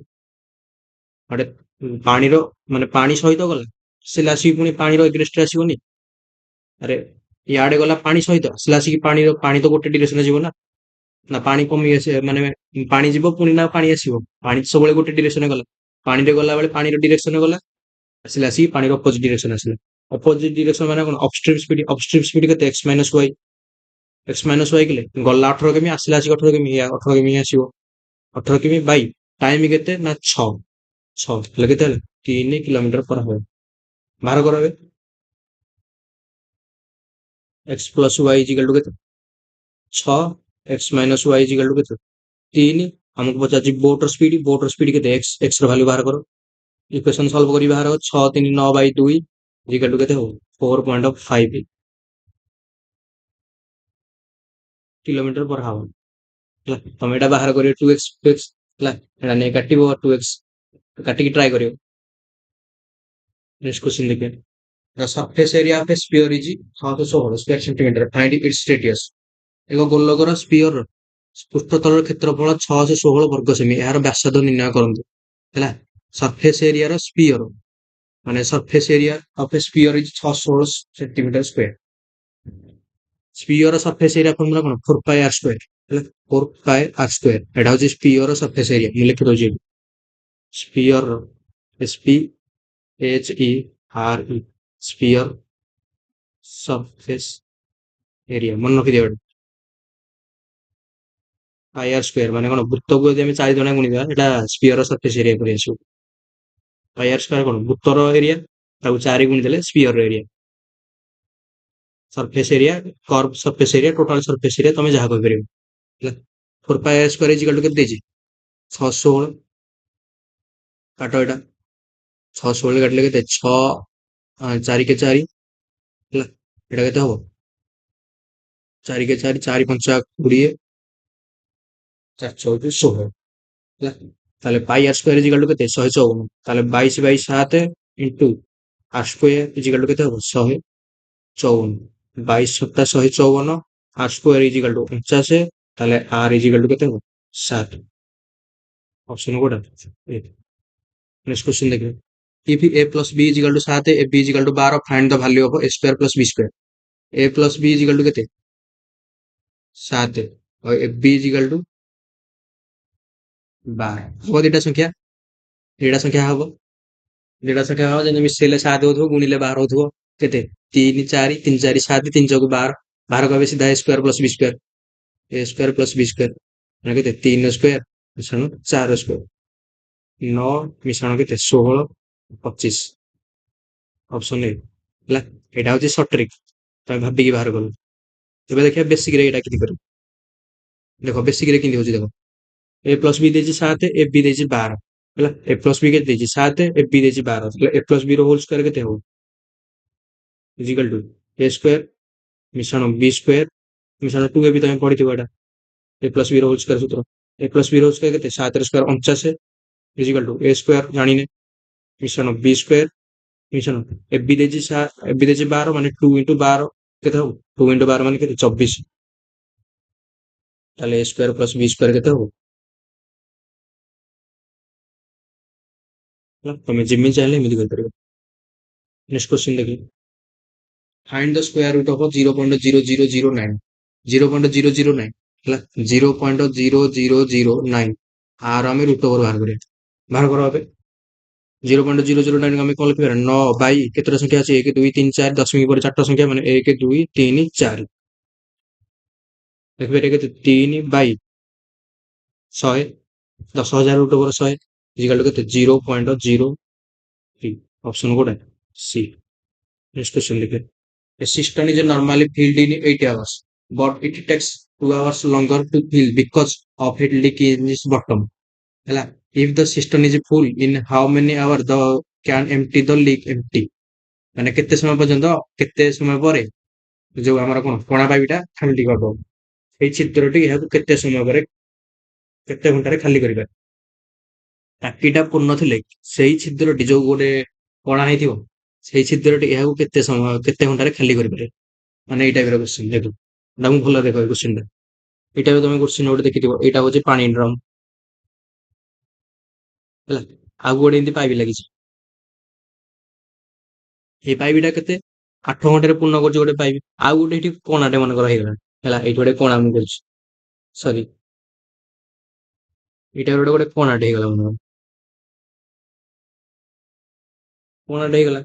ଗୋଟେ ପାଣିର ମାନେ ପାଣି ସହିତ ଗଲା, ସେ ଆସିକି ପୁଣି ପାଣିର ଏଗ୍ରେଷ୍ଟ ରେ ଆସିବନି। ଆରେ ଇଆଡେ ଗଲା ପାଣି ସହିତ, ଆସିଲା ଆସିକି ପାଣି ତ ଗୋଟେ ଡିରେକ୍ସନରେ ଯିବ ନା। ନା ପାଣି କମି ଆସେ ମାନେ ପାଣି ଯିବ ପୁଣି ନା ପାଣି ଆସିବ? ପାଣି ସବୁବେଳେ ଗୋଟେ ଡିରେକ୍ସନରେ ଗଲା। ପାଣିରେ ଗଲା ବେଳେ ପାଣିର ଡିରେକ୍ସନରେ ଗଲା, ଆସିଲା ଆସିକି ପାଣିର ଅପୋଜିଟ ଡିରେକ୍ସନ ଆସିଲା। ଅପୋଜିଟ ଡିରେକ୍ସନ ମାନେ କଣ? Upstream speed. ଅପଷ୍ଟ୍ରିମ୍ ସ୍ପିଡ କେତେ? x minus Y. x minus Y କେଲେ ଗଲା 18 କିମି, ଆସିଲା ଆସିକି 18 କିମି, 18 କିମି ଆସିବ। 18 କିମି ବାଇ ଟାଇମ କେତେ? ନା 6। 6 ହେଲେ କେତେ ହେଲା? 3 କିଲୋମିଟର ପର ହାୱାର। ବାହାର କର ଏବେ। x plus Y is equal to କେତେ? 6 x minus Y is equal to କେତେ? 3। ଆମକୁ ପଚାରୁଛି ବୋଟର ସ୍ପିଡ। ବୋଟର ସ୍ପିଡ କେତେ? x ର ଭାଲ୍ୟୁ ବାହାର କର। ଇକ୍ୱେସନ ସଲ୍ଭ କରି ବାହାର 6 3 9 ବାଇ 2 ଇଜ ଇକ୍ୱାଲ ଟୁ କେତେ ହବ? 4.5 କିଲୋମିଟର ପର ହାୱାର ହେଲା। ତମେ ଏଟା ବାହାର କରିବ 2x ହେଲା। ଏଟା ନେଇ କାଟିବ 2x, କାଟିକି ଟ୍ରାଏ କରିବ। ନେକ୍ସଟ କ୍ୱେଶ୍ଚନ ଦେଖିବା। The surface area of a sphere is 616 square centimeter. Find its radius. ଏକ ଗୋଲକର ସ୍ପିଅର ପୃଷ୍ଠତଳର କ୍ଷେତ୍ରଫଳ 616 ବର୍ଗ ସେମି। ଏହାର ବ୍ୟାସାର୍ଦ୍ଧ ନିର୍ଣ୍ଣୟ କରନ୍ତୁ ହେଲା। ସରଫେସ ଏରିଆର ସ୍ପିଅର ମାନେ surface area of A sphere is 616 centimetre square. Sphere surface area formula କଣ? 4 ପାଇ ଆର ସ୍କୋୟାର ହେଲା। 4 ପାଇ ଆର ସ୍କୋୟାର ଏଟା ହଉଛି ସ୍ପିଅର ସରଫେସ ଏରିଆ। ମୁଁ ଲେଖି ଦଉଛି ଏଠି। Sphere SPHERE sphere surface area ମନେ ରଖିଦିଅ ଏଟା। ପାଇ ଆର ସ୍କୋୟାର ମାନେ କଣ? ବୃତ୍ତକୁ ଯଦି ଆମେ 4 ଜଣ ଗୁଣିଦେବା ଏଟା ସ୍ପିଅର ସରଫେସ ଏରିଆ କରି ଆସିବ। ପାଇ ଆର ସ୍କୋୟାର କଣ? ବୃତ୍ତର ଏରିଆ, ତାକୁ 4 ଗୁଣିଦେଲେ sphere area. Surface area, curve surface area, total surface area ତମେ ଯାହା କହିପାରିବ ହେଲା। 4 pi R square is equal to କେତେ ଦେଇଛି? 616। କାଟ ଏଟା। 616 କାଟିଲେ କେତେ? 6 4 କେ 4 ହେଲା। ଏଟା କେତେ ହବ? 4 କେ 4 4 5 20, 4 14 16 ହେଲା। ତାହେଲେ ପାଇ R square is equal to କେତେ? 154। ତାହେଲେ 22 Bai 7 into R square is equal to କେତେ ହବ? 154। 22 ସତା 154, ଆର ସ୍କୋୟାର ଇଜ ଇକ୍ୱାଲ ଟୁ 49। ତାହେଲେ ଆର ଇଜ ଇକ୍ୱାଲ ଟୁ କେତେ ହବ? 7। ଅପସନ କୋଉଟା? ଏ। ନେକ୍ସଟ କ୍ୱେଶ୍ଚନ ଦେଖିବା। If a plus b is equal to 7, ab is equal to 12, find the value of a square plus b square. a plus b is equal to କେତେ? 7 और b is equal to 12 ହବ। ଦିଟା ସଂଖ୍ୟା, ଦିଟା ସଂଖ୍ୟା ହବ, ଦିଟା ସଂଖ୍ୟା ହବ ଯେମିତି ମିଶେଇଲେ 7 ହଉଥିବ, ଗୁଣିଲେ 12 ହଉଥିବ। କେତେ? 3 4 3 4 7 3 4 12 ବାହାର କରିବେ ସିଧା a square plus b square. a square plus b square ମାନେ କେତେ? 3 ସ୍କୋୟାର ମିଶାଣ 4 ସ୍କୋୟାର 9 ମିଶାଣ କେତେ? 16 25। ଅପସନ ଏ ହେଲା। ଏଇଟା ହଉଛି ସର୍ଟ ଟ୍ରିକ୍, ତମେ ଭାବିକି ବାହାର କଲ। ଏବେ ଦେଖିବା ବେସିକ ରେ ଏଇଟା କେମିତି କରିବ। ଦେଖ ବେସିକ ରେ କେମିତି ହଉଛି ଦେଖ। ଏ ପ୍ଲସ ବି ଦେଇଛି 7, ଏ ବି ଦେଇଛି 12 ହେଲା। ଏ ପ୍ଲସ ବି କେତେ ଦେଇଛି? 7, ଏ ବି ଦେଇଛି 12। ତାହେଲେ ଏ ପ୍ଲସ ବି ର ହୋଲ ସ୍କୋୟାର କେତେ ହବ? ଇଜିକାଲ ଟୁ ଏ ସ୍କୋୟାର ମିଶାଣ ବି ସ୍କୋୟାର ମିଶନ 2a ବି ତମେ ପଢିଥିବ ଏଟା a ପ୍ଲସ୍ b ର ହୋଲ୍ ସ୍କୋୟାର ସୂତ୍ର a ପ୍ଲସ୍ b ର ହୋଲ୍ ସ୍କୋୟାର କେତେ 7 ର square 49 is equal to a square ଜାଣିନେ ମିଶନ b ସ୍କୋୟାର ମିଶନ ab ଦେଇଛି ab ଦେଇଛି 12 ମାନେ 2 into 12 କେତେ ହବ 2 into 12 ମାନେ କେତେ 24 ତାହେଲେ a square plus b square କେତେ ହବ ହେଲା ତମେ ଯେମିତି ଚାହିଁଲେ ଏମିତି କରିପାରିବ ନେକ୍ସଟ କ୍ୱେଶ୍ଚନ ଦେଖି find the square root of 0.0009 0.009 ହେଲା 0.0009 ଆର ଆମେ ରୁଟ ଓଭର ବାହାର କର ଏବେ 0.009 ଆମେ କଣ ଲେଖିପାରିବା 9 ବାଇ କେତେଟା ସଂଖ୍ୟା ଅଛି 1 2 3 4 ଦଶମିକ ପରେ ଚାରିଟା ସଂଖ୍ୟା ମାନେ 1 2 3 4 ଲେଖିପାରିବା କେତେ 3 ବାଇ 100 10,000 ରୁଟ ଓଭର 100 ଇଜିକାଲ କେତେ 0.03 ଅପସନ କୋଉଟା ସି ନେକ୍ସଟ क्वेश्चन देखिए A cistern is normally filled in 8 hours, but it takes 2 hours longer to fill because of it leak in its bottom. ହେଲା if the cistern is full in how many hours the can empty the leak empty ମାନେ କେତେ ସମୟ ପର୍ଯ୍ୟନ୍ତ କେତେ ସମୟ ପରେ ଯୋଉ ଆମର କଣ କଣା ପାଇପଟା ଖାଲି କରିଦବ ଏଇ ଚିତ୍ରଟି ଏହାକୁ କେତେ ସମୟ ପରେ କେତେ ଘଣ୍ଟାରେ ଖାଲି କରିପାରେ ଟାଙ୍କିଟା ପୂର୍ଣ୍ଣ ଥିଲେ ସେଇ ଛିଦ୍ରଟି ଯୋଉ ଗୋଟେ କଣା ହେଇଥିବ ସେଇ ଛିଦ୍ରଟି ଏହାକୁ କେତେ ସମୟ କେତେ ଘଣ୍ଟାରେ ଖାଲି କରିପାରେ ମାନେ ଏଇ ଟାଇପର କ୍ୱେଶ୍ଚନ ଦେଖ ଏଟା ମୁଁ ଭଲ ଦେଖ ଏ କ୍ୱେଶ୍ଚନଟା ଏଇଟା ବି ତମେ କ୍ୱେଶ୍ଚନ ଗୋଟେ ଦେଖିଥିବ ଏଇଟା ହଉଛି ପାଣି ଡ୍ରମ୍ ହେଲା ଆଉ ଗୋଟେ ଏମିତି ପାଇପ୍ ଲାଗିଛି এই ପାଇପଟା କେତେ 8 ଘଣ୍ଟାରେ ପୂର୍ଣ୍ଣ କରୁଛି ଗୋଟେ ପାଇପ୍ ଆଉ ଗୋଟେ ଏଠି କଣାଟେ ମନେକର ହେଇଗଲା ହେଲା ଏଇଠି ଗୋଟେ କଣା ମୁଁ କରୁଛି ସରି ଏଇଟା ଗୋଟେ କଣାଟେ ହେଇଗଲା ମନେକର କଣାଟେ ହେଇଗଲା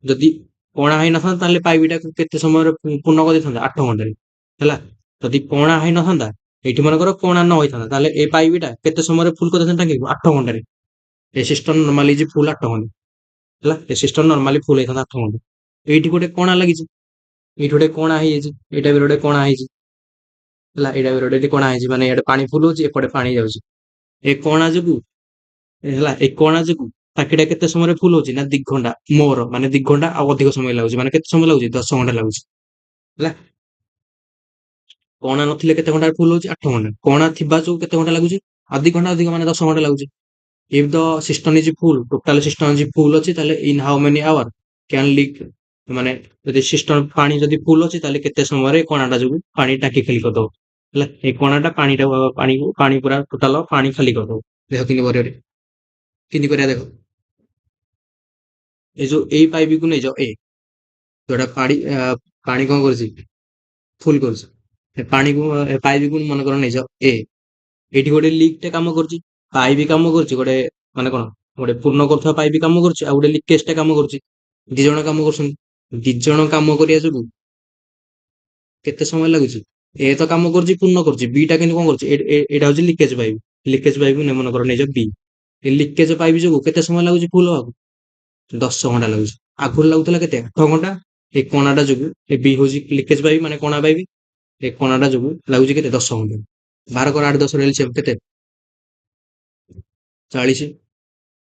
ଯଦି କଣା ହେଇନଥାନ୍ତା ତାହେଲେ ପାଇପଟା କେତେ ସମୟରେ ପୂର୍ଣ୍ଣ କରିଦେଇଥାନ୍ତା 8 ଘଣ୍ଟାରେ ହେଲା ଯଦି କଣା ହେଇନଥାନ୍ତା ଏଇଠି ମନେକର କଣା ନ ହେଇଥାନ୍ତା ତାହେଲେ ଏ ପାଇପଟା କେତେ ସମୟରେ ଫୁଲ କରିଦେଇଥାନ୍ତା ଟାଙ୍କିକୁ 8 ଘଣ୍ଟାରେ ଏ ସିଷ୍ଟମ ନର୍ମାଲି ଇଜ ଫୁଲ 8 ଘଣ୍ଟା ହେଲା ଏ ସିଷ୍ଟମ ନର୍ମାଲି ଫୁଲ ହେଇଥାନ୍ତା 8 ଘଣ୍ଟା ଏଇଠି ଗୋଟେ କଣା ଲାଗିଛି ଏଇଠି ଗୋଟେ କଣା ହେଇଯାଇଛି ଏଇଟା ବି ଗୋଟେ କଣା ହେଇଛି ହେଲା ଏଇଟା ବି ଗୋଟେ କଣା ହେଇଛି ମାନେ ଇଆଡେ ପାଣି ଫୁଲ ହଉଛି ଏପଟେ ପାଣି ଯାଉଛି ଏ କଣା ଯୋଗୁ ହେଲା ଏ କଣା ଯୋଗୁ ଟାଙ୍କିଟା କେତେ ସମୟରେ ଫୁଲ ହଉଛି ନା 2 ଘଣ୍ଟା ମୋର ମାନେ 2 ଘଣ୍ଟା ଆଉ ଅଧିକ ସମୟ ଲାଗୁଛି ମାନେ କେତେ ସମୟ ଲାଗୁଛି 10 ଘଣ୍ଟା ଲାଗୁଛି ହେଲା କଣା ନଥିଲେ କେତେ ଘଣ୍ଟାରେ ଫୁଲ ହଉଛି 8 ଘଣ୍ଟା କଣା ଥିବା ଯୋଗୁ କେତେ ଘଣ୍ଟା ଲାଗୁଛି ଆଉ 2 ଘଣ୍ଟା ଅଧିକ ମାନେ 10 ଘଣ୍ଟା ଲାଗୁଛି if the system is full total system is full ଅଛି ତାହେଲେ in how many hour can leak ମାନେ ଯଦି ସିଷ୍ଟମ ପାଣି ଯଦି ଫୁଲ ଅଛି ତାହେଲେ କେତେ ସମୟରେ କଣାଟା ଯୋଗୁ ପାଣି ଟାଙ୍କି ଖାଲି କରିଦବ ହେଲା ଏ କଣାଟା ପାଣିଟା ପାଣି ପୁରା ଟୋଟାଲ ପାଣି ଖାଲି କରିଦବ ଦେଖ କେମିତି କରିବ କେମିତି କରିବା ଦେଖ ଏ ଯୋଉ ଏଇ ପାଇପକୁ ନେଇଯାଅ ଏ ଯୋଉଟା ପାଣି ପାଣି କଣ କରୁଛି ଫୁଲ କରୁଛି ଏ ପାଣିକୁ ଏ ପାଇପକୁ ମନେକର ନେଇଯାଅ ଏ ଏଇଠି ଗୋଟେ ଲିକ୍ ଟେ କାମ କରୁଛି ପାଇପ୍ କାମ କରୁଛି ଗୋଟେ ମାନେ କଣ ଗୋଟେ ପୂର୍ଣ୍ଣ କରୁଥିବା ପାଇପ୍ କାମ କରୁଛି ଆଉ ଗୋଟେ ଲିକେଜ ଟେ କାମ କରୁଛି ଦି ଜଣ କାମ କରୁଛନ୍ତି ଦି ଜଣ କାମ କରିବା ଯୋଗୁ କେତେ ସମୟ ଲାଗୁଛି ଏ ତ କାମ କରୁଛି ପୂର୍ଣ୍ଣ କରୁଛି ବି ଟା କିନ୍ତୁ କଣ କରୁଛି ଏଇଟା ହଉଛି ଲିକେଜ ପାଇପ୍ ମନେକର ନେଇଯାଅ ବି ଏ ଲିକେଜ ପାଇପ୍ ଯୋଗୁ କେତେ ସମୟ ଲାଗୁଛି ଫୁଲ ହବାକୁ 10 ଘଣ୍ଟା ଲାଗୁଛି ଆଗରୁ ଲାଗୁଥିଲା କେତେ 8 ଘଣ୍ଟା ଏ କଣାଟା ଯୋଗୁ ଏ ବି ହଉଛି ଲିକେଜ ପାଇପ୍ ମାନେ କଣା ପାଇପ୍ ଏ କଣାଟା ଯୋଗୁ ଲାଗୁଛି କେତେ 10 ଘଣ୍ଟା ବାହାର କର 8 10 ଏଲସିଏମ କେତେ 40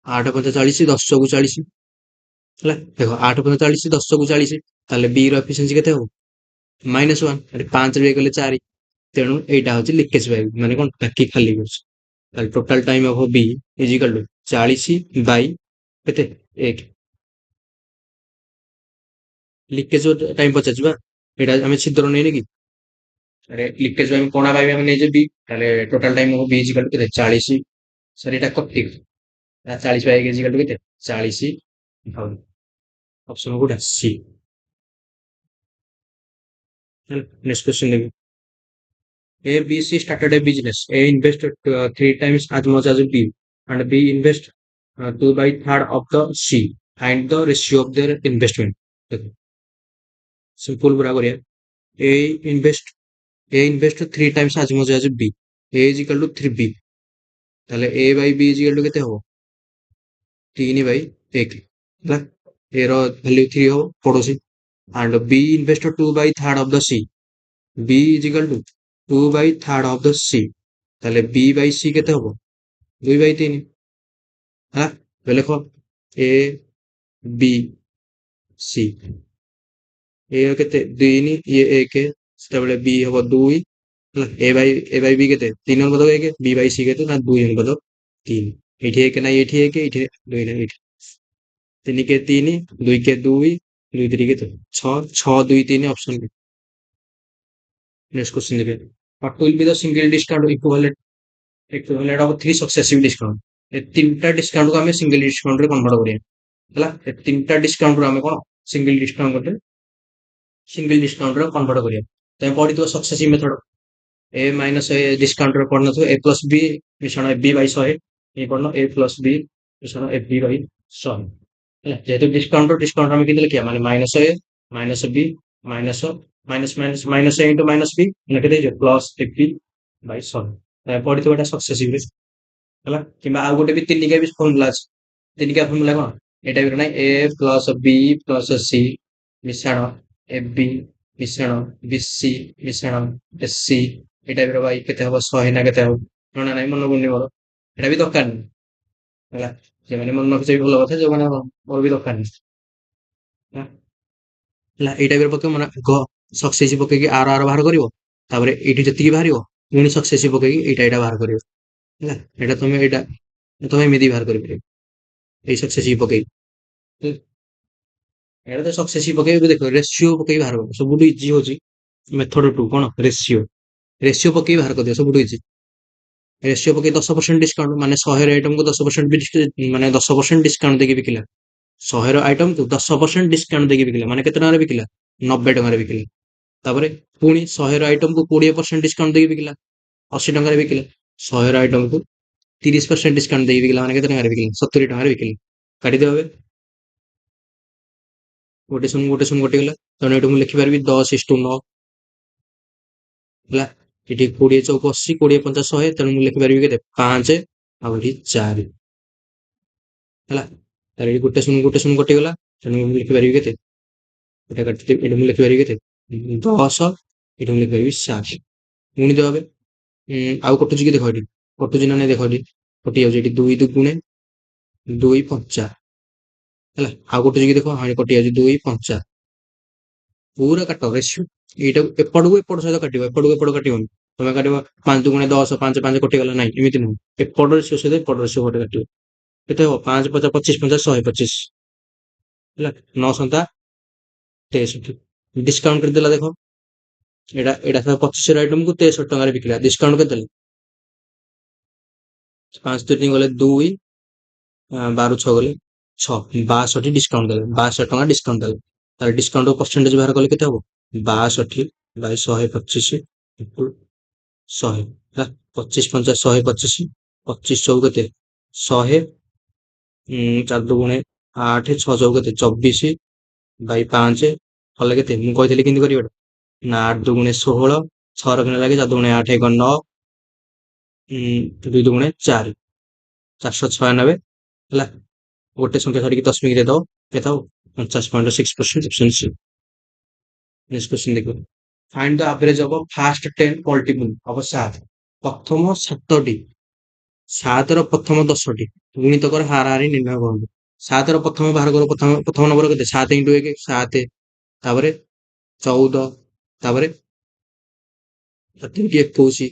8 5 40 10 ଚଉକୁ 40 ହେଲା ଦେଖ 8 5 40 10 ଚଉକୁ 40 ତାହେଲେ ବି ର ଏଫିସିଏନ୍ସି କେତେ ହବ -1 ଏଠି 5 ରେ ଗଲେ 4 ତେଣୁ ଏଇଟା ହଉଛି ଲିକେଜ ପାଇପ୍ ମାନେ କଣ ଟାଙ୍କି ଖାଲି କରୁଛି ତାହେଲେ total time of B is equal to 40 by କେତେ 1 ଲିକେଜ ଟାଇମ ପଚାରୁଛି ବା ଏଇଟା ଆମେ ଛିଦ୍ର ନେଇନି କି ଆରେ ଲିକେଜ ପାଇପ୍ କଣା ପାଇପ୍ ଆମେ ନେଇଛେ ବି ତାହେଲେ total time of B is equal to କେତେ 40 ସରି ଏଟା କଟି 40 ବାଇ 1 ଇଜ ଇକାଲ ଟୁ କେତେ 40 ଅପସନ କୋଉଟା ସି नेक्स्ट क्वेश्चन देखिए A B C started a business. A invested 3 times as much as B, and B invest 2/3 of the C. Find the ratio of their investment. Simple पूरा करिए. A invest A invest 3 times as much as B. A is equal to 3B. তাহলে A by B is equal to କେତେ ହବ 3/1 ହେଲା A ର value 3 ହବ ପଡୋଶୀ and B invest 2/3 of the C. B is equal to 2/3 of the C তাহলে B by C কেতে হবো 2/3 হ্যাঁ লেখো A B C A কেতে 2 ইয়ে 1 ସେତେବେଳେ b ହବ 2 ହେଲା। a by b କେତେ 3 ଅନୁପାତ 1, b by c କେତେ ନା 2 ଅନୁପାତ 3। ଏଇଠି 1 ନାହିଁ, ଏଇଠି 1, ଏଇଠି 2 ନାହିଁ, ଏଇଠି 3 କେ 3, 2 କେ 2, 2 3 କେତେ 6, 6 2 3 ଅପସନ B। ନେକ୍ସଟ କ୍ୱେଶ୍ଚନ ଦେଖିବା, what will be the single discount equivalent of 3 successive discount। ଏ ତିନିଟା ଡିସକାଉଣ୍ଟକୁ ଆମେ ସିଙ୍ଗଲ ଡିସକାଉଣ୍ଟରେ କନଭର୍ଟ କରିବା ହେଲା। ଏ ତିନିଟା ଡିସକାଉଣ୍ଟରୁ ଆମେ କଣ ସିଙ୍ଗଲ ଡିସକାଉଣ୍ଟରେ କନଭର୍ଟ କରିବା। ତମେ ପଢିଥିବ ସକ୍ସେସିଭ ମେଥଡ, ଏ ମାଇନସ ଏ ଡିସକାଉଣ୍ଟରେ ପଢିନଥିବ ଏ ପ୍ଲସ ବି ମିଶ୍ରଣ ଏ ବି ବାଇ 100, ଏ ପଢିନ ଏ ପ୍ଲସ ବି ମିଶ୍ରଣ ଏ ବି ବାଇ 100 ହେଲା। ଯେହେତୁ ଡିସକାଉଣ୍ଟ ଆମେ କେମିତି ଲେଖିବା, ମାନେ minus a minus b minus minus minus minus a into minus b କେତେ ହେଇଯିବ ପ୍ଲସ ଏ ବି ବାଇ 100। ତମେ ପଢିଥିବ ଏଟା ସକ୍ସେସିଭରେ ହେଲା। କିମ୍ବା ଆଉ ଗୋଟେ ବି ତିନିକା ବି ଫର୍ମୁଲା ଅଛି। ତିନିକା ଫର୍ମୁଲା କଣ ଏ ଟାଇପର ନାହିଁ, ଏ ପ୍ଲସ ବି ପ୍ଲସ ସି ମିଶ୍ରଣ ଏ ବି ମିଶ୍ରଣ ବି ସି ମିଶ୍ରଣ ଏସ ସି। ଏ ଟାଇପର ଭାଇ କେତେ ହବ 100 ନା କେତେ ହବ ଜଣା ନାହିଁ, ମନେ ପଡୁନି ମୋର, ଏଟା ବି ଦରକାର ନାହିଁ ହେଲା। ସେମାନେ ମନେ ରଖିছে ବି ଭଲ କଥା, ଯୋଉମାନେ ମୋର ବି ଦରକାର ନାହିଁ ହେଲା। ହେଲା ଏଇ ଟାଇପର ପକେଇବ, ମାନେ ସକ୍ସେସିଭ ପକେଇକି ଆର ଆର ବାହାର କରିବ, ତାପରେ ଏଇଠି ଯେତିକି ବାହାରିବ ପୁଣି ସକ୍ସେସିଭ ପକେଇକି ଏଇଟା ବାହାର କରିବ ହେଲା। ତମେ ଏମିତି ବାହାର କରିପାରିବ ଏଇ ସକ୍ସେସିଭ ପକେଇକି। ଏଇଟା ତ ସକ୍ସେସିଭ ପକେଇକି ଦେଖ, ରେସିଓ ପକେଇକି ବାହାର କରିବ, ସବୁଠୁ ଇଜି ହଉଛି ମେଥଡ 2 କଣ ରେସିଓ ପକେଇକି ବାହାର କରିଦିଅ, ସବୁଠୁ ଇଜି। ରେସିଓ ପକେଇ 10% ଡିସକାଉଣ୍ଟ, ମାନେ 100 ଆଇଟମକୁ 10% ମାନେ 10% ଡିସକାଉଣ୍ଟ ଦେଇକି ବିକିଲା। 100 ଆଇଟମକୁ 10% ଡିସକାଉଣ୍ଟ ଦେଇକି ବିକିଲା, ମାନେ କେତେ ଟଙ୍କାରେ ବିକିଲା 90 ଟଙ୍କାରେ ବିକିଲା। ତାପରେ ପୁଣି 100 ଆଇଟମକୁ 20% ଡିସକାଉଣ୍ଟ ଦେଇକି ବିକିଲା, 80 ଟଙ୍କାରେ ବିକିଲା। 100 ଆଇଟମକୁ 30% ଡିସକାଉଣ୍ଟ ଦେଇକି ବିକିଲା, ମାନେ କେତେ ଟଙ୍କାରେ ବିକିଲା 70 ଟଙ୍କାରେ ବିକିଲା। କାଟିଦିଅ ଏବେ, ଗୋଟେ ଶୂନ କଟିଗଲା। ତେଣୁ ଏଠି ମୁଁ ଲେଖିପାରିବି 10:9 ହେଲା। ଏଠି 20 ଚୌକ 80, 20 ପଞ୍ଚା 100, ତେଣୁ ମୁଁ ଲେଖିପାରିବି କେତେ 5 ଆଉ ଏଠି 4 ହେଲା। ତାର ଏଠି ଗୋଟେ ଶୂନ କଟିଗଲା, ତେଣୁ ମୁଁ ଲିଖିପାରିବି କେତେ, ଏଟା କାଟିଦେବି, ଏଠି ମୁଁ ଲିଖିପାରିବି କେତେ 10, ଏଠି ମୁଁ ଲିଖିପାରିବି 7। ପୁଣି ଦେବେ ଆଉ କଟୁଛି କି ଦେଖ, ଏଠି କଟୁଛି ନା ନାଇଁ ଦେଖ, ଏଠି କଟି ଯାଉଛି, ଏଠି 2 ଦୁଗୁଣେ 2 ପଞ୍ଚା ହେଲା। ଆଉ କଟୁଛି କି ଦେଖ, ହଁ କଟି ଯାଉଛି 2 ପଞ୍ଚା। ପୁରା କାଟ ରେସିଓ, ଏଇଟା ଏପଟକୁ ଏପଟ ସହିତ କାଟିବ, ଏପଟକୁ ଏପଟ କାଟିବନି। ତମେ କାଟିବ 5 ଦୁଗୁଣେ 10, 5 5 କଟିଗଲା, ନାଇଁ ଏମିତି ନୁହଁ, ଏପଟ ରେସିଓ ସହିତ ଏପଟ ରେସିଓ ଗୋଟେ କାଟିବ। କେତେ ହବ 5 ପଞ୍ଚା 25 ପଞ୍ଚା 125 ହେଲା। 9 ସନ୍ତା 63 ଡିସକାଉଣ୍ଟ କରିଦେଲା ଦେଖ, ଏଇଟା 25 ଆଇଟମକୁ 63 ଟଙ୍କାରେ ବିକିଲା, ଡିସକାଉଣ୍ଟ କେତେ ଦେଲେ 5 3 ଗଲେ 2, 12 6 ଗଲେ 6, 62 ଡିସକାଉଣ୍ଟ ଦେଲେ, 62 ଟଙ୍କା ଡିସକାଉଣ୍ଟ ଦେଲେ। ତାହେଲେ ଡିସକାଉଣ୍ଟ ପରସେଣ୍ଟେଜ ବାହାର କଲେ କେତେ ହବ 62 ବାଇ 125 ଇଣ୍ଟୁ 100 ହେଲା। 25 ପଞ୍ଚା 125, 25 ଚଉ କେତେ 100, 4 ଦୁଗୁଣେ 8, 6 ଚଉ କେତେ 24 ବାଇ 5 କଲେ କେତେ, ମୁଁ କହିଥିଲି କେମିତି କରିବ ନା 8 ଦୁଗୁଣେ 16, 6 ରଖିଲେ ଲାଗେ 4 ଦୁଗୁଣେ 8 1 9, 2 ଦୁଗୁଣେ 4, 496 ହେଲା। ଗୋଟେ ସଂଖ୍ୟା ଛାଡିକି ଦଶମିକ ଦେଇଦବ, କେତେ ହବ 50.6% ଏଫିସିଏନ୍ସି। ନେକ୍ସଟ କ୍ୱେଶ୍ଚନ ଦେଖିବ, find the average of first 10 multiple of 7। ପ୍ରଥମ 7ଟି, 7ର ପ୍ରଥମ 10ଟି ଗୁଣିତ କର ହାରାହାରି ନିର୍ଣ୍ଣୟ କରନ୍ତୁ। 7ର ପ୍ରଥମ ବାହାର କର, ପ୍ରଥମ ନମ୍ବର କେତେ 7 ଇଣ୍ଟୁ 1 7, ତାପରେ 14, ତାପରେ 7 21,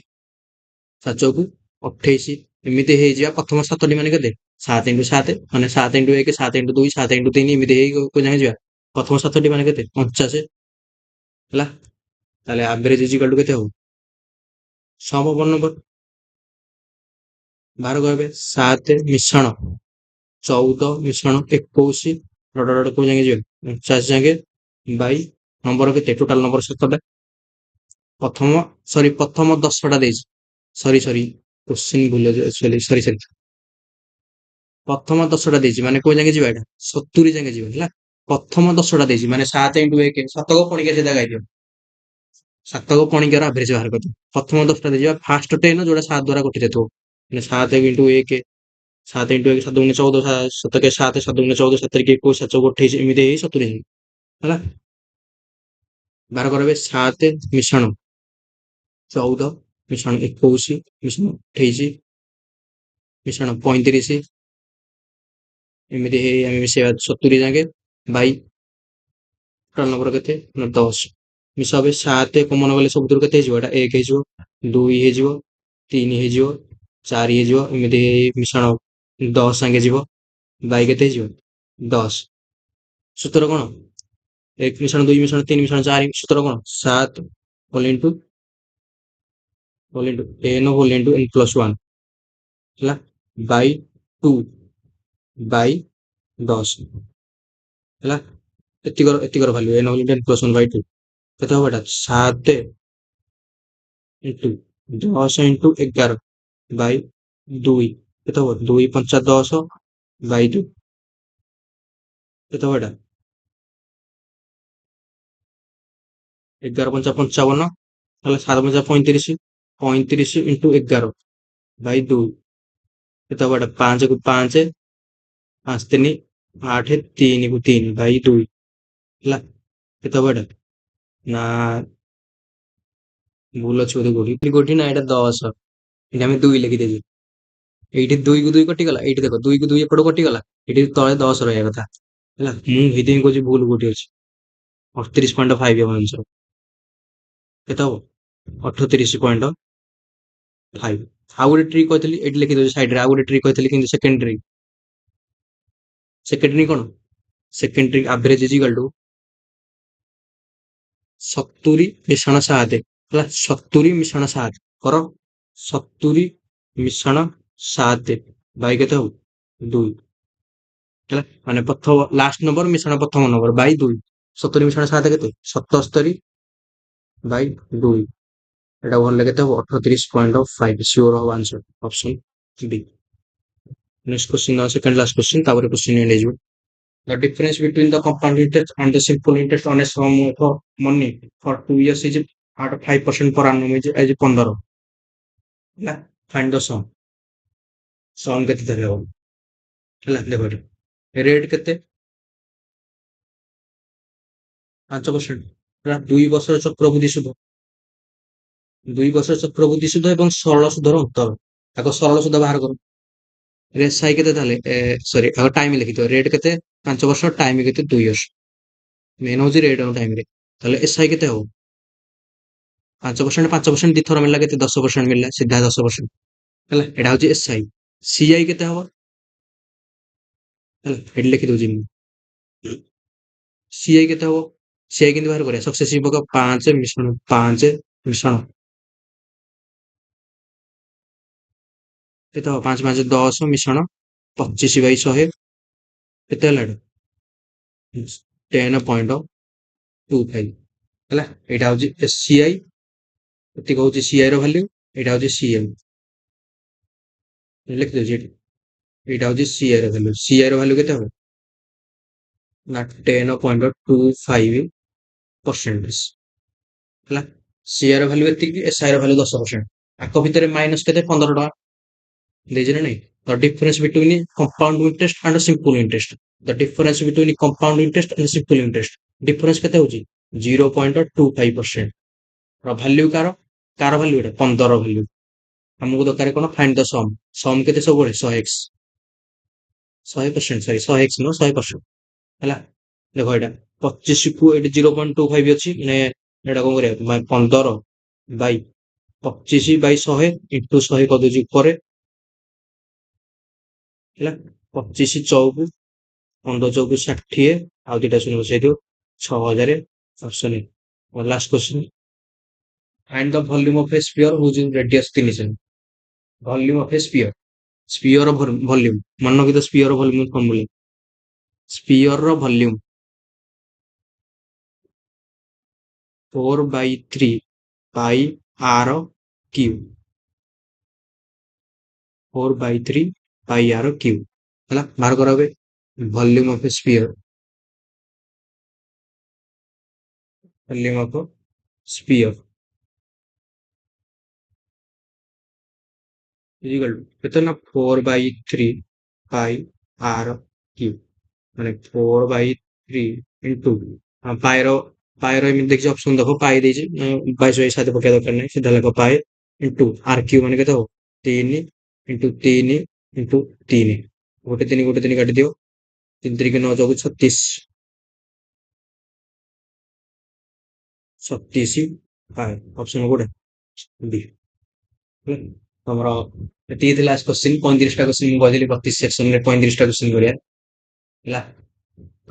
7 ଚଉକୁ 28, ଏମିତି ହେଇଯିବା। ପ୍ରଥମ 7ଟି ମାନେ କେତେ 7 ଇଣ୍ଟୁ 7, ମାନେ 7 ଇଣ୍ଟୁ 1 7 ଇଣ୍ଟୁ 2 7 ଇଣ୍ଟୁ 3, ଏମିତି ହେଇକି କୋଉ ଯାଏଁ ଯିବା। ପ୍ରଥମ 7ଟି ମାନେ କେତେ 49 ହେଲା। ତାହେଲେ ଆଭରେଜ ଇଜିକାଲ ଟୁ କେତେ ହବ, ସମ ଅଫ ନମ୍ବର ବାହାର କରିବେ। 7 ମିଶ୍ରଣ 14 ମିଶ୍ରଣ 21 ଡଟ ଡଟ କୋଉ ଯାଏଁ ଯିବେ 49 ଯାଏଁ ବାଇ ନମ୍ବର କେତେ ଟୋଟାଲ ନମ୍ବର 7ଟା। ପ୍ରଥମ 10ଟା ଦେଇଛି, କୋଶ୍ଚିନ୍ ଭୁଲ ସରି ପ୍ରଥମ 10ଟା ଦେଇଛି, ମାନେ କୋଉ ଯାଏଁ ଯିବା, ଏଇଟା 70 ଯାଏଁ ଯିବା ହେଲା। ପ୍ରଥମ 10ଟା ଦେଇଛି, ମାନେ 7 ଇଣ୍ଟୁ 1 7କ ପଣିକିଆ ସିଧା ଗାଇଦିଅ, 7କ ପଣିକିଆର ଆଭରେଜ ବାହାର କରିଦିଅ। ପ୍ରଥମ 10ଟା ଦେଇଯିବା, ଫାଷ୍ଟ 10 ଯୋଉଟା 7 ଦ୍ୱାରା ଗଠିତ ଥିବ, ମାନେ 7 ଇଣ୍ଟୁ 1 7 ଇଣ୍ଟୁ 1 7 ଦୁଗୁଣେ 14, 7 7 7 ଦୁଗୁଣେ 14, 7 21 7 28, ଏମିତି ହେଇ 70 ହେଲା। ବାହାର କରିବେ 7 ମିଶ୍ରଣ 14 ମିଶ୍ରଣ 21 ମିଶ୍ରଣ 28 ମିଶ୍ରଣ 35, ଏମିତି ହେଇ ଆମେ ମିଶେଇବା 70 ଯାଏଁ ବାଇ ଟୋଟାଲ ନମ୍ବର କେତେ 10। ମିଶା ହବେ 7 କମନ ଗଲେ ସବୁଥିରୁ କେତେ ହେଇଯିବ? ଏଟା 1 ହେଇଯିବ, 2 ହେଇଯିବ, 3 ହେଇଯିବ, 4 ହେଇଯିବ, ଏମିତି ମିଶାଣ 10 ସାଙ୍ଗେ ଯିବ, ବାଇ କେତେ ହେଇଯିବ? 10। ସୂତ୍ର କଣ? 1 ମିଶାଣ 2 ମିଶାଣ 3 ମିଶାଣ 4 ସୂତ୍ର କଣ? 7 n whole into n plus 1 ହେଲା, ବାଇ 2 ବାଇ 10 ହେଲା। ଏତିକର value n whole into n plus 1 by 2 କେତେ ହବ? ଏଟା 7 ଇଣ୍ଟୁ 10 ଇଣ୍ଟୁ 11 ବାଇ 2 କେତେ ହବ? 2 5 10 ବାଇ 2 କେତେ ହବ? ଏଟା 11 5 55 ହେଲା, 7 5 35, 35 ଇଣ୍ଟୁ 11 ବାଇ 2 କେତେ ହବ? ଏଟା 5 କୁ 5, 5 3 8, 3 କୁ 3 ବାଇ 2 ହେଲା, କେତେ ହବ? ଏଟା ନା ଭୁଲ ଅଛି ବୋଧେ କୋଉଠି ନା, ଏଟା 10, ଏଠି ଆମେ 2 ଲେଖିଦେବି। ଏଇଠି 2 କୁ 2 କଟିଗଲା, ଏଇଠି ଦେଖ 2 କୁ 2 ଏପଟ କଟିଗଲା, ଏଠି ତଳେ 10 ରହିବା କଥା ହେଲା। ମୁଁ ସେଇଥିପାଇଁ କହୁଛି ଭୁଲ କୋଉଠି ଅଛି। 38.5 ହବ ଆନ୍ସର। କେତେ ହବ? 38.5। ଆଉ ଗୋଟେ ଟ୍ରିକ୍ କହିଥିଲି, ଏଠି ଲେଖିଦଉଛି ସାଇଡରେ। ଆଉ ଗୋଟେ ଟ୍ରିକ୍ କହିଥିଲି କିନ୍ତୁ ସେକେଣ୍ଡ ଟ୍ରିକ୍। ସେକେଣ୍ଡ ଟ୍ରିକ୍ କଣ? Second trick average is equal two 70 ମିଶାଣ 7 ହେଲା। 70 ମିଶାଣ 7 କର, 70 ମିଶାଣ 7 ବାଇ କେତେ ହବ? 2 ହେଲା, ମାନେ ପ୍ରଥମ ଲାଷ୍ଟ ନମ୍ବର ମିଶାଣ ପ୍ରଥମ ନମ୍ବର ବାଇ 2। 70 ମିଶାଣ 7 କେତେ? 77 ବାଇ 2। ଏଟା ଭଲ କେତେ ହବ? 38.5। ସିଓର ହବ answer option B। Next question, second last question, तापर क्वेश्चन एंड ହେଇଯିବ। The difference between the compound interest and the simple interest on a sum of money for 2 years is at 5% per annum is 15 ହେଲା। find the sum। sum କେତେ ଧରି ହବ ହେଲା। ଦେଖ ଏଠି rate କେତେ? 5% ହେଲା। 2 ବର୍ଷର ଚକ୍ରବୃଦ୍ଧି ସୁଧ, 2 ବର୍ଷର ଚକ୍ରବୃଦ୍ଧି ସୁଧ ଏବଂ ସରଳ ସୁଧର ଅନ୍ତର। ଆଗ ସରଳ ସୁଧ ବାହାର କର। ରେଟ୍ ସାଇ କେତେ ତାହେଲେ? ସରି, ଆଗ ଟାଇମ ଲେଖିଦିଅ। ରେଟ୍ କେତେ? 5 ବର୍ଷ, ଟାଇମ କେତେ? 2 ବର୍ଷ। ମେନ୍ ହଉଛି ରେଟ୍ ଆଉ ଟାଇମରେ। ତାହେଲେ ଏସ୍ଆଇ କେତେ ହବ? 5%, 5% ଦିଥର ମିଳିଲା କେତେ? 10% ମିଳିଲା, ସିଧା 10% ହେଲା। ଏଟା ହଉଛି ଏସ୍ଆଇ। ସିଆଇ କେତେ ହବ ହେଲା? ଏଠି ଲେଖିଦଉଛି ମୁଁ। ସିଆଇ କେତେ ହବ? ସିଆଇ କେମିତି ବାହାର କରିବା? ସକ୍ସେସିଭ ପକା, 5 ମିଶ୍ରଣ 5 ମିଶ୍ରଣ କେତେ ହବ? 5 5 10 ମିଶ୍ରଣ 25/100 କେତେ ହେଲା? ଏଟା 10.25 ହେଲା। ଏଇଟା ହଉଛି ସିଆଇ, ଏତିକି ହଉଛି ସିଆଇ ର ଭାଲ୍ୟୁ, ଏଇଟା ହଉଛି ସିଏମ୍। ଲେଖିଦଉଛି ଏଠି, ଏଇଟା ହଉଛି ସିଆଇ ର ଭାଲ୍ୟୁ। ସିଆଇ ର ଭାଲ୍ୟୁ କେତେ ହବ? ନା 10.25% ହେଲା। ସିଆଇ ର ଭାଲ୍ୟୁ ଏତିକି, ଏସ୍ଆଇ ର ଭାଲ୍ୟୁ 10%। ଆଙ୍କ ଭିତରେ ମାଇନସ୍ କେତେ? 15 ଟଙ୍କା ଦେଇଛି ନା ନାଇଁ? The difference between compound interest and simple interest, the difference between compound interest and simple interest, difference କେତେ ହଉଛି? 0.25% ର ଭାଲ୍ୟୁ କାର? Car value? ଏଟା 15 ଭାଲ୍ୟୁ। ଆମକୁ ଦରକାର କଣ? ଫାଇଣ୍ଡ ଦ ସମ୍। ସମ୍ କେତେ ସବୁବେଳେ? 100x, 100%, ସରି 100x ନୁହଁ, 100% ହେଲା। ଦେଖ ଏଇଟା 25 କୁ ଏଠି 0.25 ଅଛି, ମାନେ ଏଇଟା କଣ କରିବା? 15 ବାଇ 25 ବାଇ 100 ଇଣ୍ଟୁ 100 କରିଦଉଛି ଉପରେ ହେଲା। 25 ଚଉକୁ 15 ଚଉକୁ 60, ଆଉ ଦିଟା ଶୂନ ବସେଇ ଦିଅ, 6000 option A. Last question, find the volume of a sphere whose radius 3 semi. Volume of a sphere, sphere volume ମନେ ରଖିଦ। ସ୍ପିୟର ଭଲ୍ୟୁମ୍ ଫର୍ମୁଲା, ସ୍ପିୟର ର ଭଲ୍ୟୁମ୍ 4/3 ପାଇ ଆର କ୍ୟୁ, 4/3 ପାଇ ଆର କ୍ୟୁ ହେଲା। ବାହାର କରା ହୁଏ volume of a sphere, volume of sphere is equal to କେତେ? ନା 4/3 ପାଇ ଆର କ୍ୟୁ, ମାନେ 4/3 ଇଣ୍ଟୁ ପାଏର, ପାଏର ଏମିତି ଦେଖିଛି ଅପସନ ଦେଖ, ପାଇ ଦେଇଛି 22/7 ପକେଇବା ଦରକାର ନାହିଁ, ସିଧା ଲେଖ ପାଏ ଇଣ୍ଟୁ ଆର କ୍ୟୁ ମାନେ କେତେ ହବ? 3 ଇଣ୍ଟୁ 3 ଇଣ୍ଟୁ 3, ଗୋଟେ 3 ଗୋଟେ 3 କାଟିଦିଅ, 3 3 9 14 36 37 5 ଅପସନ କୋଉଟା ଡି। ତମର ଏତିକି ଥିଲା କ୍ୱେଶ୍ଚିନ୍ 35ଟା କ୍ୱେଶ୍ଚିନ୍ ମୁଁ କହିଥିଲି ପ୍ରତି ସେକ୍ସନରେ 35ଟା କ୍ୱେଶ୍ଚିନ୍ କରିବା ହେଲା। ତ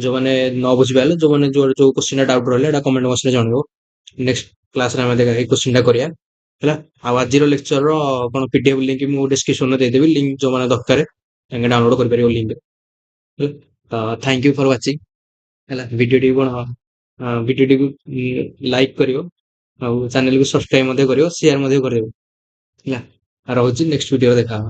ଯୋଉମାନେ ନ ବୁଝିପାରିଲେ ଯୋଉ କ୍ୱେଶ୍ଚିନ୍ ଡାଉଟ୍ ରହିଲା ଏଟା କମେଣ୍ଟ ବକ୍ସରେ ଜଣେଇବ। ନେକ୍ସଟ କ୍ଲାସରେ ଆମେ ଦେଖା ଏଇ କ୍ୱେଶ୍ଚିନ୍ଟା କରିବା ହେଲା। ଆଉ ଆଜିର ଲେକ୍ଚରର କଣ ପିଡିଏଫ୍ ଲିଙ୍କ ମୁଁ ଡିସ୍କ୍ରିପସନରେ ଦେଇଦେବି, ଲିଙ୍କ ଯୋଉମାନେ ଦରକାର ତାଙ୍କେ ଡାଉନଲୋଡ୍ କରିପାରିବ ଲିଙ୍କ ହେଲା। ତ ଥ୍ୟାଙ୍କ ୟୁ ଫର ୱାଚିଂ ହେଲା। ଭିଡିଓଟିକୁ ଲାଇକ୍ କରିବ, ଆଉ ଚ୍ୟାନେଲକୁ ସବସ୍କ୍ରାଇବ ମଧ୍ୟ କରିବ, ସେୟାର ମଧ୍ୟ କରିଦେବ ହେଲା। ରହୁଛି, ନେକ୍ସଟ ଭିଡିଓରେ ଦେଖା ହବ।